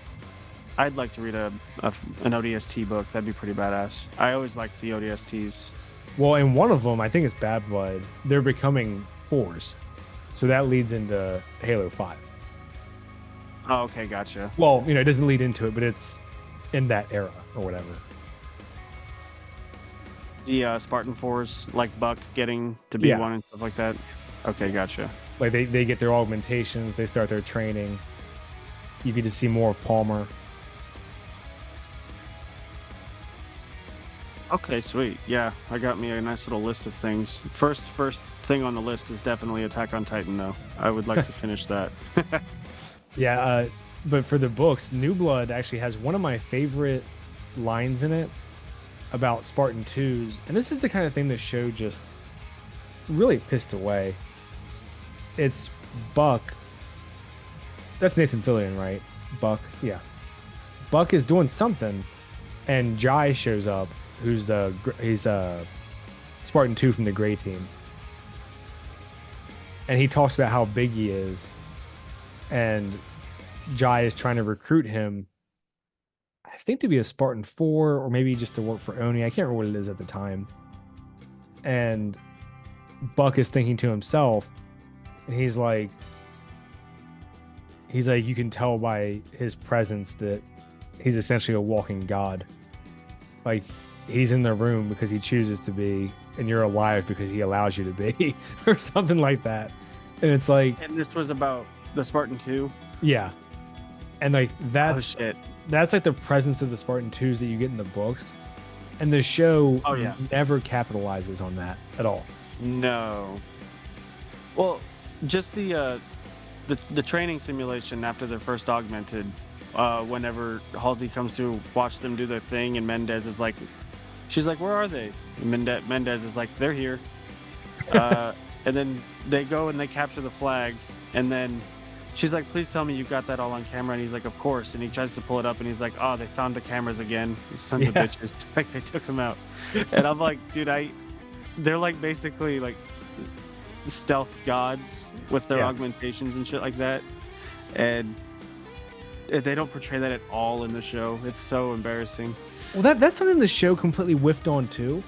ODST book. That'd be pretty badass. I always liked the ODSTs. well, in one of them, I think it's Bad Blood. They're becoming 4s, so that leads into Halo 5. Oh, okay, gotcha. Well, it doesn't lead into it, but it's in that era or whatever. The Spartan 4s, like Buck getting to be Yeah. one and stuff like that. Okay, gotcha. Like they get their augmentations, they start their training. You get to see more of Palmer. Okay, sweet. Yeah, I got me a nice little list of things. First thing on the list is definitely Attack on Titan, though. I would like to finish that. Yeah, but for the books, New Blood actually has one of my favorite lines in it about Spartan 2s. And this is the kind of thing the show just really pissed away. It's Buck. That's Nathan Fillion, right? Buck? Yeah. Buck is doing something, and Jai shows up, he's Spartan 2 from the Gray Team. And he talks about how big he is, and Jai is trying to recruit him, I think, to be a Spartan 4 or maybe just to work for Oni. I can't remember what it is at the time. and Buck is thinking to himself, and he's like, you can tell by his presence that he's essentially a walking god. Like, he's in the room because he chooses to be, and you're alive because he allows you to be, or something like that. And it's like, And this was about the Spartan 2. yeah, and like Oh that's shit. that's like the presence of the Spartan 2s that you get in the books, and the show Oh, yeah. never capitalizes on that at all. No. Well, just the training simulation after they're first augmented. Whenever Halsey comes to watch them do their thing, and Mendez is like, she's like, "Where are they?" And Mendez is like, "They're here." And then they go and they capture the flag, and then she's like, "Please tell me you got that all on camera." And he's like, "Of course." And he tries to pull it up, and he's like, "Oh, they found the cameras again. These sons of Yeah. bitches!" Like they took them out. And I'm like, dude, they're like basically like stealth gods with their Yeah. augmentations and shit like that, and they don't portray that at all in the show. It's so embarrassing. Well, that's something the show completely whiffed on too,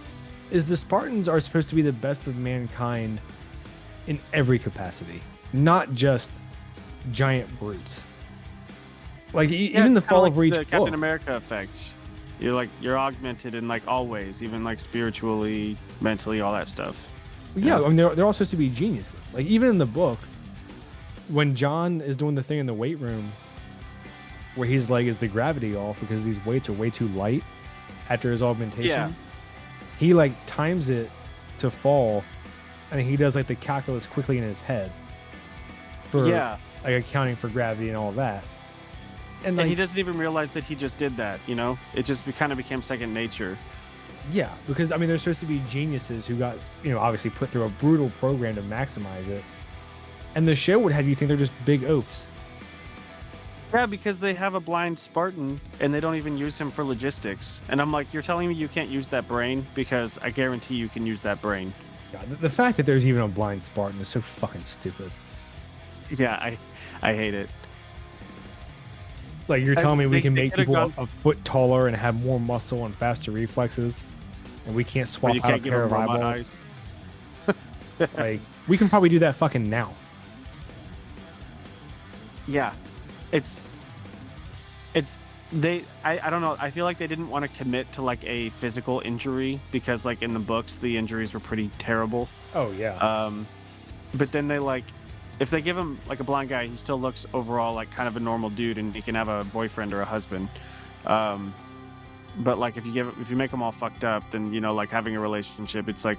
is the Spartans are supposed to be the best of mankind in every capacity, not just giant brutes. Like even the it's kinda Fall like of Reach the Captain book. America effect. You're augmented in like all ways, even like spiritually, mentally, all that stuff. Yeah, I mean they're all supposed to be geniuses. Like even in the book, when John is doing the thing in the weight room, where he's like, "Is the gravity off because these weights are way too light?" After his augmentation, Yeah. he like times it to fall, and he does like the calculus quickly in his head for Yeah, like accounting for gravity and all that. And like, and he doesn't even realize that he just did that. You know, it just kind of became second nature. yeah, because I mean, they're supposed to be geniuses who got, obviously put through a brutal program to maximize it. And the show would have you think they're just big oafs. Yeah, because they have a blind Spartan and they don't even use him for logistics. And I'm like, you're telling me you can't use that brain? Because I guarantee you can use that brain. God, the fact that there's even a blind Spartan is so fucking stupid. Yeah, I hate it. Like, you're telling me we They can make could've people gone- a foot taller and have more muscle and faster reflexes, and we can't But swap you out a can't give pair him of robot eyeballs. eyes. Like, we can probably do that fucking now. Yeah, it's I don't know. I feel like they didn't want to commit to like a physical injury because like in the books the injuries were pretty terrible. Oh yeah. But then they like, if they give him like a blind guy, he still looks overall like kind of a normal dude, and he can have a boyfriend or a husband. But like if you make them all fucked up, then like having a relationship, it's like,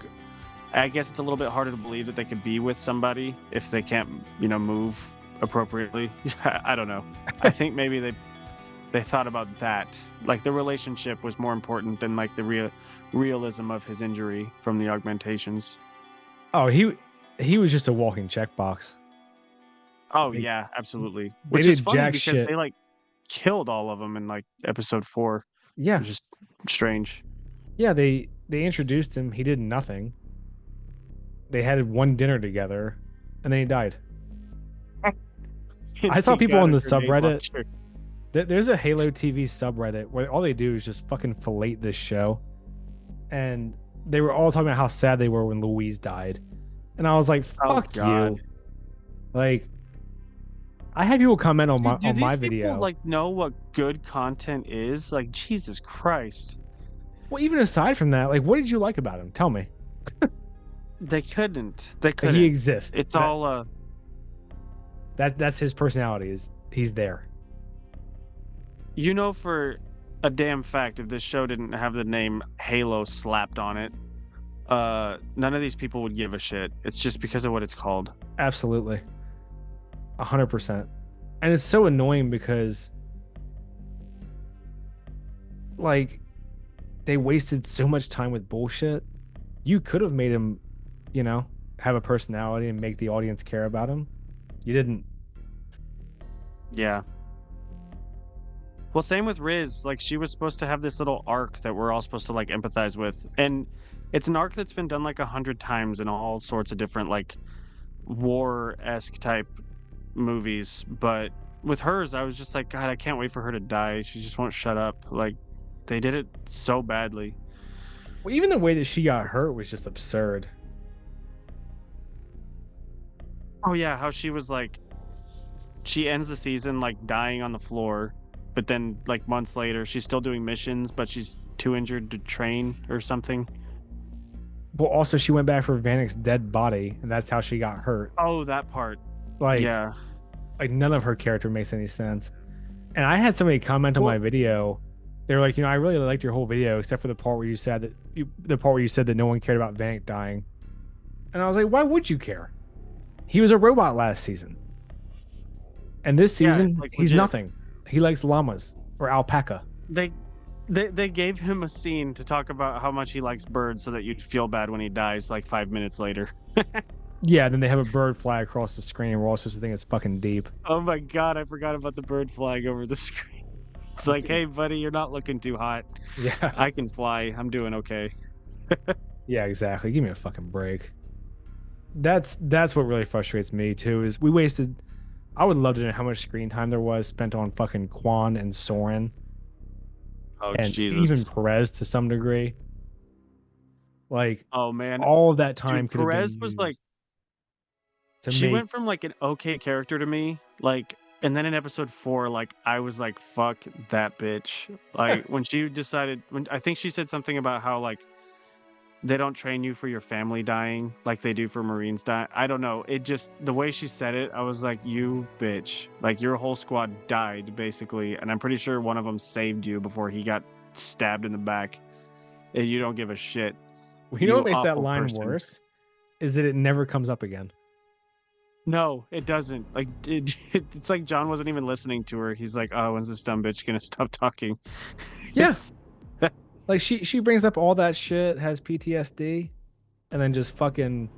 I guess it's a little bit harder to believe that they could be with somebody if they can't move appropriately. I don't know. I think maybe they thought about that. Like the relationship was more important than like the realism of his injury from the augmentations. Oh, he was just a walking checkbox. Oh They- yeah, absolutely. they Which is did funny jack because shit. they like killed all of them in like episode 4. It Yeah, was just strange. yeah. They introduced him. He did nothing. They had one dinner together, and then he died. I saw He people got on a the grenade subreddit. launcher. There's a Halo TV subreddit where all they do is just fucking fillet this show, and they were all talking about how sad they were when Louise died, and I was like, Oh, "Fuck you!" God. Like, I had people comment on Dude, do my these people video. like know what good content is? Like Jesus Christ. Well, even aside from that, like, what did you like about him? Tell me. They couldn't. They Like, couldn't. he exists. It's That- all that's his personality. Is he's there? for a damn fact, if this show didn't have the name Halo slapped on it, none of these people would give a shit. It's just because of what it's called. Absolutely. 100%. And it's so annoying because like they wasted so much time with bullshit. You could have made him, have a personality and make the audience care about him. You didn't. Yeah. Well, same with Riz. Like, she was supposed to have this little arc that we're all supposed to like empathize with, and it's an arc that's been done like 100 times in all sorts of different like war-esque type movies. But with hers, I was just like, God, I can't wait for her to die. She just won't shut up. Like, they did it so badly. Well, even the way that she got hurt was just absurd. Oh yeah, how she was like, she ends the season like dying on the floor, but then like months later she's still doing missions, but she's too injured to train or something. Well, also she went back for Vanek's dead body, and that's how she got hurt. Oh, that part. Like, Yeah. like none of her character makes any sense. And I had somebody comment on Well- my video. They were like, I really liked your whole video, except for the part where you said that the part where you said that no one cared about Vanek dying. And I was like, why would you care? He was a robot last season. And this Yeah, season, like, he's legit. nothing. He likes llamas or alpaca. They gave him a scene to talk about how much he likes birds so that you'd feel bad when he dies like 5 minutes later. Yeah, then they have a bird fly across the screen. We're all supposed to think it's fucking deep. Oh my god, I forgot about the bird flying over the screen. It's like, hey buddy, you're not looking too hot. Yeah. I can fly. I'm doing okay. Yeah, exactly. Give me a fucking break. That's what really frustrates me too, is we wasted. I would love to know how much screen time there was spent on fucking Quan and Soren Oh and Jesus. even Perez to some degree. Like Oh man. all of that time Dude, could have been Perez was like, used to she make. went from like an okay character to me, like, and then in episode 4, like I was like, fuck that bitch. Like when she decided, when I think she said something about how like they don't train you for your family dying like they do for Marines dying. I don't know. It just, the way she said it, I was like, you bitch. Like your whole squad died basically, and I'm pretty sure one of them saved you before he got stabbed in the back. And you don't give a shit. You know what you makes that awful line person. worse? Is that it never comes up again. No, it doesn't. Like it's like John wasn't even listening to her. He's like, "Oh, when's this dumb bitch gonna stop talking?" Yes. Like she brings up all that shit, has PTSD, and then just fucking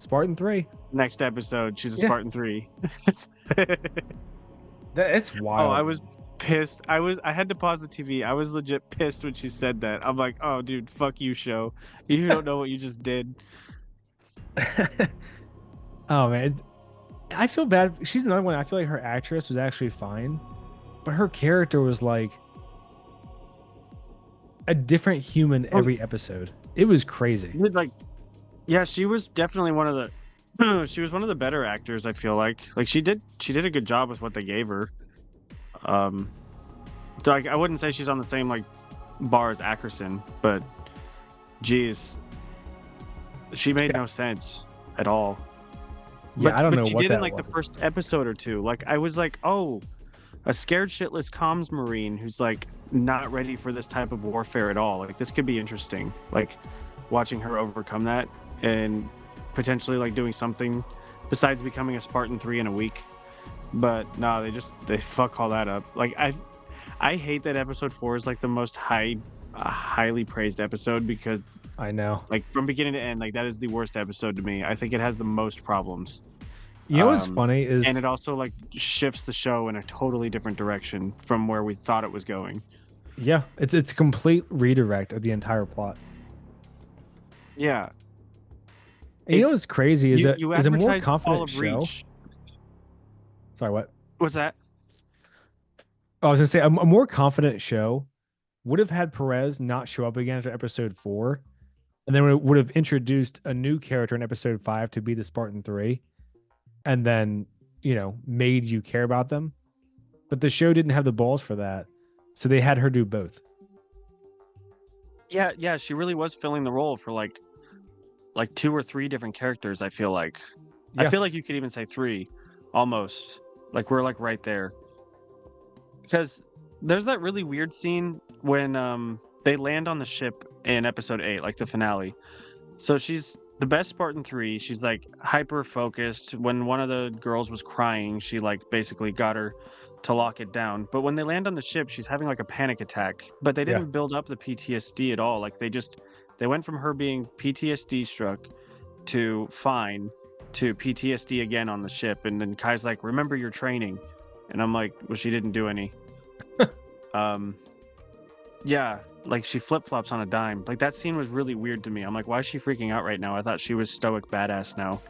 Spartan 3. Next episode, she's a Yeah. Spartan 3. It's wild. Oh, I was pissed. I had to pause the TV. I was legit pissed when she said that. I'm like, "Oh, dude, fuck you, show. You don't know what you just did." Oh man, I feel bad. She's another one. I feel like her actress was actually fine, but her character was like a different human every episode. It was crazy. Like, yeah, she was definitely one of the she was one of the better actors, I feel like. Like she did a good job with what they gave her. So like, I wouldn't say she's on the same like bar as Ackerson, but geez, she made no sense at all. Yeah, I don't know she what did that in like was. the first episode or two. Like I was like, oh, a scared shitless comms marine who's like not ready for this type of warfare at all. Like this could be interesting. Like watching her overcome that and potentially like doing something besides becoming a Spartan 3 in a week. But no, they fuck all that up. Like I hate that episode 4 is like the most highly praised episode, because I know. like from beginning to end, like that is the worst episode to me. I think it has the most problems. You know what's Um, funny is And it also like shifts the show in a totally different direction from where we thought it was going. yeah, it's a complete redirect of the entire plot. Yeah. And you know what's crazy is you is a more advertised all confident of show. Reach. Sorry, what? What's that? Oh, I was gonna say a more confident show would have had Perez not show up again after episode 4, and then would have introduced a new character in episode 5 to be the Spartan 3, and then made you care about them. But the show didn't have the balls for that, so they had her do both. Yeah, she really was filling the role for like 2 or 3 different characters, I feel like. I Yeah. feel like you could even say 3 almost. Like we're like right there. Because there's that really weird scene when they land on the ship in episode 8, like the finale. So she's the best Spartan 3. She's like hyper focused. When one of the girls was crying, she like basically got her to lock it down. But when they land on the ship, she's having like a panic attack. But they didn't build up the PTSD at all. Like they went from her being PTSD struck to fine to PTSD again on the ship. And then Kai's like, remember your training. And I'm like, well, she didn't do any. Yeah, like she flip-flops on a dime. Like that scene was really weird to me. I'm like, why is she freaking out right now? I thought she was stoic badass now.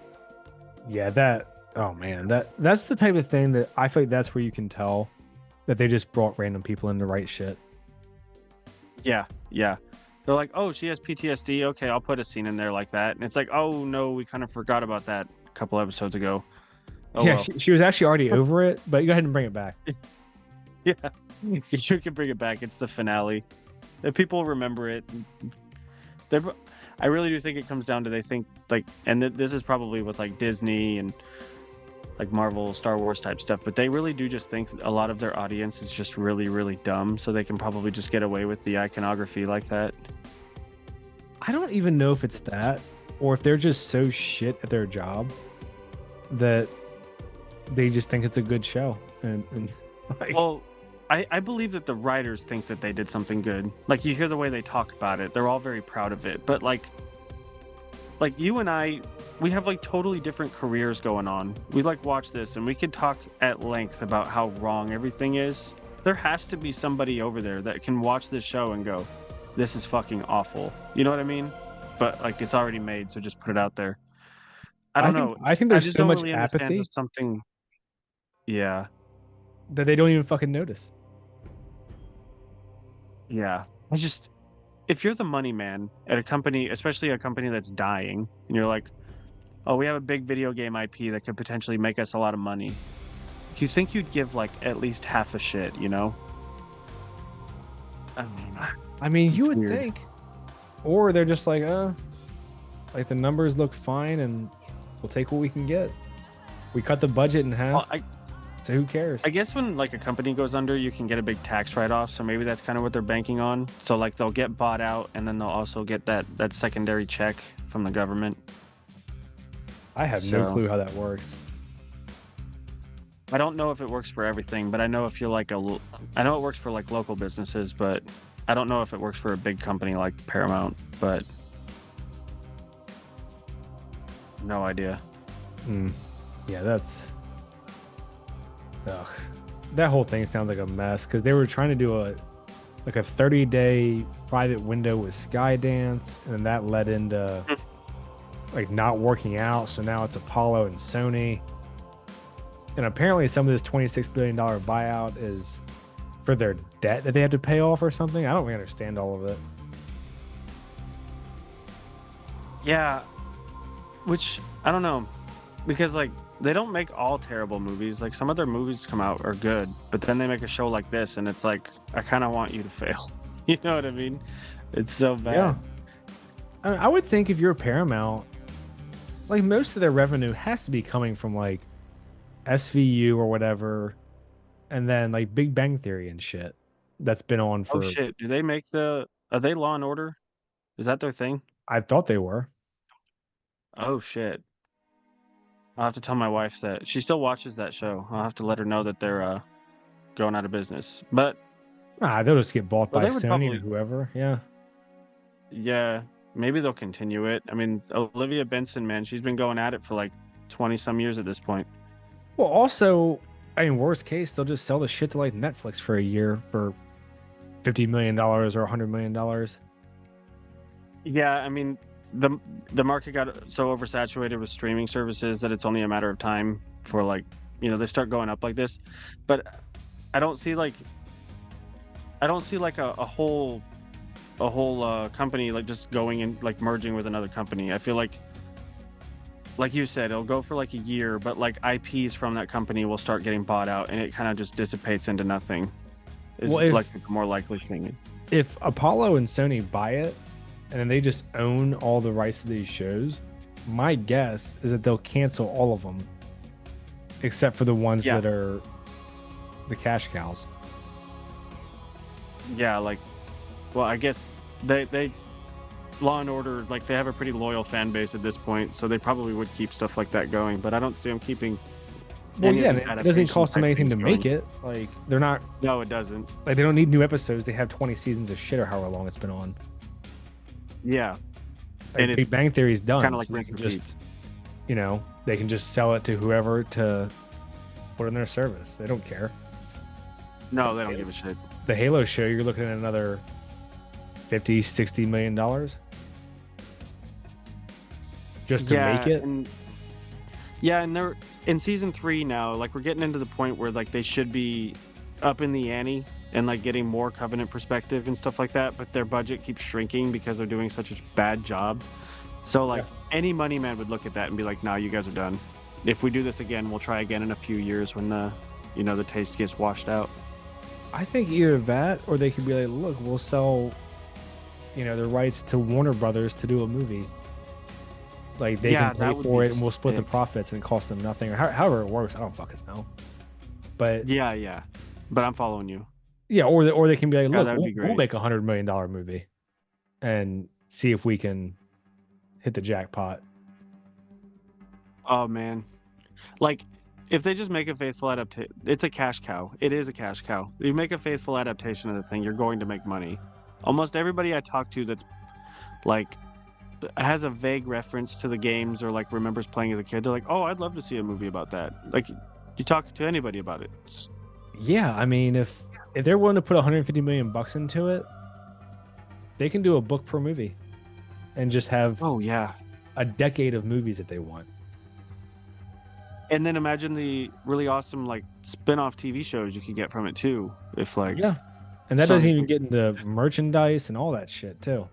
Yeah, oh man, that's the type of thing that I feel like that's where you can tell that they just brought random people in to write shit. Yeah. They're like, oh, she has PTSD. Okay, I'll put a scene in there like that. And it's like, oh no, we kind of forgot about that a couple episodes ago. Oh yeah, well. she was actually already over it, but go ahead and bring it back. Yeah, you can bring it back. It's the finale. If people remember it, they're. I really do think it comes down to they think like, and this is probably with like Disney and like Marvel, Star Wars type stuff, but they really do just think a lot of their audience is just really, really dumb, so they can probably just get away with the iconography like that. I don't even know if it's that or if they're just so shit at their job that they just think it's a good show. And like, Well, I believe that the writers think that they did something good. Like you hear the way they talk about it, they're all very proud of it. But like you and I, we have like totally different careers going on. We like watch this and we could talk at length about how wrong everything is. There has to be somebody over there that can watch this show and go, this is fucking awful. You know what I mean? But like it's already made, so just put it out there. I don't know. I think there's just so don't much really understand apathy something. Yeah. that they don't even fucking notice. Yeah. If you're the money man at a company, especially a company that's dying, and you're like, oh, we have a big video game IP that could potentially make us a lot of money. You think you'd give like at least half a shit, you know? I mean, you would weird. think. Or they're just like the numbers look fine and we'll take what we can get. We cut the budget in half. Well, So who cares? I guess when like a company goes under, you can get a big tax write-off. So maybe that's kind of what they're banking on. So like they'll get bought out, and then they'll also get that secondary check from the government. I have no So- clue how that works. I don't know if it works for everything, but I know if you're like I know it works for like local businesses, but I don't know if it works for a big company like Paramount. But no idea. Yeah, that's. Ugh. That whole thing sounds like a mess because they were trying to do a 30-day private window with Skydance, and then that led into like not working out. So now it's Apollo and Sony, and apparently some of this $26 billion buyout is for their debt that they had to pay off or something. I don't really understand all of it. Yeah, which I don't know, because like they don't make all terrible movies. Like some of their movies come out are good, but then they make a show like this, and it's like I kind of want you to fail. You know what I mean? It's so bad. Yeah. I would think if you're Paramount, like most of their revenue has to be coming from like SVU or whatever, and then like Big Bang Theory and shit that's been on for. Oh shit! Do they make Are they Law and Order? Is that their thing? I thought they were. Oh shit! I'll have to tell my wife that she still watches that show. I'll have to let her know that they're going out of business. But They'll just get bought Well, by they would Sony probably- or whoever. Yeah. yeah, maybe they'll continue it. I mean, Olivia Benson, man, she's been going at it for like 20 some years at this point. Well, also, I mean, worst case, they'll just sell the shit to like Netflix for a year for $50 million or $100 million. Yeah, I mean, the market got so oversaturated with streaming services that it's only a matter of time for like, they start going up like this. But I don't see like a whole company like just going and like merging with another company. I feel like you said, it'll go for like a year, but like IPs from that company will start getting bought out, and it kind of just dissipates into nothing. Is Well, if- like the more likely thing. If Apollo and Sony buy it and then they just own all the rights to these shows, my guess is that they'll cancel all of them except for the ones Yeah. that are the cash cows. Yeah, like, well, I guess they Law and Order, like they have a pretty loyal fan base at this point, so they probably would keep stuff like that going. But I don't see them keeping. Well, any of yeah, these it doesn't adaptation cost them type anything to things make going. it. Like, they're not, No, it doesn't. like, they don't need new episodes. They have 20 seasons of shit or however long it's been on. Yeah, Like, And Big it's Bang Theory's done. kinda like so they rinse can repeat. just, they can just sell it to whoever to put in their service. They don't care. no, they don't give a shit. The Halo show, you're looking at another 50, 60 million dollars just to make it. And they're in season 3 now. Like we're getting into the point where like they should be up in the ante and like getting more Covenant perspective and stuff like that, but their budget keeps shrinking because they're doing such a bad job. So like any money man would look at that and be like, "Nah, you guys are done. If we do this again, we'll try again in a few years when the taste gets washed out." I think either that or they could be like, look, we'll sell, the rights to Warner Brothers to do a movie. Like they Yeah, can that pay would for be it and we'll split the sick. profits and it costs them nothing or however it works. I don't fucking know. But Yeah. But I'm following you. yeah, or they can be like, Yeah, look, that would be we'll great. make $100 million movie and see if we can hit the jackpot. Oh man. Like if they just make a faithful adaptation, it's a cash cow. It is a cash cow. You make a faithful adaptation of the thing, you're going to make money. Almost everybody I talk to that's like has a vague reference to the games or like remembers playing as a kid, they're like, "Oh, I'd love to see a movie about that." Like you talk to anybody about it. Yeah, I mean, if they're willing to put 150 million bucks into it, they can do a book per movie and just have Oh yeah. a decade of movies that they want. And then imagine the really awesome like spin-off TV shows you could get from it too. If like Yeah. And that doesn't Sony's even like- get into merchandise and all that shit too.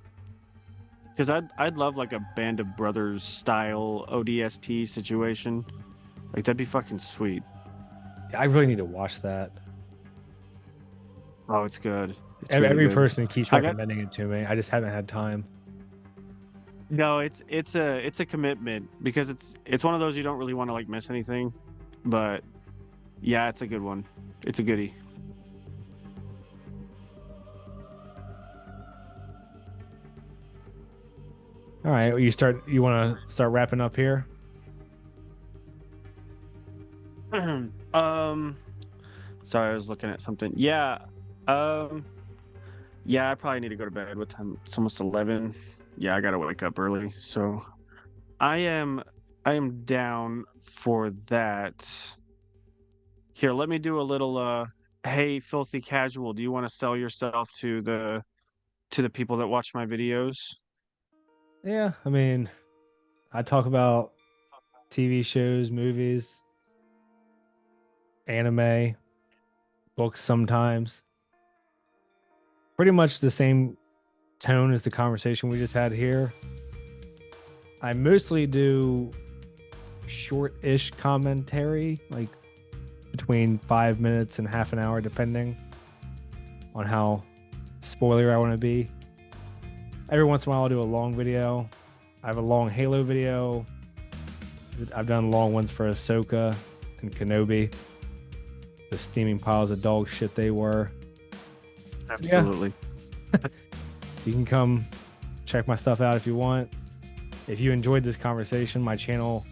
Because I'd love like a Band of Brothers style ODST situation. Like that'd be fucking sweet. I really need to watch that. Oh, it's good. It's Every really good. person keeps I got- recommending it to me. I just haven't had time. No, it's a commitment because it's one of those you don't really want to like miss anything. But yeah, it's a good one. It's a goodie. All right, you want to start wrapping up here? Sorry, I was looking at something. Yeah. Yeah, I probably need to go to bed. What time? It's almost 11. Yeah, I gotta wake up early. So I am down for that. Here, let me do a little hey, filthy casual, do you want to sell yourself to the people that watch my videos? Yeah, I mean, I talk about TV shows, movies, anime, books sometimes. Pretty much the same tone as the conversation we just had here. I mostly do short-ish commentary, like between 5 minutes and half an hour, depending on how spoiler I want to be. Every once in a while, I'll do a long video. I have a long Halo video. I've done long ones for Ahsoka and Kenobi. The steaming piles of dog shit they were. Absolutely. You can come check my stuff out if you want. If you enjoyed this conversation, my channel,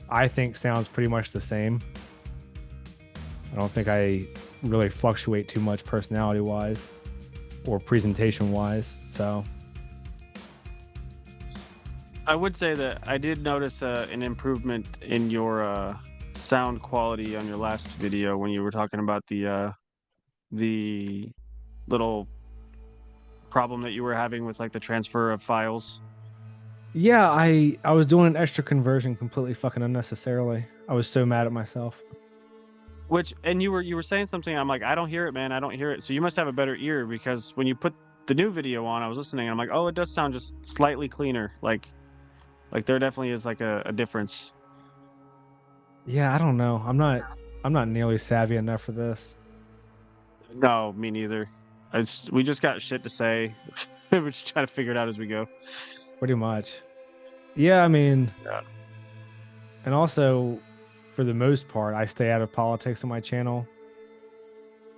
I think, sounds pretty much the same. I don't think I really fluctuate too much personality-wise or presentation-wise. So I would say that I did notice an improvement in your sound quality on your last video when you were talking about the little problem that you were having with like the transfer of files. yeah, I was doing an extra conversion completely fucking unnecessarily. I was so mad at myself. And you were saying something, I'm like, I don't hear it, man. I don't hear it. So you must have a better ear because when you put the new video on, I was listening and I'm like, oh, it does sound just slightly cleaner. Like there definitely is like a difference. Yeah, I don't know. I'm not nearly savvy enough for this. No, me neither. We just got shit to say. We're just trying to figure it out as we go. Pretty much. Yeah, I mean, Yeah. And also, for the most part, I stay out of politics on my channel.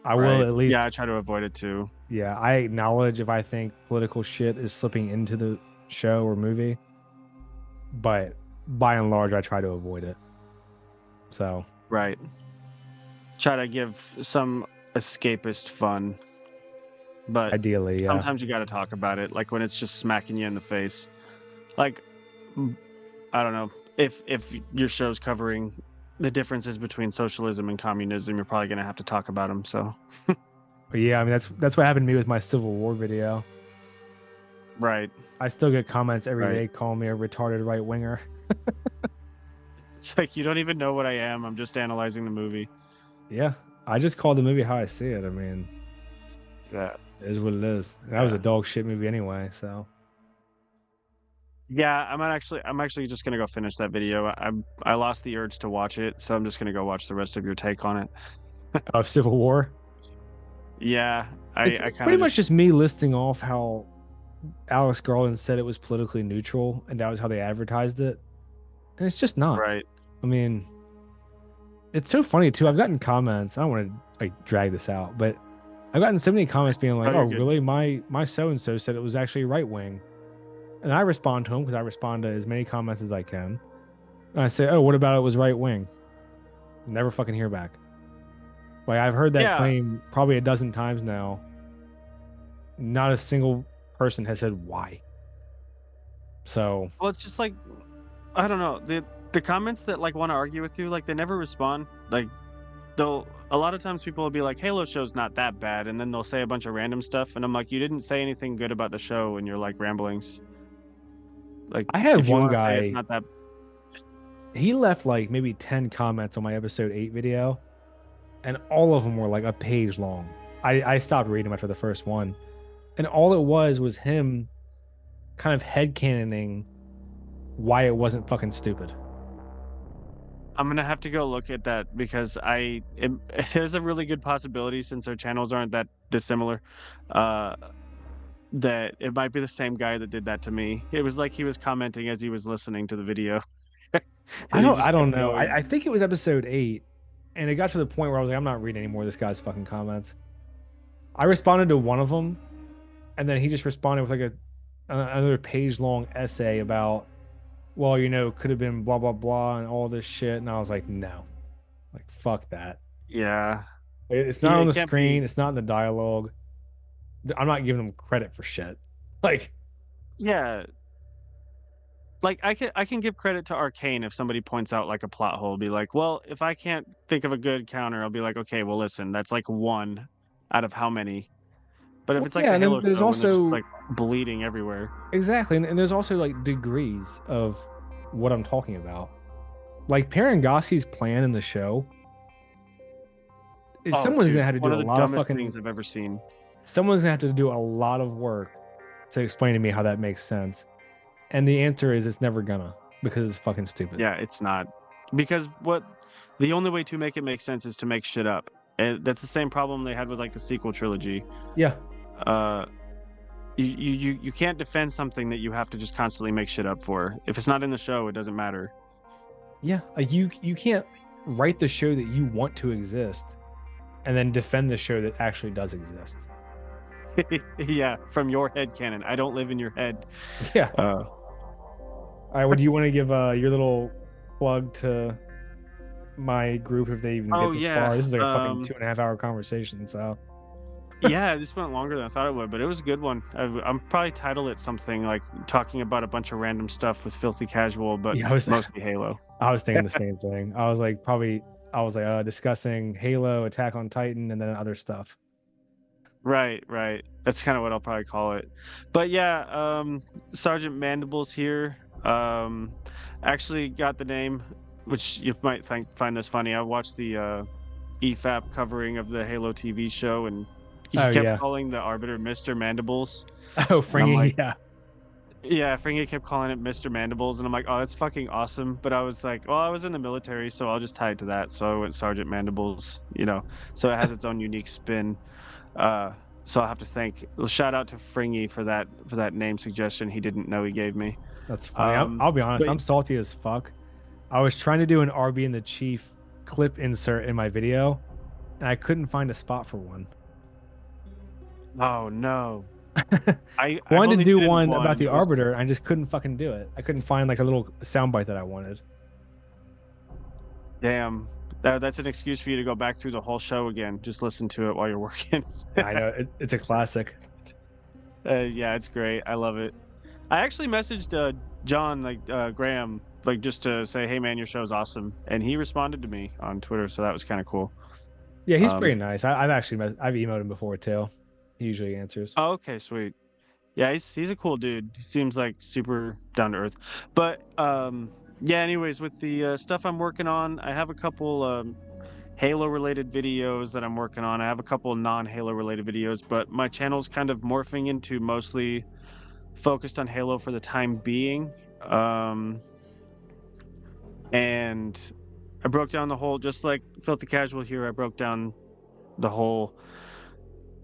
I will Right. at least, Yeah, I try to avoid it too. yeah, I acknowledge if I think political shit is slipping into the show or movie, but by and large, I try to avoid it. So, Right. Try to give some escapist fun. But ideally, yeah. sometimes you got to talk about it, like when it's just smacking you in the face. Like, I don't know, if your show's covering the differences between socialism and communism, you're probably gonna have to talk about them. So, But yeah, I mean, that's what happened to me with my Civil War video. right. I still get comments every Right. day calling me a retarded right winger. It's like you don't even know what I am. I'm just analyzing the movie. Yeah, I just called the movie how I see it. I mean, Yeah. it is what it is. That was a Yeah. dog shit movie anyway. So Yeah, I'm actually just gonna go finish that video. I lost the urge to watch it, so I'm just gonna go watch the rest of your take on it. of Civil War. Yeah, I It's kind of pretty much just me listing off how Alex Garland said it was politically neutral, and that was how they advertised it, and it's just not. right. I mean, it's so funny too. I've gotten comments. I don't want to like drag this out, but I've gotten so many comments being like, Oh, "Oh, you're good. really? My so and so said it was actually right wing," and I respond to them because I respond to as many comments as I can, and I say, "Oh, what about it was right wing?" Never fucking hear back. Like I've heard that Yeah, claim probably a dozen times now. Not a single person has said why. So well, it's just like I don't know the comments that like want to argue with you, like they never respond. Like they'll a lot of times people will be like, "Halo show's not that bad," and then they'll say a bunch of random stuff, and I'm like, "You didn't say anything good about the show in your like ramblings." Like I had if you one want to say it's guy, not that, he left like maybe 10 comments on my episode 8 video, and all of them were like a page long. I stopped reading them after the first one. And all it was him kind of headcanoning why it wasn't fucking stupid. I'm gonna have to go look at that because there's a really good possibility since our channels aren't that dissimilar, uh, that it might be the same guy that did that to me. It was like he was commenting as he was listening to the video. I And he don't just I don't kept know. going. I think it was episode 8, and it got to the point where I was like, I'm not reading any more of this guy's fucking comments. I responded to one of them, and then he just responded with like another page long essay about, well, could have been blah blah blah and all this shit. And I was like, no, like fuck that. Yeah. It's not Yeah, on it the can't be. screen. It's not in the dialogue. I'm not giving them credit for shit. Like, Yeah. Like I can give credit to Arcane if somebody points out like a plot hole, be like, well, if I can't think of a good counter, I'll be like, okay, well, listen, that's like one out of how many. But if well, it's like yeah, the and then Halo there's show when they're just also like bleeding everywhere. exactly, and there's also like degrees of what I'm talking about. Like Parangosky's plan in the show, Oh, someone's gonna dude, have to one do of a the lot of dumbest fucking. things I've ever seen. Someone's gonna have to do a lot of work to explain to me how that makes sense. And the answer is it's never gonna because it's fucking stupid. Yeah, it's not. Because the only way to make it make sense is to make shit up. And that's the same problem they had with like the sequel trilogy. Yeah. Uh you can't defend something that you have to just constantly make shit up for. If it's not in the show, it doesn't matter. Yeah. Like you can't write the show that you want to exist and then defend the show that actually does exist. Yeah, from your head canon. I don't live in your head. Yeah. Uh All right. Well, do you want to give your little plug to my group if they even oh get this yeah. far? This is like a fucking 2.5 hour conversation. So Yeah, this went longer than I thought it would, but it was a good one. I'm probably title it something like talking about a bunch of random stuff with filthy casual, but yeah, mostly Halo. I was thinking the same thing. I was like discussing Halo, Attack on Titan, and then other stuff. Right, right. That's kind of what I'll probably call it. But yeah, Sergeant Mandibles here. Actually got the name, which you might find this funny. I watched the EFAP covering of the Halo TV show, and he Oh kept yeah. calling the Arbiter Mr. Mandibles. Oh, And I'm like, Fringy. Yeah. yeah, Fringy kept calling it Mr. Mandibles, and I'm like, oh, that's fucking awesome. But I was like, well, I was in the military, so I'll just tie it to that. So I went Sergeant Mandibles, so it has its own unique spin. So I'll have to shout out to Fringy for that name suggestion he didn't know he gave me. That's funny. I'll be honest. But I'm salty as fuck. I was trying to do an RB and the Chief clip insert in my video, and I couldn't find a spot for one. oh no, I've Wanted only to do needed one about the It was- Arbiter. I just couldn't fucking do it. I couldn't find like a little soundbite that I wanted. Damn, that's an excuse for you to go back through the whole show again. Just listen to it while you're working. I know it's a classic. Yeah, it's great. I love it. I actually messaged John, Graham, just to say, "Hey man, your show's awesome," and he responded to me on Twitter, so that was kind of cool. Yeah, he's Um, pretty nice. I've actually I've emailed him before too. He usually answers. Oh, okay, sweet. Yeah, he's a cool dude. He seems like super down to earth. But yeah. Anyways, with the stuff I'm working on, I have a couple Halo related videos that I'm working on. I have a couple of non-Halo related videos, but my channel's kind of morphing into mostly focused on Halo for the time being. And I broke down the whole, just like Filthy Casual here, I broke down the whole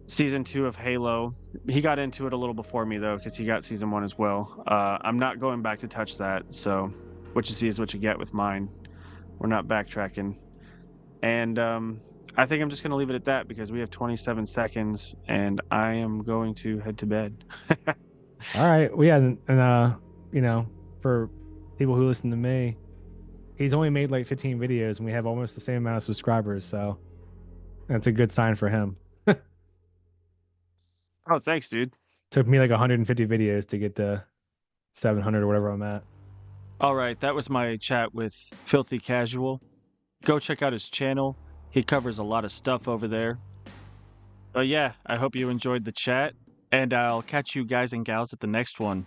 season 2 of Halo. He got into it a little before me though, because he got season 1 as well. I'm not going back to touch that, so what you see is what you get with mine. We're not backtracking. And I think I'm just going to leave it at that because we have 27 seconds and I am going to head to bed. All right. Well, yeah, and you know, for people who listen to me, he's only made like 15 videos, and we have almost the same amount of subscribers. So that's a good sign for him. Oh, thanks, dude. Took me like 150 videos to get to 700 or whatever I'm at. All right, that was my chat with Filthy Casual. Go check out his channel. He covers a lot of stuff over there. But yeah, I hope you enjoyed the chat, and I'll catch you guys and gals at the next one.